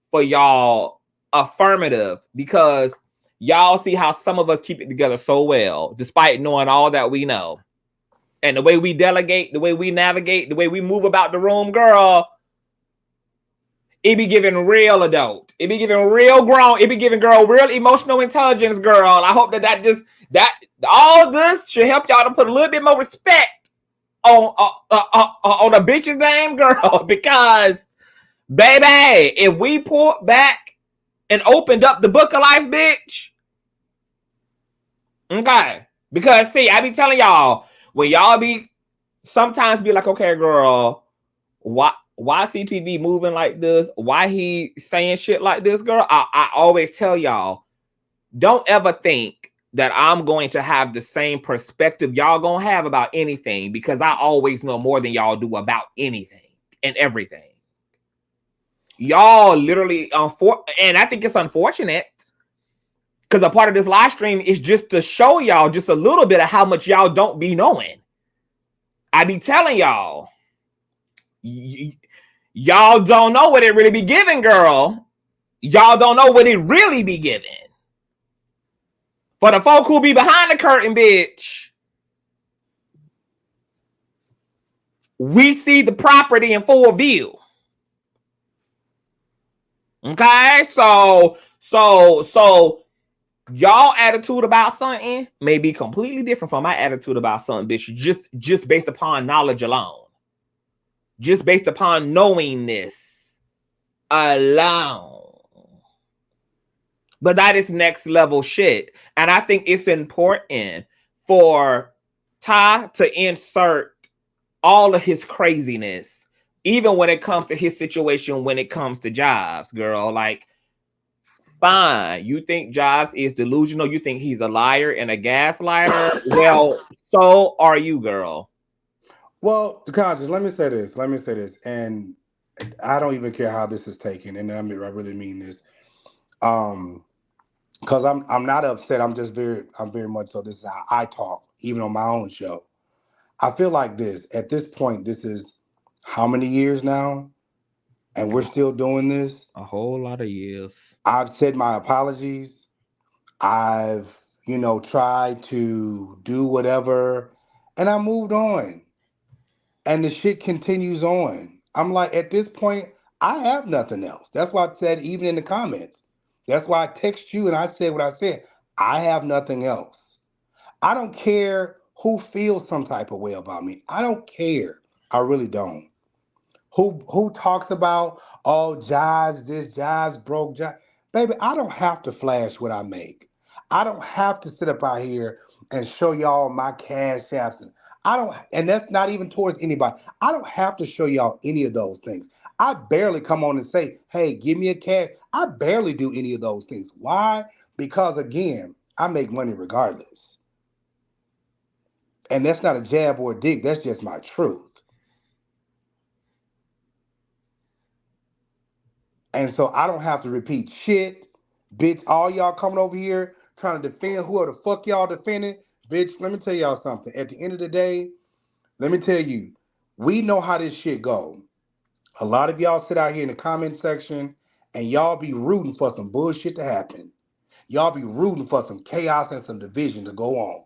for y'all affirmative, because y'all see how some of us keep it together so well, despite knowing all that we know. And the way we delegate, the way we navigate, the way we move about the room, girl, it be giving real adult. It be giving real grown. It be giving girl real emotional intelligence, girl. I hope that all this should help y'all to put a little bit more respect on a bitch's name, girl. Because, baby, if we pulled back and opened up the book of life, bitch. Okay. Because, see, I be telling y'all, when y'all be sometimes be like, okay, girl, why CTV moving like this? Why he saying shit like this, girl? I always tell y'all, don't ever think that I'm going to have the same perspective y'all gonna have about anything, because I always know more than y'all do about anything and everything. Y'all literally, and I think it's unfortunate because a part of this live stream is just to show y'all just a little bit of how much y'all don't be knowing. I be telling y'all, y'all don't know what it really be giving, girl. Y'all don't know what it really be giving. For the folk who be behind the curtain, bitch, we see the property in full view. Okay, so y'all attitude about something may be completely different from my attitude about something, bitch. Just based upon knowledge alone, just based upon knowingness alone. But that is next level shit, and I think it's important for Ty to insert all of his craziness, even when it comes to his situation, when it comes to Jives, girl. Like, fine, you think Jives is delusional, you think he's a liar and a gaslighter. Well, so are you, girl. Well, Conscious, let me say this, and I don't even care how this is taken, and I really mean this. Because I'm not upset. I'm very much so. This is how I talk, even on my own show. I feel like this. At this point, this is how many years now? And we're still doing this? A whole lot of years. I've said my apologies. I've, tried to do whatever. And I moved on. And the shit continues on. I'm like, at this point, I have nothing else. That's why I said, even in the comments. That's why I text you and I said what I said. I have nothing else. I don't care who feels some type of way about me. I don't care. I really don't. Who talks about, oh, Jives, this, Jives broke, Jives. Baby, I don't have to flash what I make. I don't have to sit up out here and show y'all my cash apps. And that's not even towards anybody. I don't have to show y'all any of those things. I barely come on and say, hey, give me a cash. I barely do any of those things. Why? Because again, I make money regardless. And that's not a jab or a dig. That's just my truth. And so I don't have to repeat shit. Bitch, all y'all coming over here trying to defend whoever the fuck y'all defending. Bitch, let me tell y'all something. At the end of the day, let me tell you, we know how this shit go. A lot of y'all sit out here in the comment section and y'all be rooting for some bullshit to happen. Y'all be rooting for some chaos and some division to go on.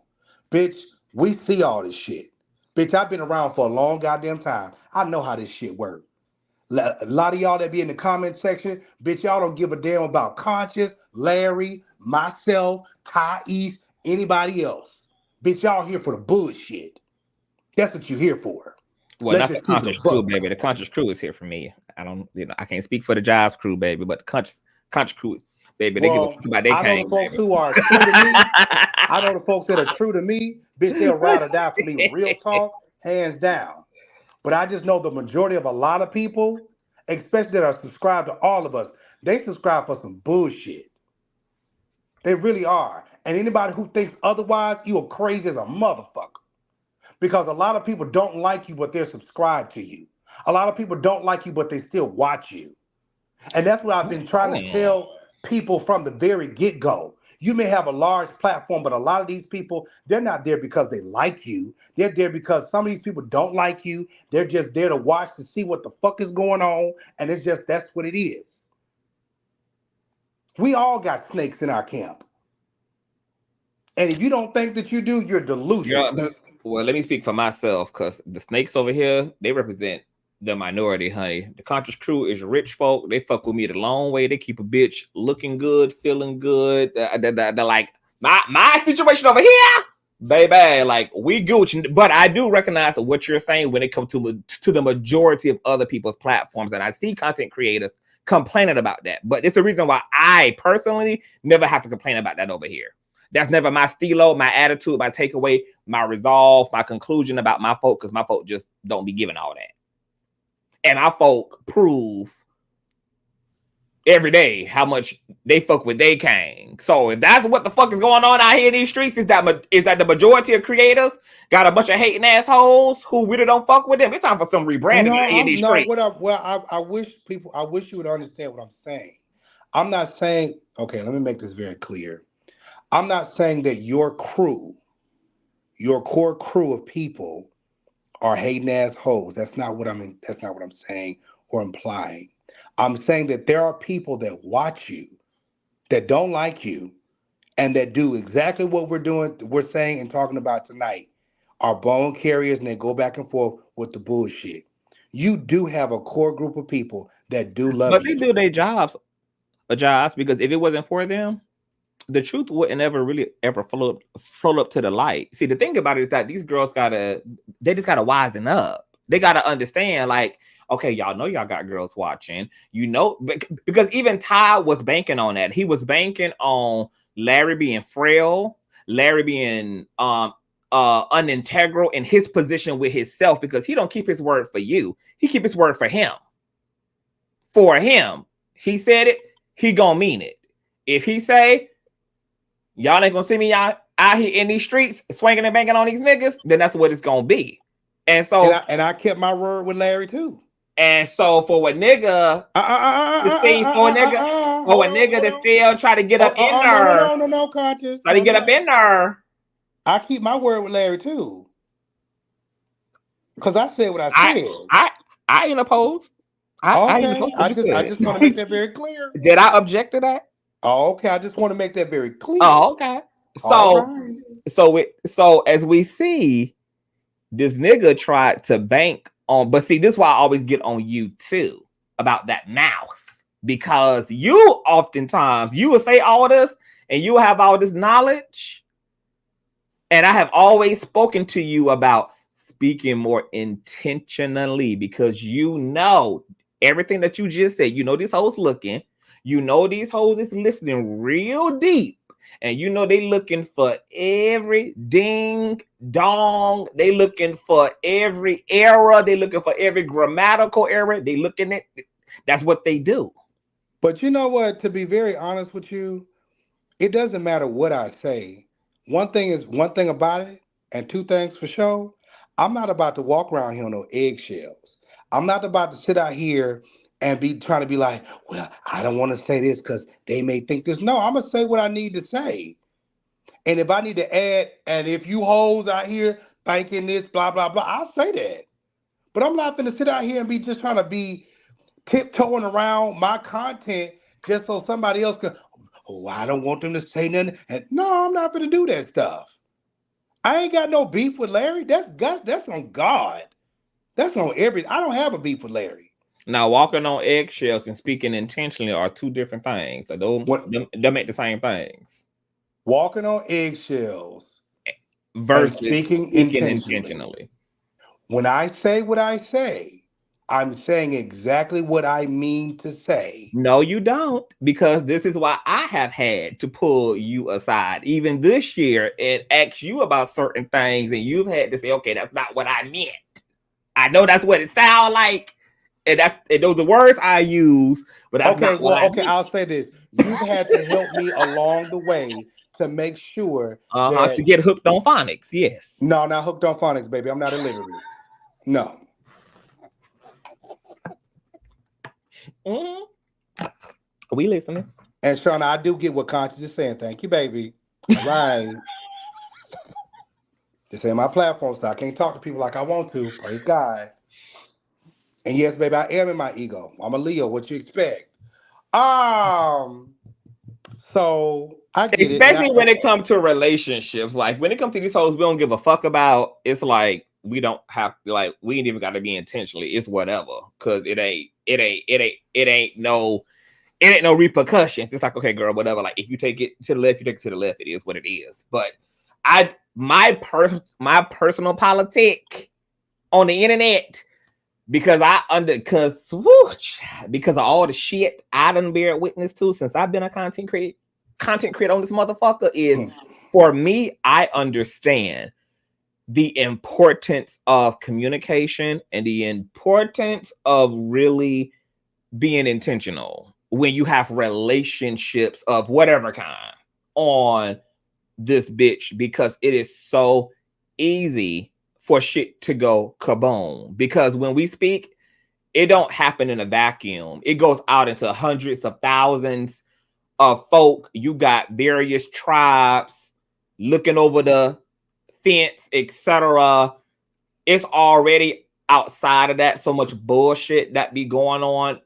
Bitch, we see all this shit. Bitch, I've been around for a long goddamn time. I know how this shit works. A lot of y'all that be in the comment section, bitch, y'all don't give a damn about Conscious, Larry, myself, Tyesse, anybody else. Bitch, y'all here for the bullshit. That's what you're here for. Well, Let's not just the keep it Conscious a crew, buck. baby. The Conscious crew is here for me. I can't speak for the Jives crew, baby, but the Conscious crew, baby, they give a fuck about their I know king, the folks baby. who are true to me. I know the folks that are true to me. Bitch, they'll ride or die for me. Real talk, hands down. But I just know the majority of a lot of people, especially that are subscribed to all of us, they subscribe for some bullshit. They really are. And anybody who thinks otherwise, you are crazy as a motherfucker. Because a lot of people don't like you, but they're subscribed to you. A lot of people don't like you, but they still watch you. And that's what I've been trying to tell people from the very get-go. You may have a large platform, but a lot of these people, they're not there because they like you. They're there because some of these people don't like you. They're just there to watch to see what the fuck is going on. And it's just, that's what it is. We all got snakes in our camp. And if you don't think that you do, you're delusional. Yeah, well, let me speak for myself, because the snakes over here, they represent the minority, honey. The Conscious crew is rich folk. They fuck with me the long way. They keep a bitch looking good, feeling good. They're like, my situation over here, baby, like, we Gucci. But I do recognize what you're saying when it comes to the majority of other people's platforms. And I see content creators complaining about that. But it's the reason why I personally never have to complain about that over here. That's never my stilo, my attitude, my takeaway, my resolve, my conclusion about my folk, because my folk just don't be giving all that. And our folk prove every day how much they fuck with they king. So if that's what the fuck is going on out here in these streets, is that the majority of creators got a bunch of hating assholes who really don't fuck with them? It's time for some rebranding out here in these streets. I wish you would understand what I'm saying. I'm not saying, okay, let me make this very clear. I'm not saying that your crew, your core crew of people are hating assholes. That's not what I'm saying or implying. I'm saying that there are people that watch you, that don't like you, and that do exactly what we're saying and talking about tonight, are bone carriers, and they go back and forth with the bullshit. You do have a core group of people that do love But you. they do their jobs, because if it wasn't for them, the truth wouldn't ever flow up to the light. See, the thing about it is that these girls they just gotta wisen up. They gotta understand, like, okay, y'all know y'all got girls watching, because even Ty was banking on that. He was banking on Larry being frail, Larry being unintegral in his position with himself, because he don't keep his word for you. He keep his word for him. For him, he said it, he gonna mean it. If he say, y'all ain't gonna see me out here in these streets swinging and banging on these niggas, then that's what it's gonna be. And so, and I kept my word with Larry too. And so for a nigga to still try to get up in there, no, Conscious. Try to get up in there. I keep my word with Larry too, because I said what I said. I ain't opposed. I just want to make that very clear. Did I object to that? Oh, okay. I just want to make that very clear. Oh, okay. So as we see, this nigga tried to bank on, but see, this is why I always get on you too about that mouth, because you oftentimes you will say all this and you will have all this knowledge, and I have always spoken to you about speaking more intentionally, because you know everything that you just said. You know these hoes looking, you know these hoes is listening real deep, and you know they looking for every ding dong, they looking for every error, they looking for every grammatical error, they looking at, that's what they do. But you know what, to be very honest with you, it doesn't matter what I say. One thing about it, and two things for sure, I'm not about to walk around here on no eggshells. I'm not about to sit out here and be trying to be like, well, I don't want to say this because they may think this. No, I'm going to say what I need to say. And if I need to add, and if you hoes out here thinking this, blah, blah, blah, I'll say that. But I'm not going to sit out here and be just trying to be tiptoeing around my content just so somebody else can, oh, I don't want them to say nothing. And no, I'm not going to do that stuff. I ain't got no beef with Larry. That's on God. That's on everything. I don't have a beef with Larry. Now, walking on eggshells and speaking intentionally are two different things. Like they make the same things. Walking on eggshells versus speaking intentionally. When I say what I say, I'm saying exactly what I mean to say. No, you don't, because this is why I have had to pull you aside, even this year, and ask you about certain things, and you've had to say, okay, that's not what I meant. I know that's what it sounds like, and those are the words I use, but that's not what I meant. I'll say this. You've had to help me along the way to make sure that to get hooked on phonics. Yes. No, not hooked on phonics, baby. I'm not illiterate. No. Mm-hmm. We listening. And Shauna, I do get what Conscious is saying. Thank you, baby. All right. This ain't my platform, so I can't talk to people like I want to. Praise God. And yes, baby, I am in my ego. I'm a Leo. What you expect? So I get it. Especially when it comes to relationships. Like when it comes to these hoes we don't give a fuck about, it's like we don't have to, like, we ain't even gotta be intentionally. It's whatever. Cause it ain't no repercussions. It's like, okay, girl, whatever. Like if you take it to the left, you take it to the left. It is what it is. But my personal politic on the internet, because because of all the shit I done bear witness to since I've been a content creator on this motherfucker, is for me, I understand the importance of communication and the importance of really being intentional. when you have relationships of whatever kind on this bitch, because it is so easy for shit to go kaboom. Because when we speak, it don't happen in a vacuum. It goes out into hundreds of thousands of folk. You got various tribes looking over the fence, etc. It's already outside of that so much bullshit that be going on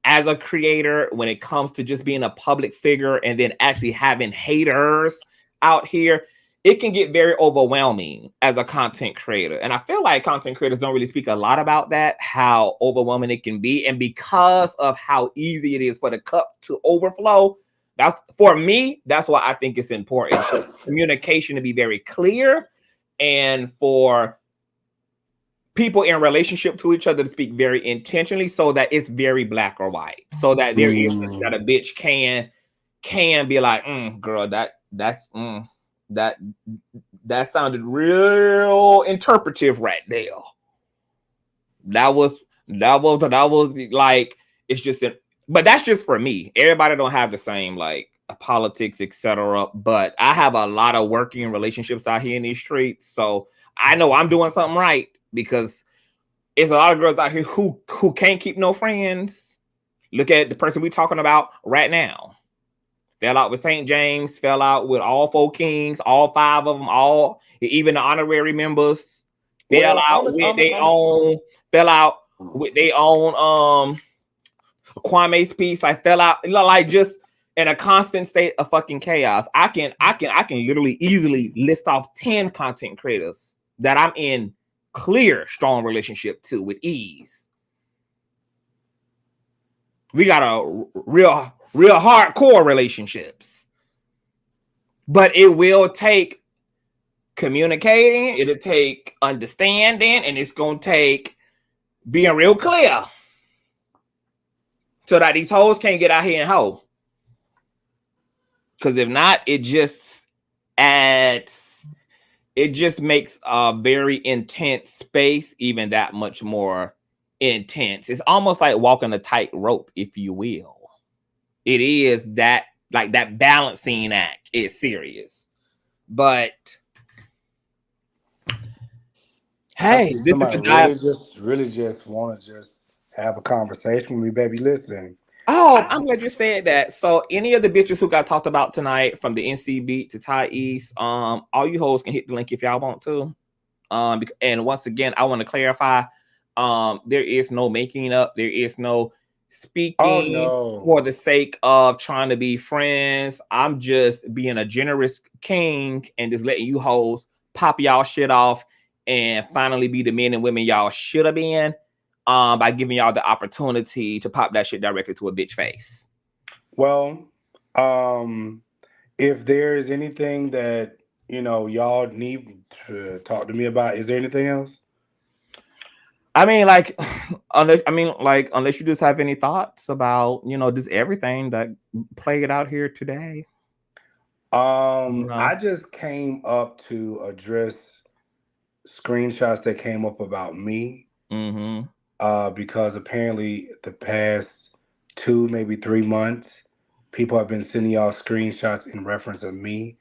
as a creator when it comes to just being a public figure and then actually having haters out here. It can get very overwhelming as a content creator. And I feel like content creators don't really speak a lot about that, how overwhelming it can be. And because of how easy it is for the cup to overflow, that's, for me, that's why I think it's important for communication to be very clear, and for people in relationship to each other to speak very intentionally, so that it's very black or white, so that there is that a bitch can be like, girl, that sounded real interpretive right there. That was like, it's just but that's just for me. Everybody don't have the same like politics, etc. But I have a lot of working relationships out here in these streets, so I know I'm doing something right, because it's a lot of girls out here who can't keep no friends. Look at the person we're talking about right now. Fell out with St. James, fell out with all 4 kings, all 5 of them, all, even the honorary members, fell out with their own Kwame's piece. I fell out, like, just in a constant state of fucking chaos. I can literally easily list off 10 content creators that I'm in clear, strong relationship to with ease. We got a real hardcore relationships, but it will take communicating, it'll take understanding, and it's gonna take being real clear, so that these hoes can't get out here and hoe. Because if not, it just makes a very intense space even that much more intense. It's almost like walking a tight rope, if you will. It is that, like, that balancing act is serious. But hey, this is a really just want to just have a conversation with me, baby. Listen. Oh, I'm glad you said that. So any of the bitches who got talked about tonight, from the NC Beat to Tyesse, all you hoes can hit the link if y'all want to. And once again, I want to clarify, there is no making up, there is no speaking for the sake of trying to be friends. I'm just being a generous king and just letting you hoes pop y'all shit off and finally be the men and women y'all should have been, by giving y'all the opportunity to pop that shit directly to a bitch face. Well, if there's anything that, y'all need to talk to me about, is there anything else? I mean, unless you just have any thoughts about, just everything that played out here today. I just came up to address screenshots that came up about me. Because apparently the past 2, maybe 3 months, people have been sending y'all screenshots in reference of me,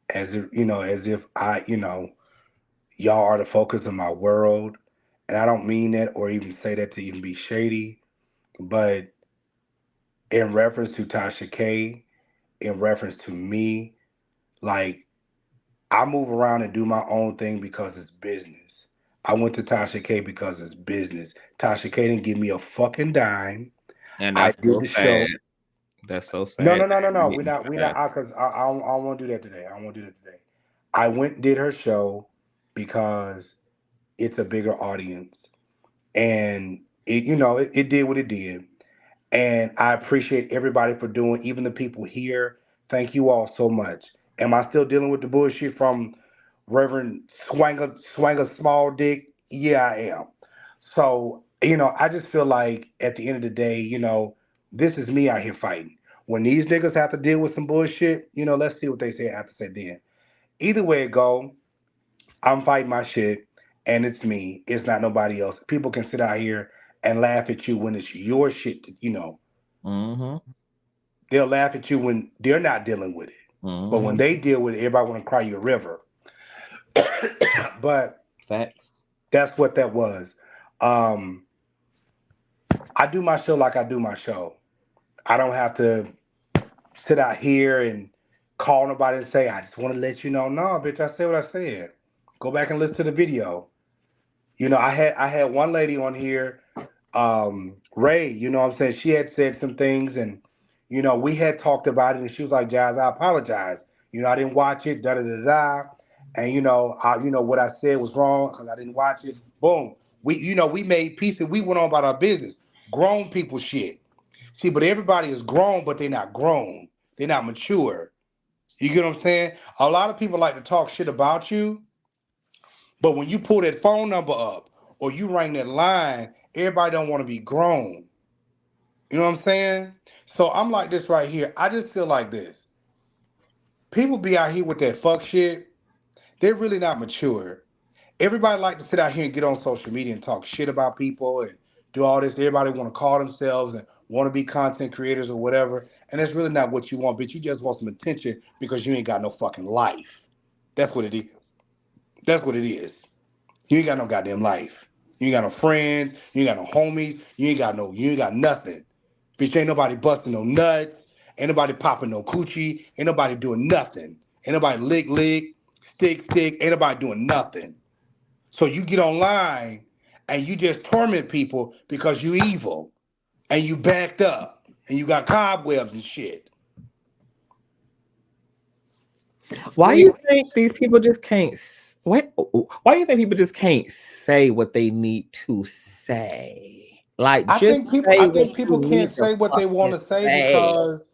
as if I, y'all are the focus of my world. And I don't mean that or even say that to even be shady, but in reference to Tasha K, in reference to me, like, I move around and do my own thing because it's business. I went to Tasha K because it's business. Tasha K didn't give me a fucking dime. And that's so sad. That's so sad. No. We're not, because I don't want to do that today. I went and did her show because it's a bigger audience. And it did what it did. And I appreciate everybody for doing, even the people here. Thank you all so much. Am I still dealing with the bullshit from Reverend Swanger Small Dick? Yeah, I am. So, I just feel like at the end of the day, this is me out here fighting. When these niggas have to deal with some bullshit, let's see what they have to say then. Either way it go, I'm fighting my shit, and it's me. It's not nobody else. People can sit out here and laugh at you when it's your shit, Mm-hmm. They'll laugh at you when they're not dealing with it. Mm-hmm. But when they deal with it, everybody want to cry you a river. But Facts. that's what that was. I do my show like I do my show. I don't have to sit out here and call nobody and say, I just want to let you know. No, bitch, I said what I said. Go back and listen to the video. You know, I had one lady on here, Reid, you know what I'm saying? She had said some things and, you know, we had talked about it and she was like, Jives, I apologize. You know, I didn't watch it, da-da-da-da. And, you know, what I said was wrong because I didn't watch it. Boom. We made peace and we went on about our business. Grown people shit. See, but everybody is grown, but they're not grown. They're not mature. You get what I'm saying? A lot of people like to talk shit about you, but when you pull that phone number up or you ring that line, everybody don't want to be grown. You know what I'm saying? So I'm like this right here. I just feel like this. People be out here with that fuck shit. They're really not mature. Everybody like to sit out here and get on social media and talk shit about people and do all this. Everybody want to call themselves and want to be content creators or whatever. And that's really not what you want, bitch. You just want some attention because you ain't got no fucking life. That's what it is. That's what it is. You ain't got no goddamn life. You ain't got no friends. You ain't got no homies. You ain't got nothing. Bitch, ain't nobody busting no nuts. Ain't nobody popping no coochie. Ain't nobody doing nothing. Ain't nobody lick, stick. Ain't nobody doing nothing. So you get online and you just torment people because you evil and you backed up and you got cobwebs and shit. Why do you think these people just can't? Why do you think people just can't say what they need to say? Like, I just think people say I what think you people can't need to say what they want fucking to say say. because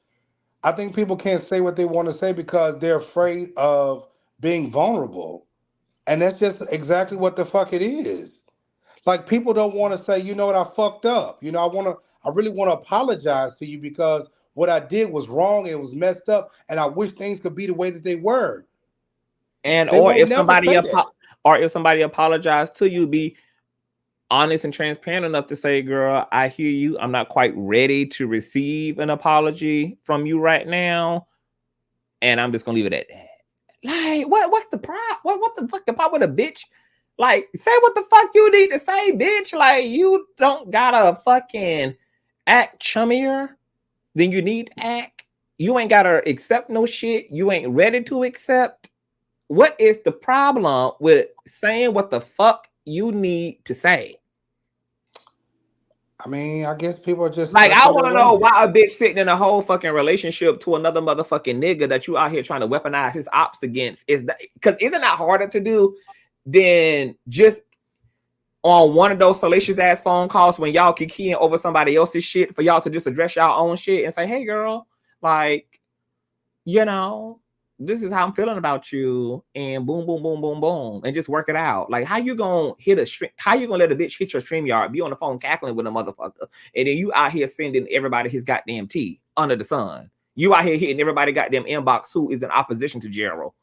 I think people can't say what they want to say because they're afraid of being vulnerable. And that's just exactly what the fuck it is. Like people don't want to say, you know what, I fucked up. You know, I really want to apologize to you because what I did was wrong and it was messed up and I wish things could be the way that they were. And They won't never say that. or if somebody apologized to you, be honest and transparent enough to say, girl, I hear you. I'm not quite ready to receive an apology from you right now. And I'm just gonna leave it at that. Like, what's the problem? What the fuck the problem with a bitch? Like, say what the fuck you need to say, bitch. Like, you don't gotta fucking act chummier than you need to act. You ain't gotta accept no shit you ain't ready to accept. What is the problem with saying what the fuck you need to say? I mean, I guess people are just Like, stuck I in want their to know ways. why a bitch sitting in a whole fucking relationship to another motherfucking nigga that you out here trying to weaponize his ops against is that because isn't that harder to do than just on one of those salacious ass phone calls when y'all can key in over somebody else's shit for y'all to just address y'all own shit and say, hey girl, like, you know, this is how I'm feeling about you, and boom, boom, boom, boom, boom, and just work it out. Like, how you gonna hit a stream? How you gonna let a bitch hit your StreamYard, be on the phone cackling with a motherfucker, and then you out here sending everybody his goddamn tea under the sun? You out here hitting everybody goddamn inbox who is in opposition to Gerald,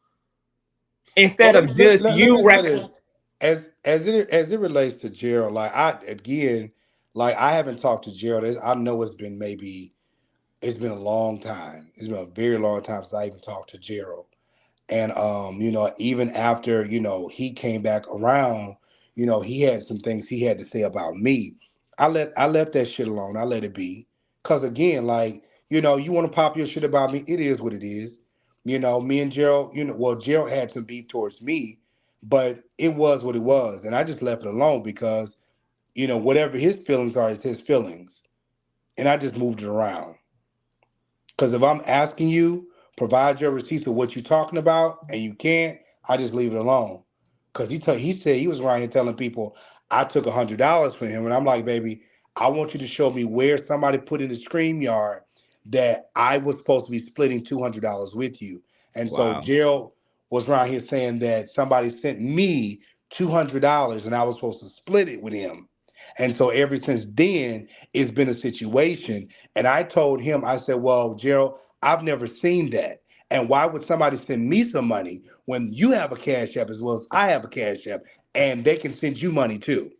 instead Well, of just let you me say this. As it relates to Gerald, like I haven't talked to Gerald. I know it's been a long time. It's been a very long time since I even talked to Gerald. And you know, even after, you know, he came back around, you know, he had some things he had to say about me. I left that shit alone. I let it be. Cause again, like, you know, you want to pop your shit about me, it is what it is. You know, me and Gerald, you know, well, Gerald had some beef towards me, but it was what it was. And I just left it alone because, you know, whatever his feelings are is his feelings. And I just moved it around. Because if I'm asking you, provide your receipts of what you're talking about, and you can't, I just leave it alone. Because he said he was around here telling people I took $100 from him, and I'm like, baby, I want you to show me where somebody put in the StreamYard that I was supposed to be splitting $200 with you. And so wow. Gerald was around here saying that somebody sent me $200 and I was supposed to split it with him. And so ever since then, it's been a situation. And I told him, I said, well, Gerald, I've never seen that. And why would somebody send me some money when you have a cash app as well as I have a cash app and they can send you money too?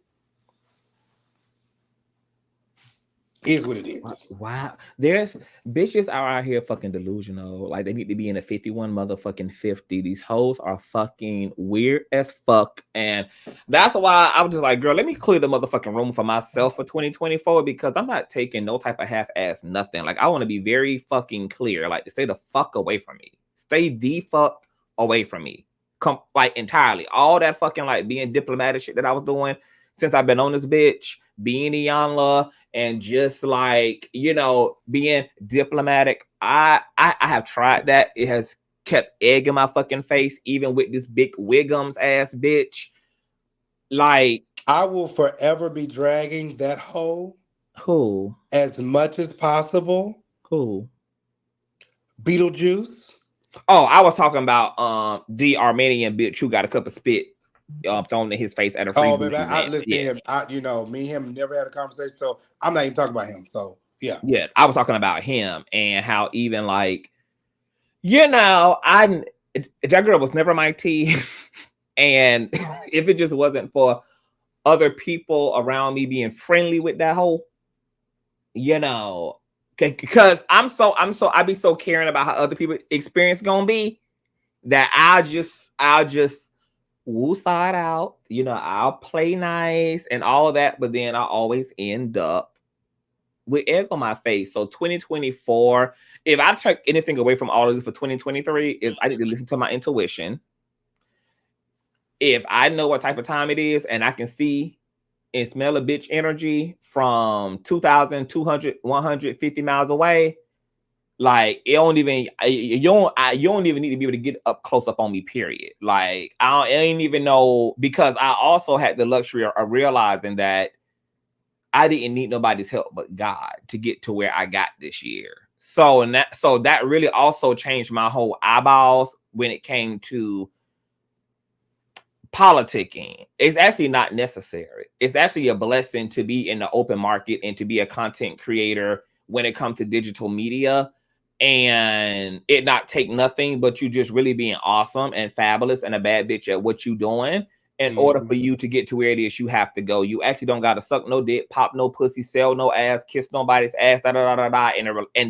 Is what it is. Wow. There's bitches are out here fucking delusional. Like they need to be in a 51 motherfucking 50. These hoes are fucking weird as fuck. And that's why I was just like, girl, let me clear the motherfucking room for myself for 2024 because I'm not taking no type of half-ass nothing. Like I want to be very fucking clear. Like to stay the fuck away from me. Stay the fuck away from me. Come like entirely. All that fucking like being diplomatic shit that I was doing since I've been on this bitch, being Iyanla and just like, you know, being diplomatic. I have tried that. It has kept egg in my fucking face, even with this big Wiggums ass bitch. Like, I will forever be dragging that hoe. Who? As much as possible. Who? Beetlejuice. Oh, I was talking about the Armenian bitch who got a cup of spit thrown in his face at a free baby, I listen to him. You know, me and him never had a conversation, so I'm not even talking about him. So yeah, I was talking about him and how even like, you know, that girl was never my tea, and if it just wasn't for other people around me being friendly with that whole, you know, because I be so caring about how other people experience gonna be that I'll just woo side out, you know, I'll play nice and all that, but then I always end up with egg on my face. So 2024, if I take anything away from all of this for 2023, is I need to listen to my intuition. If I know what type of time it is and I can see and smell a bitch energy from 2,200, 150 miles away, like you don't even need to be able to get up close up on me, period. Like I ain't even know, because I also had the luxury of realizing that I didn't need nobody's help but God to get to where I got this year. So that really also changed my whole eyeballs when it came to politicking. It's actually not necessary. It's actually a blessing to be in the open market and to be a content creator when it comes to digital media, and it not take nothing but you just really being awesome and fabulous and a bad bitch at what you doing in order for you to get to where it is you have to go. You actually don't got to suck no dick, pop no pussy, sell no ass, kiss nobody's ass, and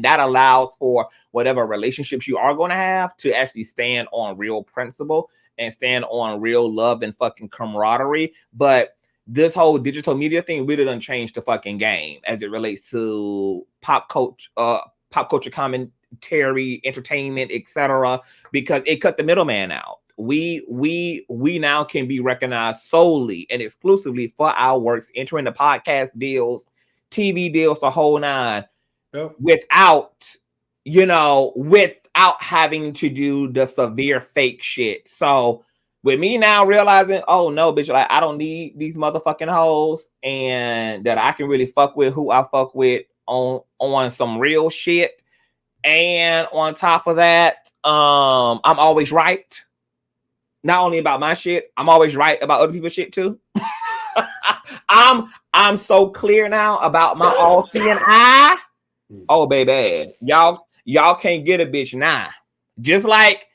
that allows for whatever relationships you are going to have to actually stand on real principle and stand on real love and fucking camaraderie. But this whole digital media thing really done changed the fucking game as it relates to pop culture commentary, entertainment, etc., because it cut the middleman out. We now can be recognized solely and exclusively for our works, entering the podcast deals, TV deals, the whole nine, without having to do the severe fake shit. So with me now realizing, oh no, bitch, like I don't need these motherfucking hoes, and that I can really fuck with who I fuck with on some real shit. And on top of that, I'm always right. Not only about my shit, I'm always right about other people's shit too. I'm so clear now about my all-seeing eye. Oh baby, y'all can't get a bitch now. Just like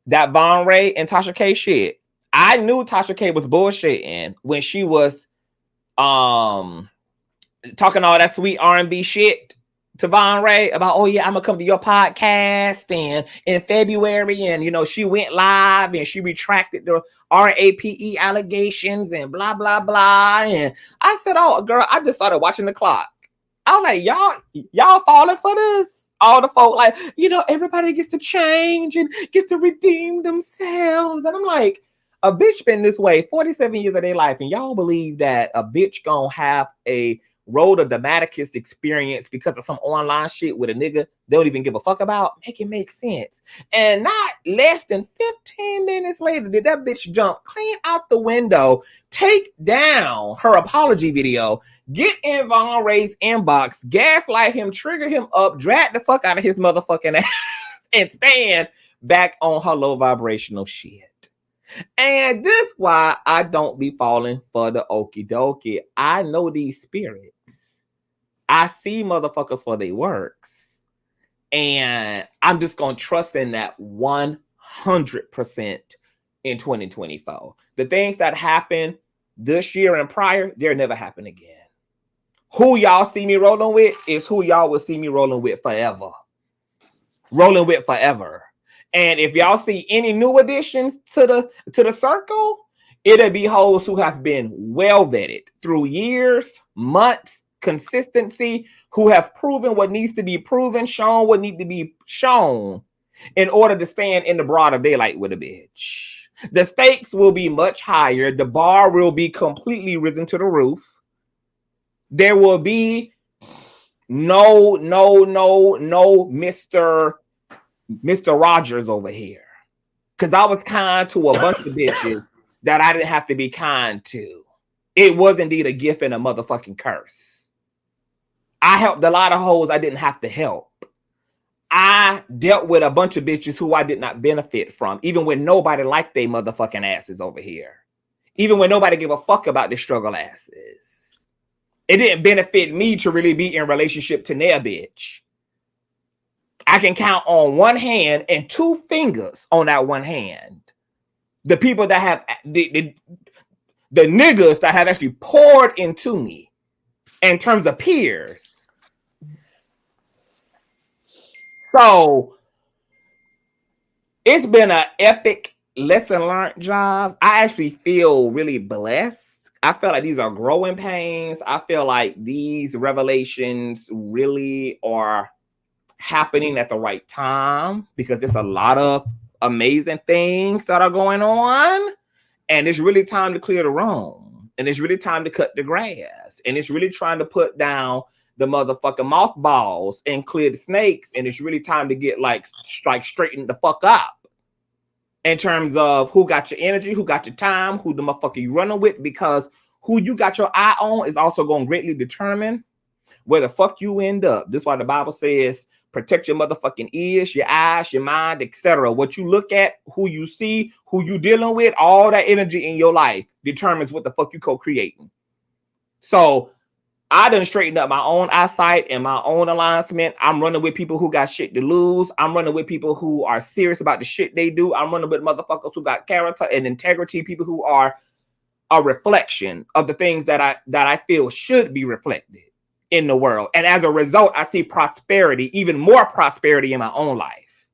that Von Ray and Tasha K shit. I knew Tasha K was bullshitting when she was talking all that sweet R&B shit to Von Ray about, oh yeah, I'm gonna come to your podcast and in February, and you know, she went live and she retracted the RAPE allegations and blah blah blah. And I said, oh girl, I just started watching the clock. I was like, y'all falling for this? All the folk like, you know, everybody gets to change and gets to redeem themselves. And I'm like, a bitch been this way 47 years of their life, and y'all believe that a bitch gonna have a road of Damascus experience because of some online shit with a nigga they don't even give a fuck about? Make it make sense. And not less than 15 minutes later did that bitch jump clean out the window, take down her apology video, get in Von Ray's inbox, gaslight him, trigger him up, drag the fuck out of his motherfucking ass, and stand back on her low vibrational shit. And this why I don't be falling for the okie dokie. I know these spirits. I see motherfuckers for their works. And I'm just going to trust in that 100% in 2024. The things that happened this year and prior, they'll never happen again. who y'all see me rolling with is who y'all will see me rolling with forever. Rolling with forever. And if y'all see any new additions to the circle, it'll be hoes who have been well vetted through years, months, consistency, who have proven what needs to be proven, shown what needs to be shown in order to stand in the broader daylight with a bitch. The stakes will be much higher. The bar will be completely risen to the roof. There will be no Mr. Rogers over here. Because I was kind to a bunch of bitches that I didn't have to be kind to. It was indeed a gift and a motherfucking curse. I helped a lot of hoes I didn't have to help. I dealt with a bunch of bitches who I did not benefit from, even when nobody liked they motherfucking asses over here. Even when nobody gave a fuck about the struggle asses. It didn't benefit me to really be in relationship to their bitch. I can count on one hand and two fingers on that one hand the people that have the niggas that have actually poured into me in terms of peers. So it's been an epic lesson learned, Jives. I actually feel really blessed. I feel like these are growing pains. I feel like these revelations really are happening at the right time because there's a lot of amazing things that are going on, and it's really time to clear the room, and it's really time to cut the grass, and it's really trying to put down the motherfucking mothballs and clear the snakes, and it's really time to get like straighten the fuck up in terms of who got your energy, who got your time, who the motherfucker you running with, because who you got your eye on is also going to greatly determine where the fuck you end up. This is why the Bible says protect your motherfucking ears, your eyes, your mind, etc. What you look at, who you see, who you dealing with, all that energy in your life determines what the fuck you co-creating. So I done straightened up my own eyesight and my own alignment. I'm running with people who got shit to lose. I'm running with people who are serious about the shit they do. I'm running with motherfuckers who got character and integrity, people who are a reflection of the things that I feel should be reflected in the world. And as a result, I see prosperity, even more prosperity in my own life.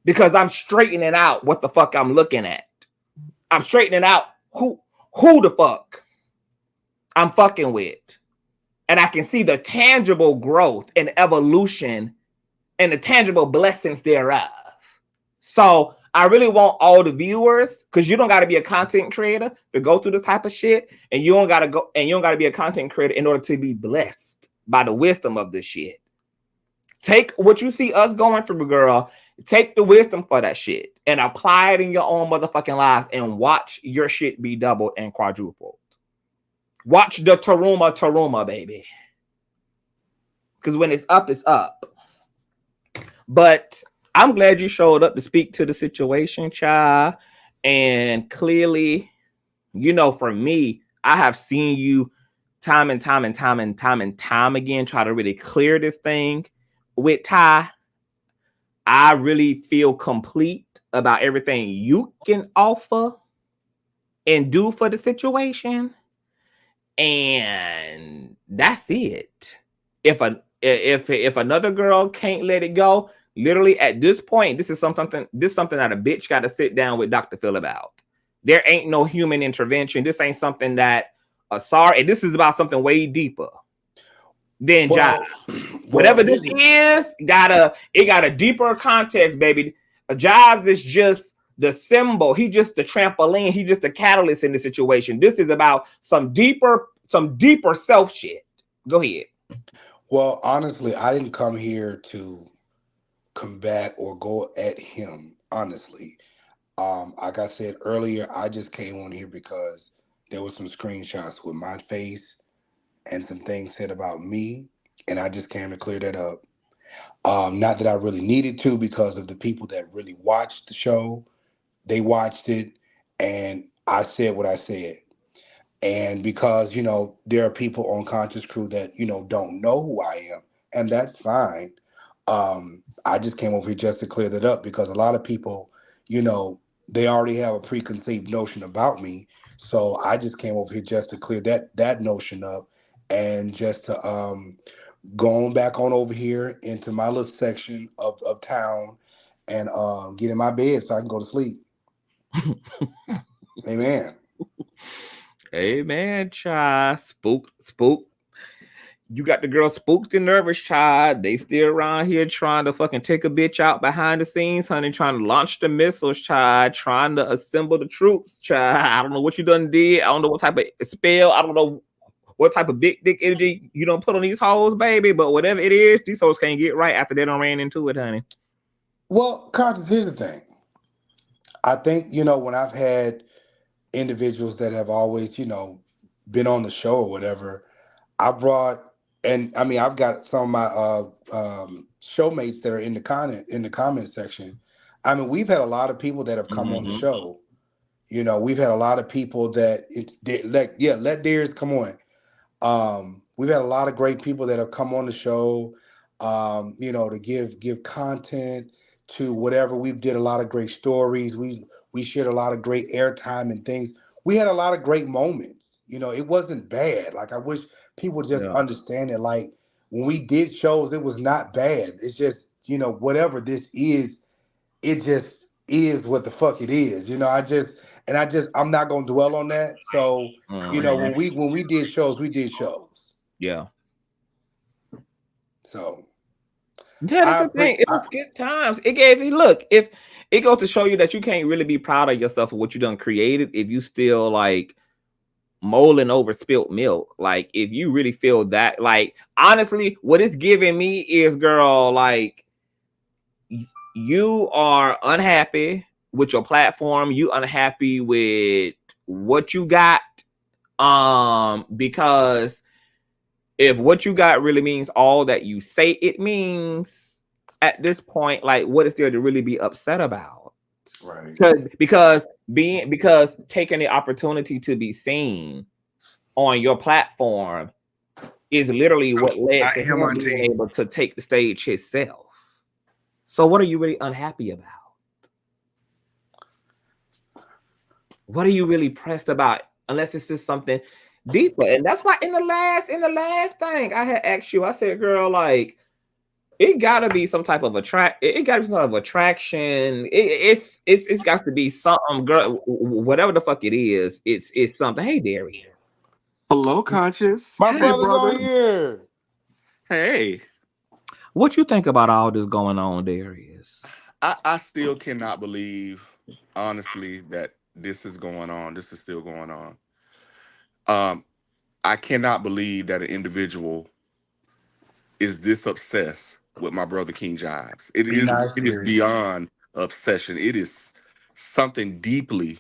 Because I'm straightening out what the fuck I'm looking at. I'm straightening out who the fuck I'm fucking with. And I can see the tangible growth and evolution and the tangible blessings thereof. So I really want all the viewers, because you don't got to be a content creator to go through this type of shit, and you don't got to be a content creator in order to be blessed by the wisdom of this shit. Take what you see us going through, girl. Take the wisdom for that shit and apply it in your own motherfucking lives, and watch your shit be doubled and quadrupled. Watch the Taruma, baby. Because when it's up, it's up. But I'm glad you showed up to speak to the situation, child. And clearly, you know, for me, I have seen you time and time again try to really clear this thing with Ty. I really feel complete about everything you can offer and do for the situation. And that's it. If another girl can't let it go, literally at this point, this is something that a bitch got to sit down with Dr. Phil about. There ain't no human intervention. This ain't something that and this is about something way deeper than Jive. Whatever this is, it got a deeper context, baby. Jives is just the symbol. He just the trampoline. He just the catalyst in the situation. This is about some deeper self shit. Go ahead. Well, honestly, I didn't come here to combat or go at him, honestly. Like I said earlier, I just came on here because there was some screenshots with my face and some things said about me, and I just came to clear that up. Not that I really needed to, because of the people that really watched the show. They watched it, and I said what I said. And because, you know, there are people on Conscious Crew that, you know, don't know who I am, and that's fine. I just came over here just to clear that up, because a lot of people, you know, they already have a preconceived notion about me. So I just came over here just to clear that notion up and just to go on back on over here into my little section of town and get in my bed so I can go to sleep. Amen. Amen, child. Spook. You got the girl spooked and nervous, child. They still around here trying to fucking take a bitch out behind the scenes, honey. Trying to launch the missiles, child. Trying to assemble the troops, child. I don't know what you done did. I don't know what type of spell. I don't know what type of big dick energy you don't put on these hoes, baby. But whatever it is, these hoes can't get right after they done ran into it, honey. Well, Conscious, here's the thing. I think, when I've had individuals that have always, been on the show or whatever, I've got some of my showmates that are in the comment section. I mean, we've had a lot of people that have come on the show. We've had a lot of people that let Darius come on. We've had a lot of great people that have come on the show, to give content to whatever. We did a lot of great stories. We shared a lot of great airtime and things. We had a lot of great moments. It wasn't bad. Like, I wish people just understand it. Like, when we did shows, it was not bad. It's just, whatever this is, it just is what the fuck it is. I'm not gonna dwell on that. So, when we did shows, we did shows. Yeah. So yeah, that's the thing. It was good times. It gave you if it goes to show you that you can't really be proud of yourself for what you done created if you still like molding over spilt milk. Like, if you really feel that, like, honestly, what it's giving me is, girl, like, you are unhappy with your platform, you unhappy with what you got, because if what you got really means all that you say it means, at this point, like, what is there to really be upset about? Right. Because taking the opportunity to be seen on your platform is literally what led to him being able to take the stage himself. So what are you really unhappy about? What are you really pressed about? Unless it's just something deeper. And that's why in the last thing I had asked you, I said, girl, like, it gotta be some type of attraction. It's got to be something, girl. Whatever the fuck it is, it's something. Hey, Darius. Hello, Conscious. My hey, brother's brother. on here. Hey. What you think about all this going on, Darius? I still cannot believe, honestly, that this is going on. This is still going on. I cannot believe that an individual is this obsessed with my brother King Jives. It is beyond obsession. It is something deeply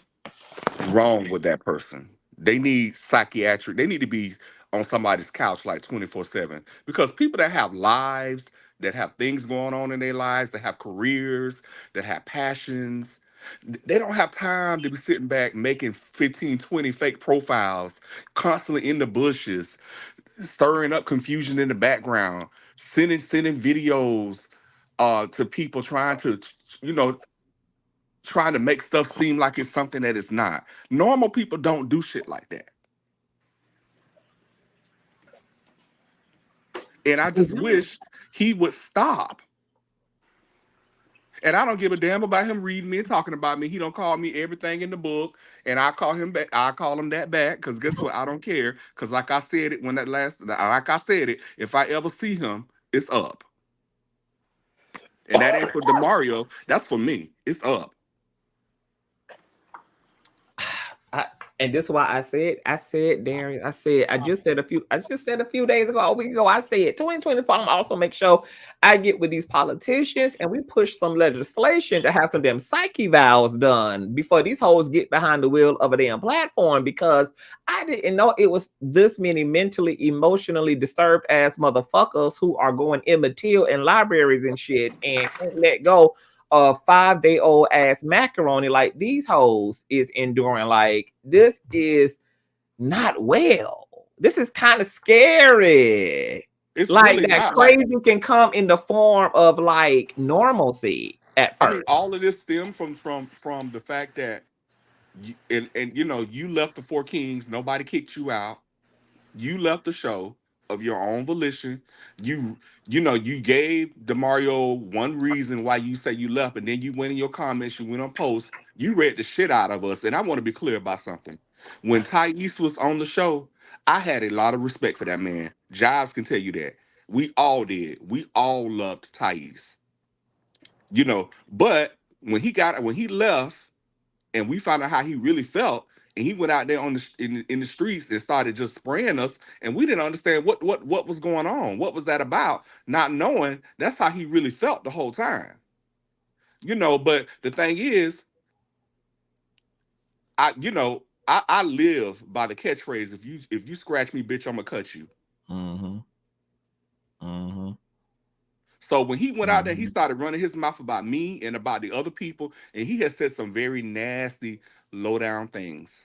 wrong with that person. They need psychiatric. They need to be on somebody's couch like 24/7, because people that have lives, that have things going on in their lives, that have careers, that have passions, they don't have time to be sitting back making 15, 20 fake profiles, constantly in the bushes, stirring up confusion in the background, sending videos to people trying to make stuff seem like it's something that it's not. Normal people don't do shit like that. And I just wish he would stop. And I don't give a damn about him reading me and talking about me. He don't call me everything in the book, and I call him back. I call him that back, because guess what? I don't care. Because like I said it if I ever see him, it's up. And that ain't for DeMario. That's for me. It's up. And this is why I said, Darius, I just said a few days ago, a week ago, I said 2024, I'm also make sure I get with these politicians and we push some legislation to have some damn psyche vows done before these hoes get behind the wheel of a damn platform, because I didn't know it was this many mentally, emotionally disturbed ass motherfuckers who are going immaterial in libraries and shit and can't let go a 5-day-old ass macaroni like these hoes is enduring. Like, this is not well. This is kind of scary. It's like really that not. crazy can come in the form of like normalcy at first. I mean, all of this stemmed from the fact that you left the Four Kings. Nobody kicked you out. You left the show. of your own volition. You know, you gave DeMario one reason why you say you left, and then you went in your comments, you went on posts, you read the shit out of us. And I want to be clear about something. When Tyesse was on the show, I had a lot of respect for that man. Jives can tell you that. We all did. We all loved Tyesse. You know, but when he left and we found out how he really felt, and he went out there on in the streets and started just spraying us, and we didn't understand what was going on. What was that about? Not knowing that's how he really felt the whole time. You know, but the thing is, I live by the catchphrase, if you scratch me, bitch, I'm gonna cut you. Mm-hmm. Mm-hmm. So when he went out there, he started running his mouth about me and about the other people, and he has said some very nasty, low down things.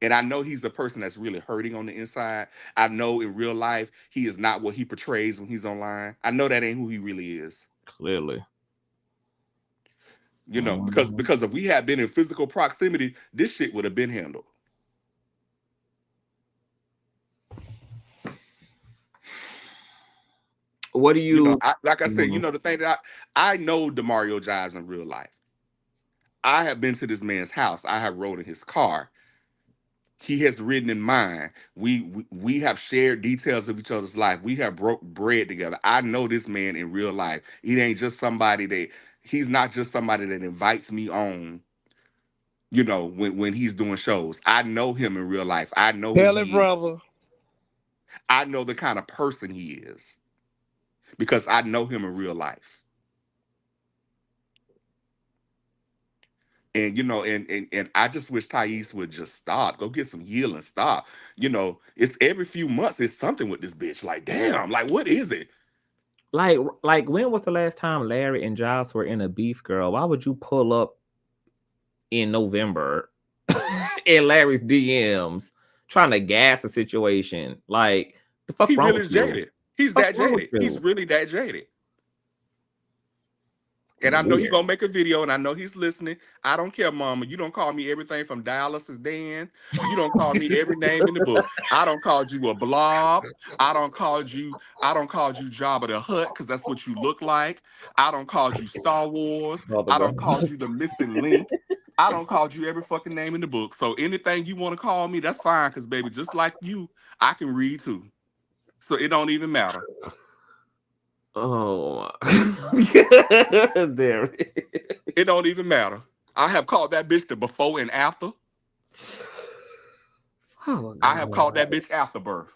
And I know he's a person that's really hurting on the inside. I know in real life he is not what he portrays when he's online. I know that ain't who he really is. Clearly. You know, because if we had been in physical proximity, this shit would have been handled. What do you, like I said, you know, the thing that I know DeMario Jives in real life. I have been to this man's house. I have rode in his car. He has ridden in mine. We have shared details of each other's life. We have broke bread together. I know this man in real life. He ain't just somebody that, he's not just somebody that invites me on, you know, when he's doing shows. I know him in real life. I know who he is. I know the kind of person he is because I know him in real life. And, you know, and I just wish Tyesse would just stop. Go get some healing. Stop. You know, it's every few months, it's something with this bitch. Like, damn, like, what is it? Like when was the last time Larry and Giles were in a beef, girl? Why would you pull up in November in Larry's DMs trying to gas the situation? Like, the fuck he wrong really with is you? jaded. He's that jaded. He's really that jaded. And I know he's gonna make a video, and I know he's listening. I don't care, mama. You don't call me everything from dialysis Dan. You don't call me every name in the book. I don't call you a blob. I don't call you Jabba the Hutt, because that's what you look like. I don't call you Star Wars. I don't call you the missing link. I don't call you every fucking name in the book. So anything you want to call me, that's fine, because baby, just like you, I can read too. So it don't even matter. Oh, there. It don't even matter. I have called that bitch the before and after. Oh, I have called that bitch afterbirth.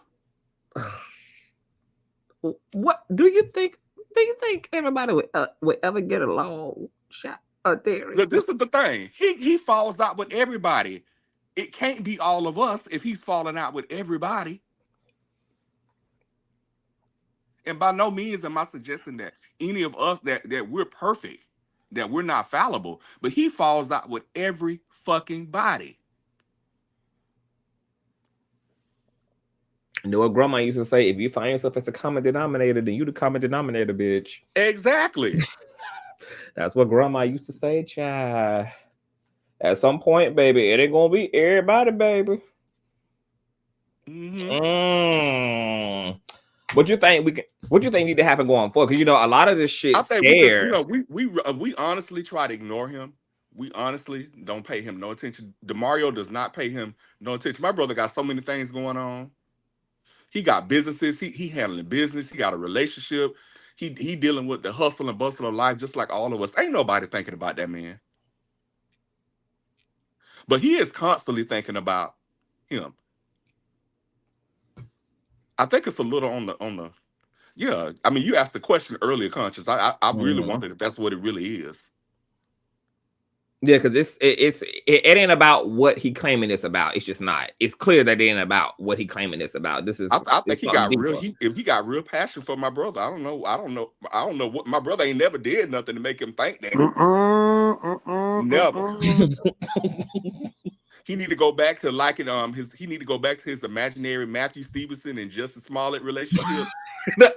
What do you think? Do you think everybody would ever get along? Shot there. Look, this is the thing. He falls out with everybody. It can't be all of us if he's falling out with everybody. And by no means am I suggesting that any of us that we're perfect, that we're not fallible. But he falls out with every fucking body. You know what grandma used to say? If you find yourself as a common denominator, then you the common denominator, bitch. Exactly. That's what grandma used to say, child. At some point, baby, it ain't gonna be everybody, baby. What you think what you think need to happen going forward? Because you know a lot of this shit. I think we just, you know, we honestly try to ignore him. We honestly don't pay him no attention. DeMario does not pay him no attention. My brother got so many things going on. He got businesses. He handling business. He got a relationship. He dealing with the hustle and bustle of life just like all of us. Ain't nobody thinking about that man. But he is constantly thinking about him. I think it's a little on the yeah. I mean, you asked the question earlier, Conscious. I really wondered if that's what it really is. Yeah, because it ain't about what he claiming it's about. It's just not. It's clear that it ain't about what he claiming it's about. This is. I think he got real. If he got real passion for my brother, I don't know what my brother ain't never did nothing to make him think that. Never. He need to go back to liking he need to go back to his imaginary Matthew Stevenson and Justice Smollett relationships.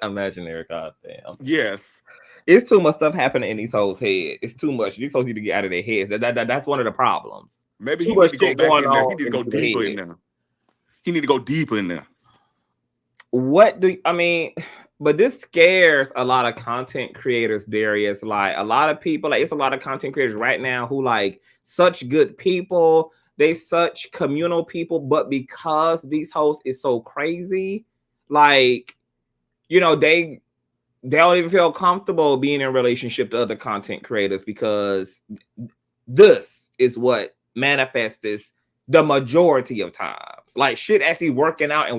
Imaginary, goddamn. Yes. It's too much stuff happening in these hoes' head. It's too much. These hoes need to get out of their heads. That's one of the problems. Maybe he need to go back in there. He need to go deeper in there. He need to go deeper in there. what do I mean? But this scares a lot of content creators, Darius. Like a lot of people, like it's a lot of content creators right now who like such good people. They such communal people, but because these hosts is so crazy, like you know, they don't even feel comfortable being in relationship to other content creators because this is what manifests the majority of times. Like shit actually working out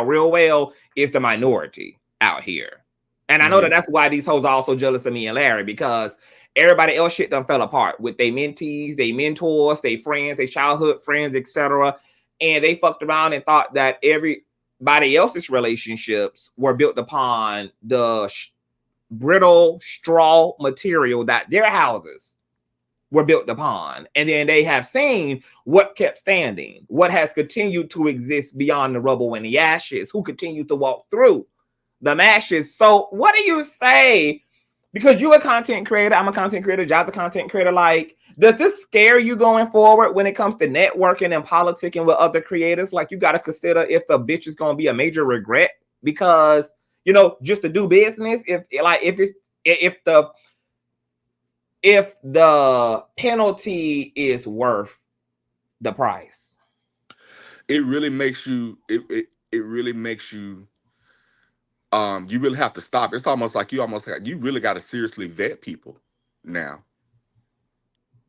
real well is the minority out here. And I know that that's why these hoes are also jealous of me and Larry, because everybody else shit done fell apart with their mentees, their mentors, their friends, their childhood friends, etc. And they fucked around and thought that everybody else's relationships were built upon the brittle straw material that their houses were built upon. And then they have seen what kept standing, what has continued to exist beyond the rubble and the ashes, who continued to walk through the ashes. So what do you say? Because you're a content creator, I'm a content creator, Job's a content creator. Like, does this scare you going forward when it comes to networking and politicking with other creators? Like, you got to consider if a bitch is going to be a major regret because, you know, just to do business, if the penalty is worth the price. It really makes you it really makes you you really have to stop. It's almost like you really got to seriously vet people now.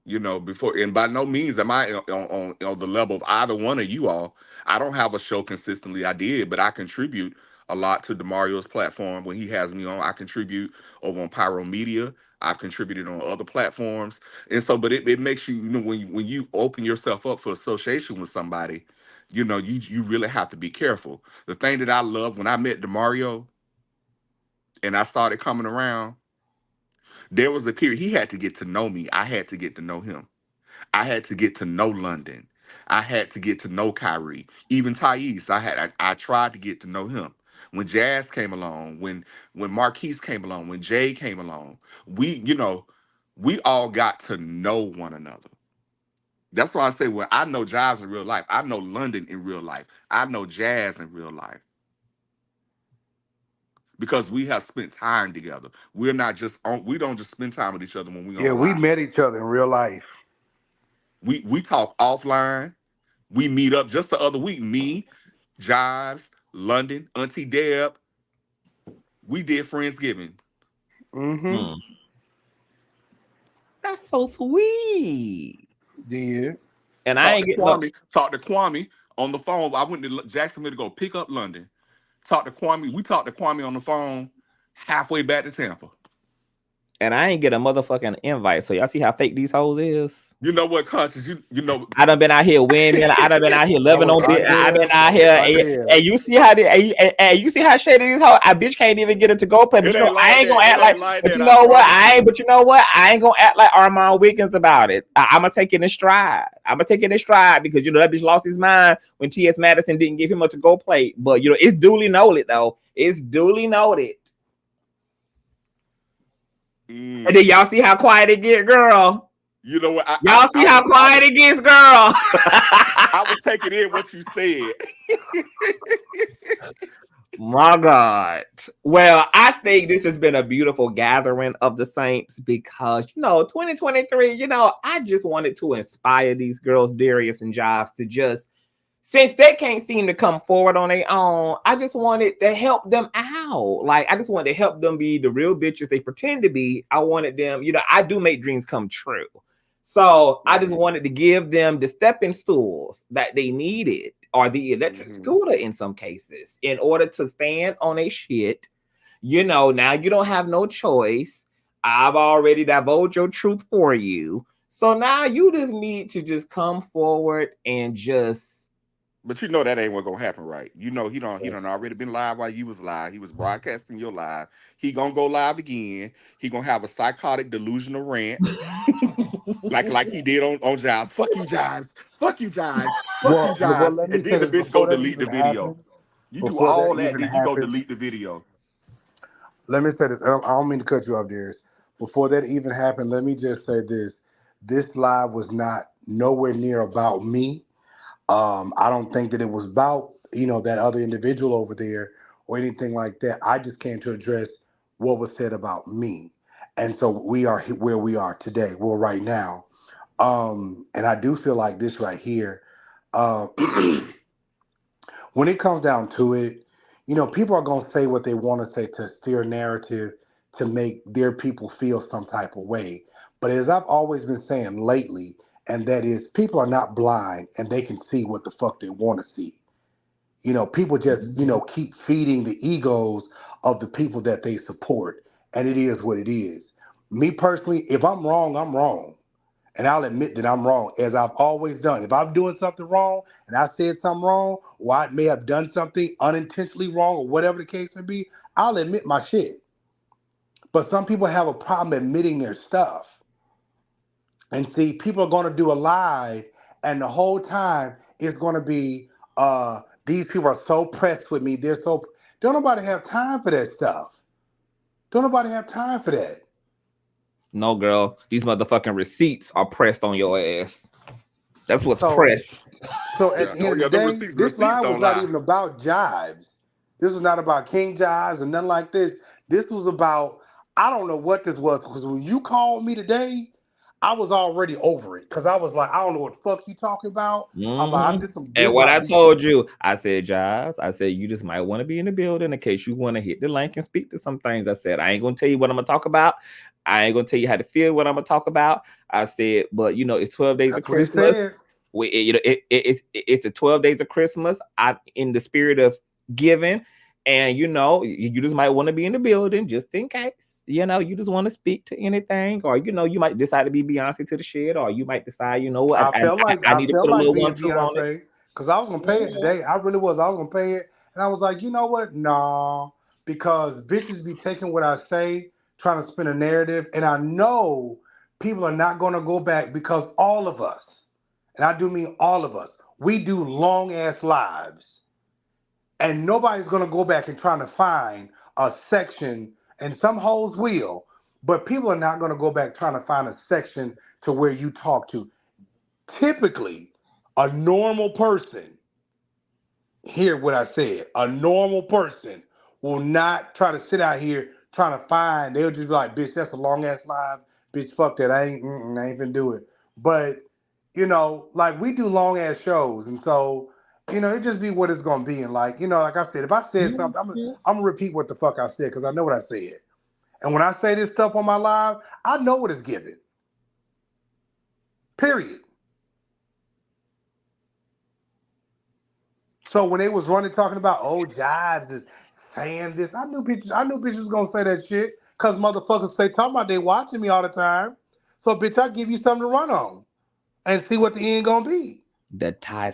You know, before, and by no means am I on the level of either one of you all. I don't have a show consistently. I did, but I contribute a lot to DeMario's platform when he has me on. I contribute over on Pyro Media. I've contributed on other platforms, and so, but it makes you, you know, when you open yourself up for association with somebody, you know, you really have to be careful. The thing that I love when I met DeMario and I started coming around, there was a period he had to get to know me. I had to get to know him. I had to get to know London. I had to get to know Kyrie. Even Tyesse, I tried to get to know him. When Jazz came along, when Marquise came along, when Jay came along, we all got to know one another. That's why I say, well, I know Jives in real life. I know London in real life. I know Jazz in real life. Because we have spent time together. We don't just spend time with each other when we Yeah, we online. met each other in real life. We talk offline. We meet up just the other week. Me, Jives, London, Auntie Deb. We did Friendsgiving. Mm-hmm. That's so sweet. Yeah. And I ain't getting up. Talked to Kwame on the phone. I went to Jacksonville to go pick up London. Talked to Kwame. We talked to Kwame on the phone halfway back to Tampa. And I ain't get a motherfucking invite. So y'all see how fake these hoes is? You know what, Conscious? You know. I done been out here winning. I done been out here living on this. I been out here. And you see how you see how shady these hoes. I bitch can't even get it to go play. But you know, I ain't gonna act like. But you know what? But you know what? I ain't gonna act like Armand Wiggins about it. I'm gonna take it in stride. Because you know that bitch lost his mind when T.S. Madison didn't give him a to go play. But you know, it's duly noted though. It's duly noted. And then y'all see how quiet it get, girl. You know what? Y'all see how quiet it gets, girl. I was taking in what you said. My God. Well, I think this has been a beautiful gathering of the Saints because, you know, 2023, you know, I just wanted to inspire these girls, Darius and Jives, to just, since they can't seem to come forward on their own, I just wanted to help them out. Like, I just wanted to help them be the real bitches they pretend to be. I wanted them, you know, I do make dreams come true. So I just wanted to give them the stepping stools that they needed, or the electric scooter in some cases, in order to stand on a shit. You know, now you don't have no choice. I've already divulged your truth for you. So now you just need to just come forward and just. But you know that ain't what gonna happen, right? You know he done already been live while you was live. He was broadcasting your live. He gonna go live again. He gonna have a psychotic delusional rant. like he did on Jives. Fuck you, Jives. Fuck you, Jives. Fuck you, Jives. Let me And say then the this bitch go before that delete the even video. happened. You do all that, then you go delete the video. Let me say this. I don't mean to cut you off, Darius. Before that even happened, let me just say this. This live was not nowhere near about me. I don't think that it was about, you know, that other individual over there or anything like that. I just came to address what was said about me. And so we are where we are today, well, right now. And I do feel like this right here, when it comes down to it, you know, people are going to say what they want to say to steer narrative to make their people feel some type of way. But as I've always been saying lately, and that is, people are not blind and they can see what the fuck they want to see. You know, people just, you know, keep feeding the egos of the people that they support. And it is what it is. Me personally, if I'm wrong, I'm wrong. And I'll admit that I'm wrong, as I've always done. If I'm doing something wrong and I said something wrong, or I may have done something unintentionally wrong, or whatever the case may be, I'll admit my shit. But some people have a problem admitting their stuff. And see, people are going to do a live, and the whole time it's going to be, these people are so pressed with me. Don't nobody have time for that stuff. Don't nobody have time for that. No, girl, these motherfucking receipts are pressed on your ass. That's what's pressed. So at the end of the day, this live was not even about Jives. This was not about King Jives or nothing like this. This was about, I don't know what this was, because when you called me today, I was already over it. Because I was like, I don't know what the fuck you talking about. I'm like, I did some. And what I told you, I said, Jives, I said, you just might want to be in the building in case you want to hit the link and speak to some things. I said, I ain't going to tell you what I'm going to talk about. I ain't going to tell you how to feel what I'm going to talk about. I said, but you know, it's 12 days of Christmas. You know, it's the 12 days of Christmas. I'm in the spirit of giving. And, you know, you just might want to be in the building just in case. You know, you just want to speak to anything. Or, you know, you might decide to be Beyonce to the shit. Or you might decide, you know what, I felt like I need to put a little being 1-2 on it. Beyonce, because I was going to pay it today. I really was. I was going to pay it. And I was like, you know what? Nah. Because bitches be taking what I say, trying to spin a narrative. And I know people are not going to go back, because all of us, and I do mean all of us, we do long-ass lives. And nobody's going to go back and trying to find a section, and some hoes will, but people are not going to go back trying to find a section to where you talk to. Typically, a normal person, hear what I said, a normal person will not try to sit out here trying to find, they'll just be like, bitch, that's a long-ass live, bitch, fuck that, I ain't finna do it. But, you know, like, we do long-ass shows, and so, you know, it just be what it's gonna be. And like, you know, like I said, if I said something, I'm gonna repeat what the fuck I said, because I know what I said. And when I say this stuff on my live, I know what it's given. Period. So when they was running talking about, oh, Jives is saying this, I knew bitches was gonna say that shit, because motherfuckers say, talking about they watching me all the time. So bitch, I give you something to run on and see what the end gonna be. The Thai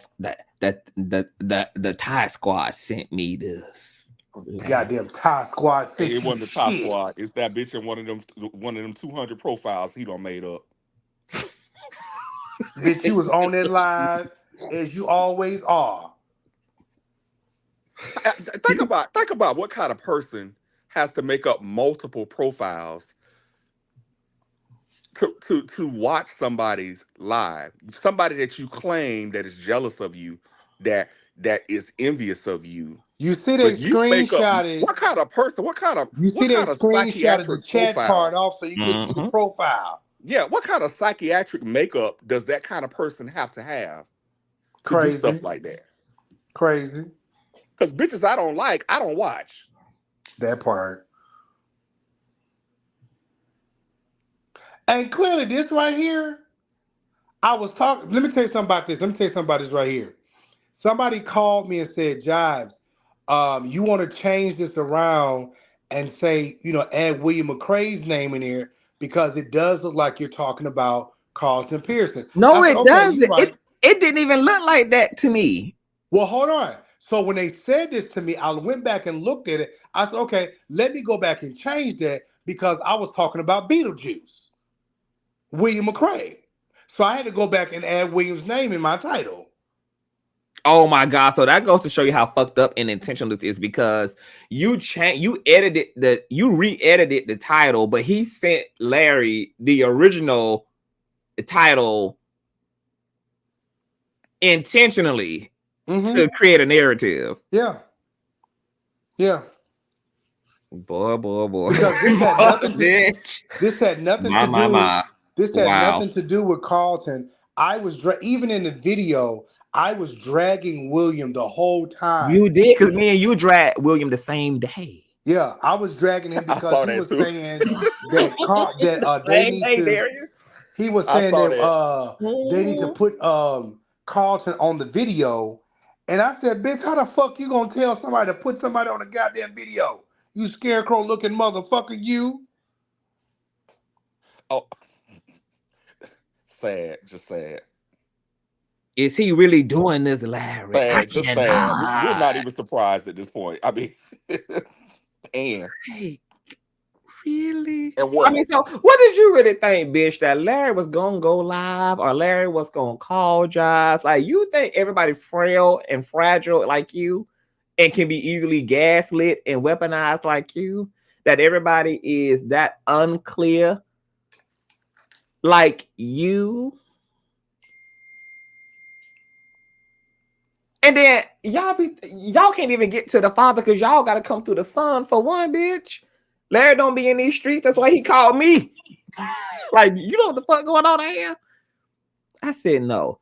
squad sent me this. Goddamn Thai squad sent It you wasn't the Thai shit. squad. It's that bitch in one of them 200 profiles he done made up. Bitch, you was on that live as you always are. Think about what kind of person has to make up multiple profiles to watch somebody's live, somebody that you claim that is jealous of you, that is envious of you. You see they screenshotted. What kind of person? What kind of screenshotted the chat profile? part off so you can see the profile. Yeah, what kind of psychiatric makeup does that kind of person have to have to do stuff like that? Crazy. Because bitches I don't watch. That part. And clearly this right here, I was talking, let me tell you something about this. Right here. Somebody called me and said, Jives, you want to change this around and say, you know, add William McCrae's name in here, because it does look like you're talking about Carlton Pearson. No, it doesn't. Right. It didn't even look like that to me. Well, hold on. So when they said this to me, I went back and looked at it. I said, okay, let me go back and change that, because I was talking about Beetlejuice, William McCrae. So I had to go back and add William's name in my title. Oh my God. So that goes to show you how fucked up and intentional this is, because you re-edited the title, but he sent Larry the original title intentionally to create a narrative. Yeah. Yeah. Boy. Because this had nothing to Bitch. this had nothing to do My. this had Wow. nothing to do with Carlton. I was even in the video, I was dragging William the whole time. You did, because me and you dragged William the same day. Yeah, I was dragging him because he was saying that they Same need day, to. Darius. He was saying that they need to put Carlton on the video, and I said, "Bitch, how the fuck you gonna tell somebody to put somebody on a goddamn video? You scarecrow looking motherfucker, you." Oh, sad, just sad. Is he really doing this, Larry? Sad, just sad. We're not even surprised at this point. I mean, and hey, really? And what? I mean, so what did you really think, bitch? That Larry was gonna go live, or Larry was gonna call Jives? Like, you think everybody frail and fragile like you, and can be easily gaslit and weaponized like you? That everybody is that unclear like you? And then y'all can't even get to the father because y'all got to come through the son for one, bitch. Larry don't be in these streets. That's why he called me. Like, you know what the fuck going on out here? I said no.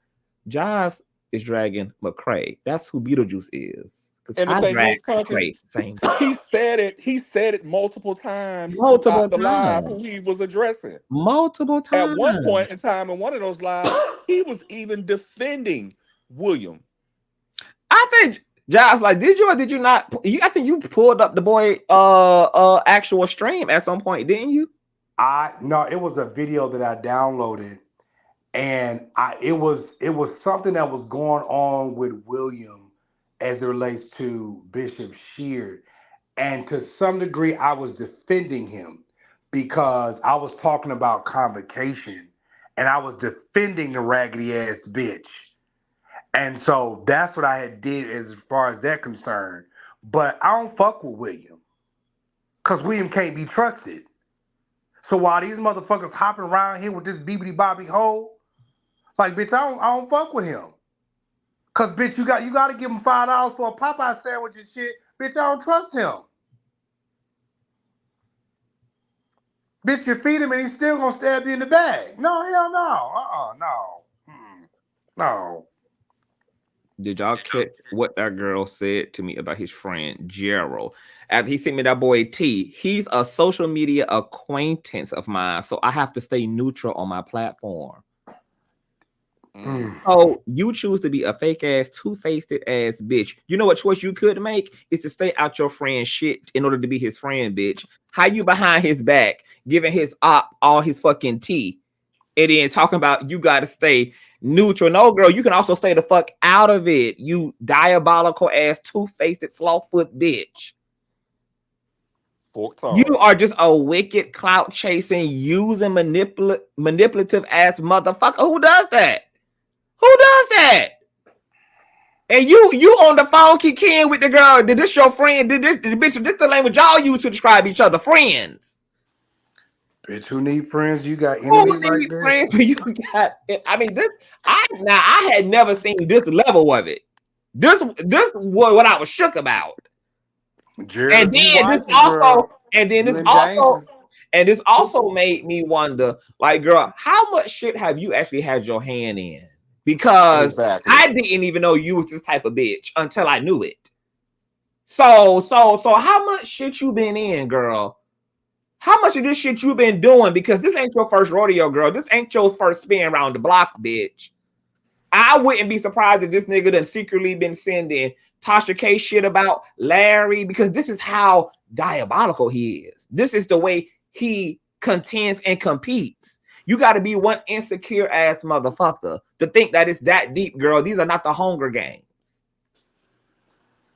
Jives is dragging McCray. That's who Beetlejuice is. And the thing is, McCray, same he said it multiple times multiple throughout the live times. who he was addressing. Multiple times. At one point in time in one of those lives, he was even defending William. I think Jives, like, did you or did you not? I think you pulled up the boy actual stream at some point, didn't you? No, it was a video that I downloaded, and it was something that was going on with William as it relates to Bishop Sheard. And to some degree, I was defending him because I was talking about convocation and I was defending the raggedy ass bitch. And so that's what I had did as far as that concerned. But I don't fuck with William because William can't be trusted. So while these motherfuckers hopping around here with this beebity bobbity hole, like, bitch, I don't fuck with him. Cause bitch, you got to give him $5 for a Popeye sandwich and shit. Bitch, I don't trust him. Bitch, you feed him and he's still gonna stab you in the back. No, hell no. No. No. Did y'all catch what that girl said to me about his friend Gerald? After he sent me that boy T, he's a social media acquaintance of mine, so I have to stay neutral on my platform. So you choose to be a fake ass, two-faced ass bitch. You know what choice you could make is to stay out your friend's shit in order to be his friend, bitch. How you behind his back, giving his op all his fucking tea, and then talking about you got to stay neutral. No, girl, you can also stay the fuck out of it. You diabolical ass, two-faced, slawfoot bitch. You are just a wicked, clout chasing, using manipulative ass motherfucker. Who does that? Who does that? And you on the phone kicking with the girl. Did this your friend? Did this the language y'all use to describe each other? Friends. Bitch, who need friends? You got enemies like that? Friends, but you got. I mean, I had never seen this level of it. This was what I was shook about. Gerald, and this also made me wonder, like, girl, how much shit have you actually had your hand in? Because I didn't even know you was this type of bitch until I knew it. So how much shit you been in, girl? How much of this shit you been doing? Because this ain't your first rodeo, girl. This ain't your first spin around the block, bitch. I wouldn't be surprised if this nigga done secretly been sending Tasha K shit about Larry, because this is how diabolical he is. This is the way he contends and competes. You got to be one insecure ass motherfucker to think that it's that deep, girl. These are not the Hunger Games.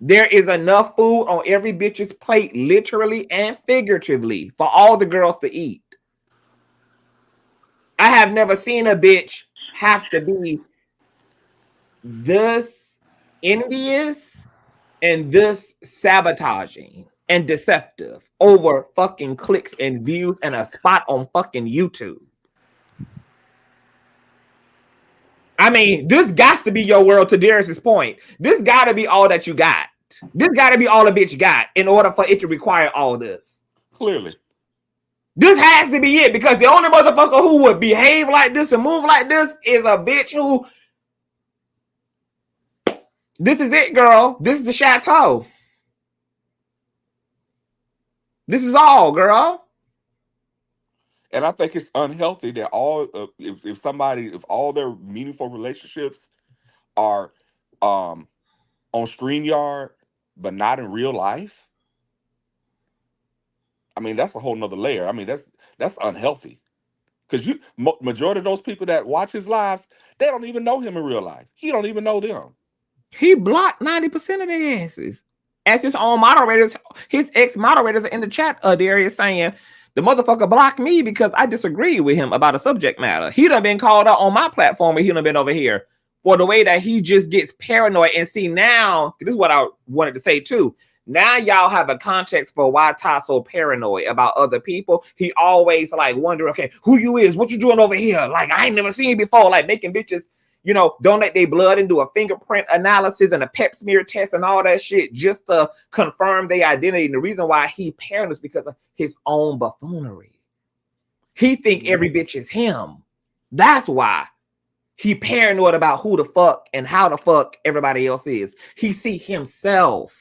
There is enough food on every bitch's plate, literally and figuratively, for all the girls to eat. I have never seen a bitch have to be this envious and this sabotaging and deceptive over fucking clicks and views and a spot on fucking YouTube. I mean, this got to be your world, to Darius's point. This got to be all that you got. This got to be all a bitch got in order for it to require all this. Clearly. This has to be it, because the only motherfucker who would behave like this and move like this is a bitch who... This is it, girl. This is the chateau. This is all, girl. And I think it's unhealthy that if all their meaningful relationships are on StreamYard, but not in real life. I mean, that's a whole nother layer. I mean, that's unhealthy. Because majority of those people that watch his lives, they don't even know him in real life. He don't even know them. He blocked 90% of their asses. As his own moderators, his ex-moderators are in the chat area saying, the motherfucker blocked me because I disagree with him about a subject matter. He done been called out on my platform, and he done been over here for the way that he just gets paranoid. And see, now, this is what I wanted to say too. Now y'all have a context for why Ty's so paranoid about other people. He always like wonder, okay, who you is, what you doing over here? Like, I ain't never seen you before. Like making bitches, you know, donate their blood and do a fingerprint analysis and a pep smear test and all that shit just to confirm their identity. And the reason why he paranoid is because of his own buffoonery. He think every bitch is him. That's why he paranoid about who the fuck and how the fuck everybody else is. He see himself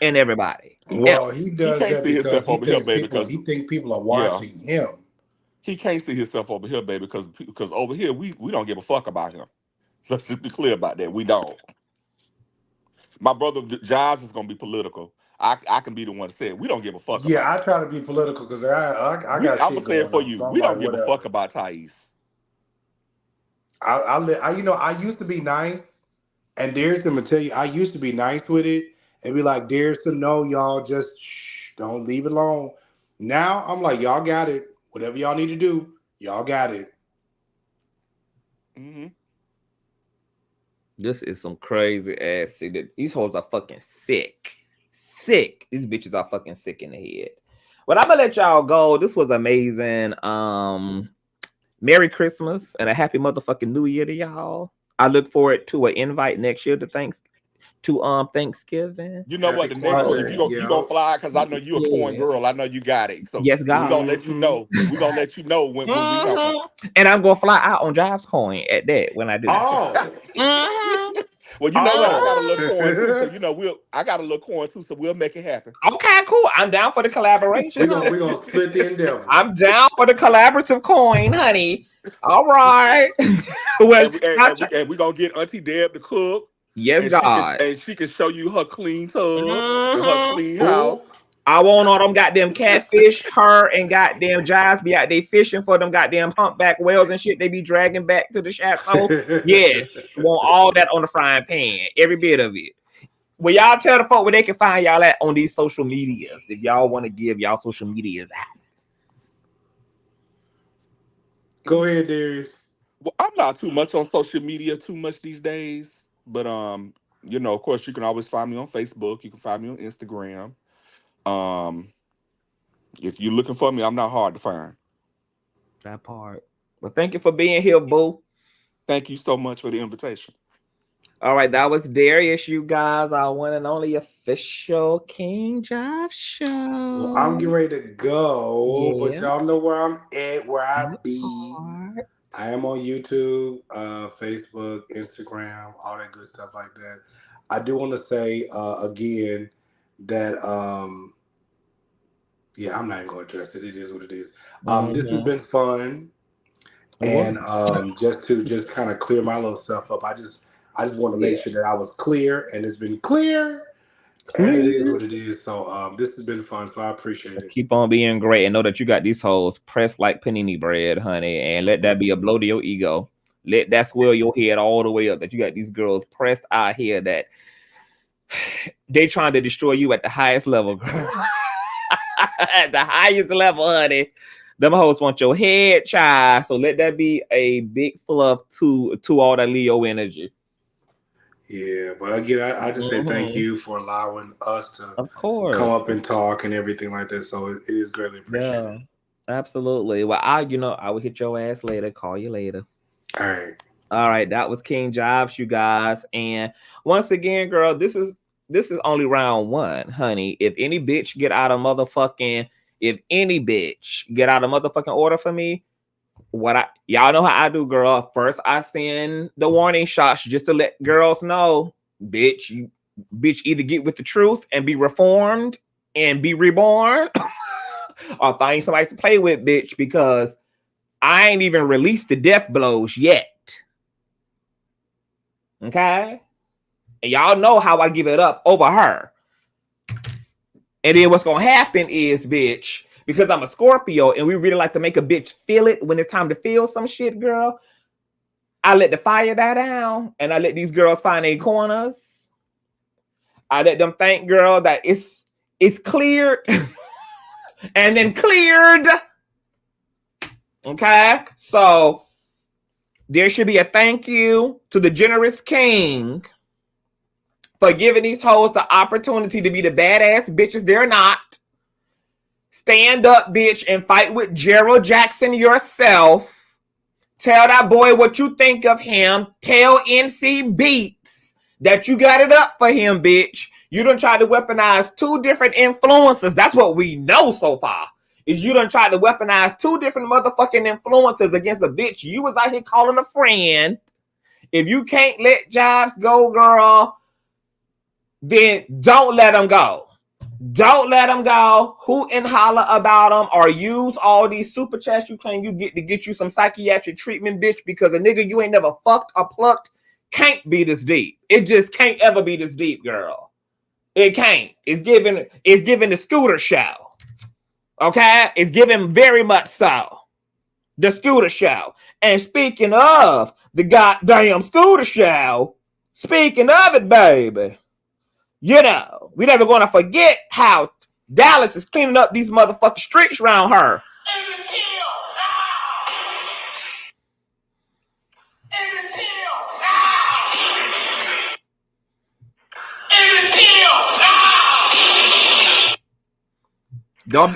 in everybody. Well, he does can't that see because himself he over here, thinks baby, people, because he think people are watching him. He can't see himself over here, baby, because over here we don't give a fuck about him. Let's just be clear about that. We don't. My brother Jives is gonna be political. I can be the one to say it. We don't give a fuck about Yeah, I try to be political because I got I'm shit gonna say it going for on. you. So I'm We like, don't give a whatever. fuck about Tyesse. I used to be nice, and Darius gonna tell you I used to be nice with it and be like, Darius, to know y'all just don't leave it alone. Now I'm like, y'all got it. Whatever y'all need to do, y'all got it. Mm-hmm. This is some crazy ass shit. These hoes are fucking sick. Sick. These bitches are fucking sick in the head. But I'm gonna let y'all go. This was amazing. Merry Christmas and a happy motherfucking New Year to y'all. I look forward to an invite next year to Thanksgiving. You know what? The next one, if you gonna fly, because I know you a coin girl. I know you got it. So yes, God. We're gonna let you know. We're gonna let you know when we come. And I'm gonna fly out on Jives coin at that when I do. Oh. Well, you know what? I got a little coin too, so you know I got a little coin too, so we'll make it happen. Okay, cool. I'm down for the collaboration. We're gonna split the endeavor. I'm down for the collaborative coin, honey. All right. Well, and we're gonna get Auntie Deb to cook. Yes, and God. She can show you her clean tub and her clean house. I want all them goddamn catfish. Her and goddamn Jives be out there fishing for them goddamn humpback whales and shit they be dragging back to the chateau. Yes. Want all that on the frying pan. Every bit of it. Well, y'all tell the folk where they can find y'all at on these social medias if y'all want to give y'all social medias out. Go ahead, Darius. Well, I'm not too much on social media these days, but you know, of course, you can always find me on Facebook. You can find me on Instagram. If you're looking for me, I'm not hard to find. That part. Well, thank you for being here, boo. Thank you so much for the invitation. All right, that was Darius, you guys. Our one and only official King Jive show. Well, I'm getting ready to go, but y'all know where I'm at, where I be. I am on YouTube, Facebook, Instagram, all that good stuff like that. I do want to say again that I'm not even going to address it. It is what it is. This has been fun, and just kind of clear my little stuff up. I just want to make sure that I was clear, and it's been clear. And it is what it is. So this has been fun. So I appreciate it. Keep on being great and know that you got these hoes pressed like panini bread, honey. And let that be a blow to your ego. Let that swell your head all the way up that you got these girls pressed out here that they trying to destroy you at the highest level, girl. At the highest level, honey. Them hoes want your head, child. So let that be a big fluff to all that Leo energy. Yeah, but again, I just say thank you for allowing us to come up and talk and everything like that. So it is greatly appreciated. Yeah, absolutely. Well, I will hit your ass later. Call you later. All right. All right. That was King Jives, you guys. And once again, girl, this is this is only round one, honey. If any bitch get out of motherfucking order for me, y'all know how I do, girl. First, I send the warning shots just to let girls know, bitch, you either get with the truth and be reformed and be reborn, or find somebody to play with, bitch, because I ain't even released the death blows yet. Okay? And y'all know how I give it up over her. And then what's gonna happen is, bitch, because I'm a Scorpio and we really like to make a bitch feel it when it's time to feel some shit, girl, I let the fire die down and I let these girls find their corners. I let them think, girl, that it's cleared and then cleared. Okay? So there should be a thank you to the generous king for giving these hoes the opportunity to be the badass bitches they're not. Stand up, bitch, and fight with Gerald Jackson yourself. Tell that boy what you think of him. Tell NC Beats that you got it up for him, bitch. You done tried to weaponize two different influencers. That's what we know so far. Is you done tried to weaponize two different motherfucking influencers against a bitch you was out here calling a friend. If you can't let Jives go, girl, then don't let him go. Don't let him go. Hoot and holler about him or use all these super chats you claim you get to get you some psychiatric treatment, bitch, because a nigga you ain't never fucked or plucked can't be this deep. It just can't ever be this deep, girl. It can't. It's giving the Scooter show. Okay? It's giving very much so. The Scooter show. And speaking of the goddamn Scooter show, speaking of it, baby, you know, we never going to forget how Dallas is cleaning up these motherfucking streets around her. Don't.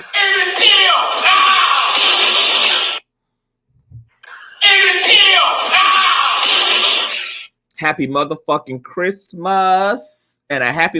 Happy motherfucking Christmas and a happy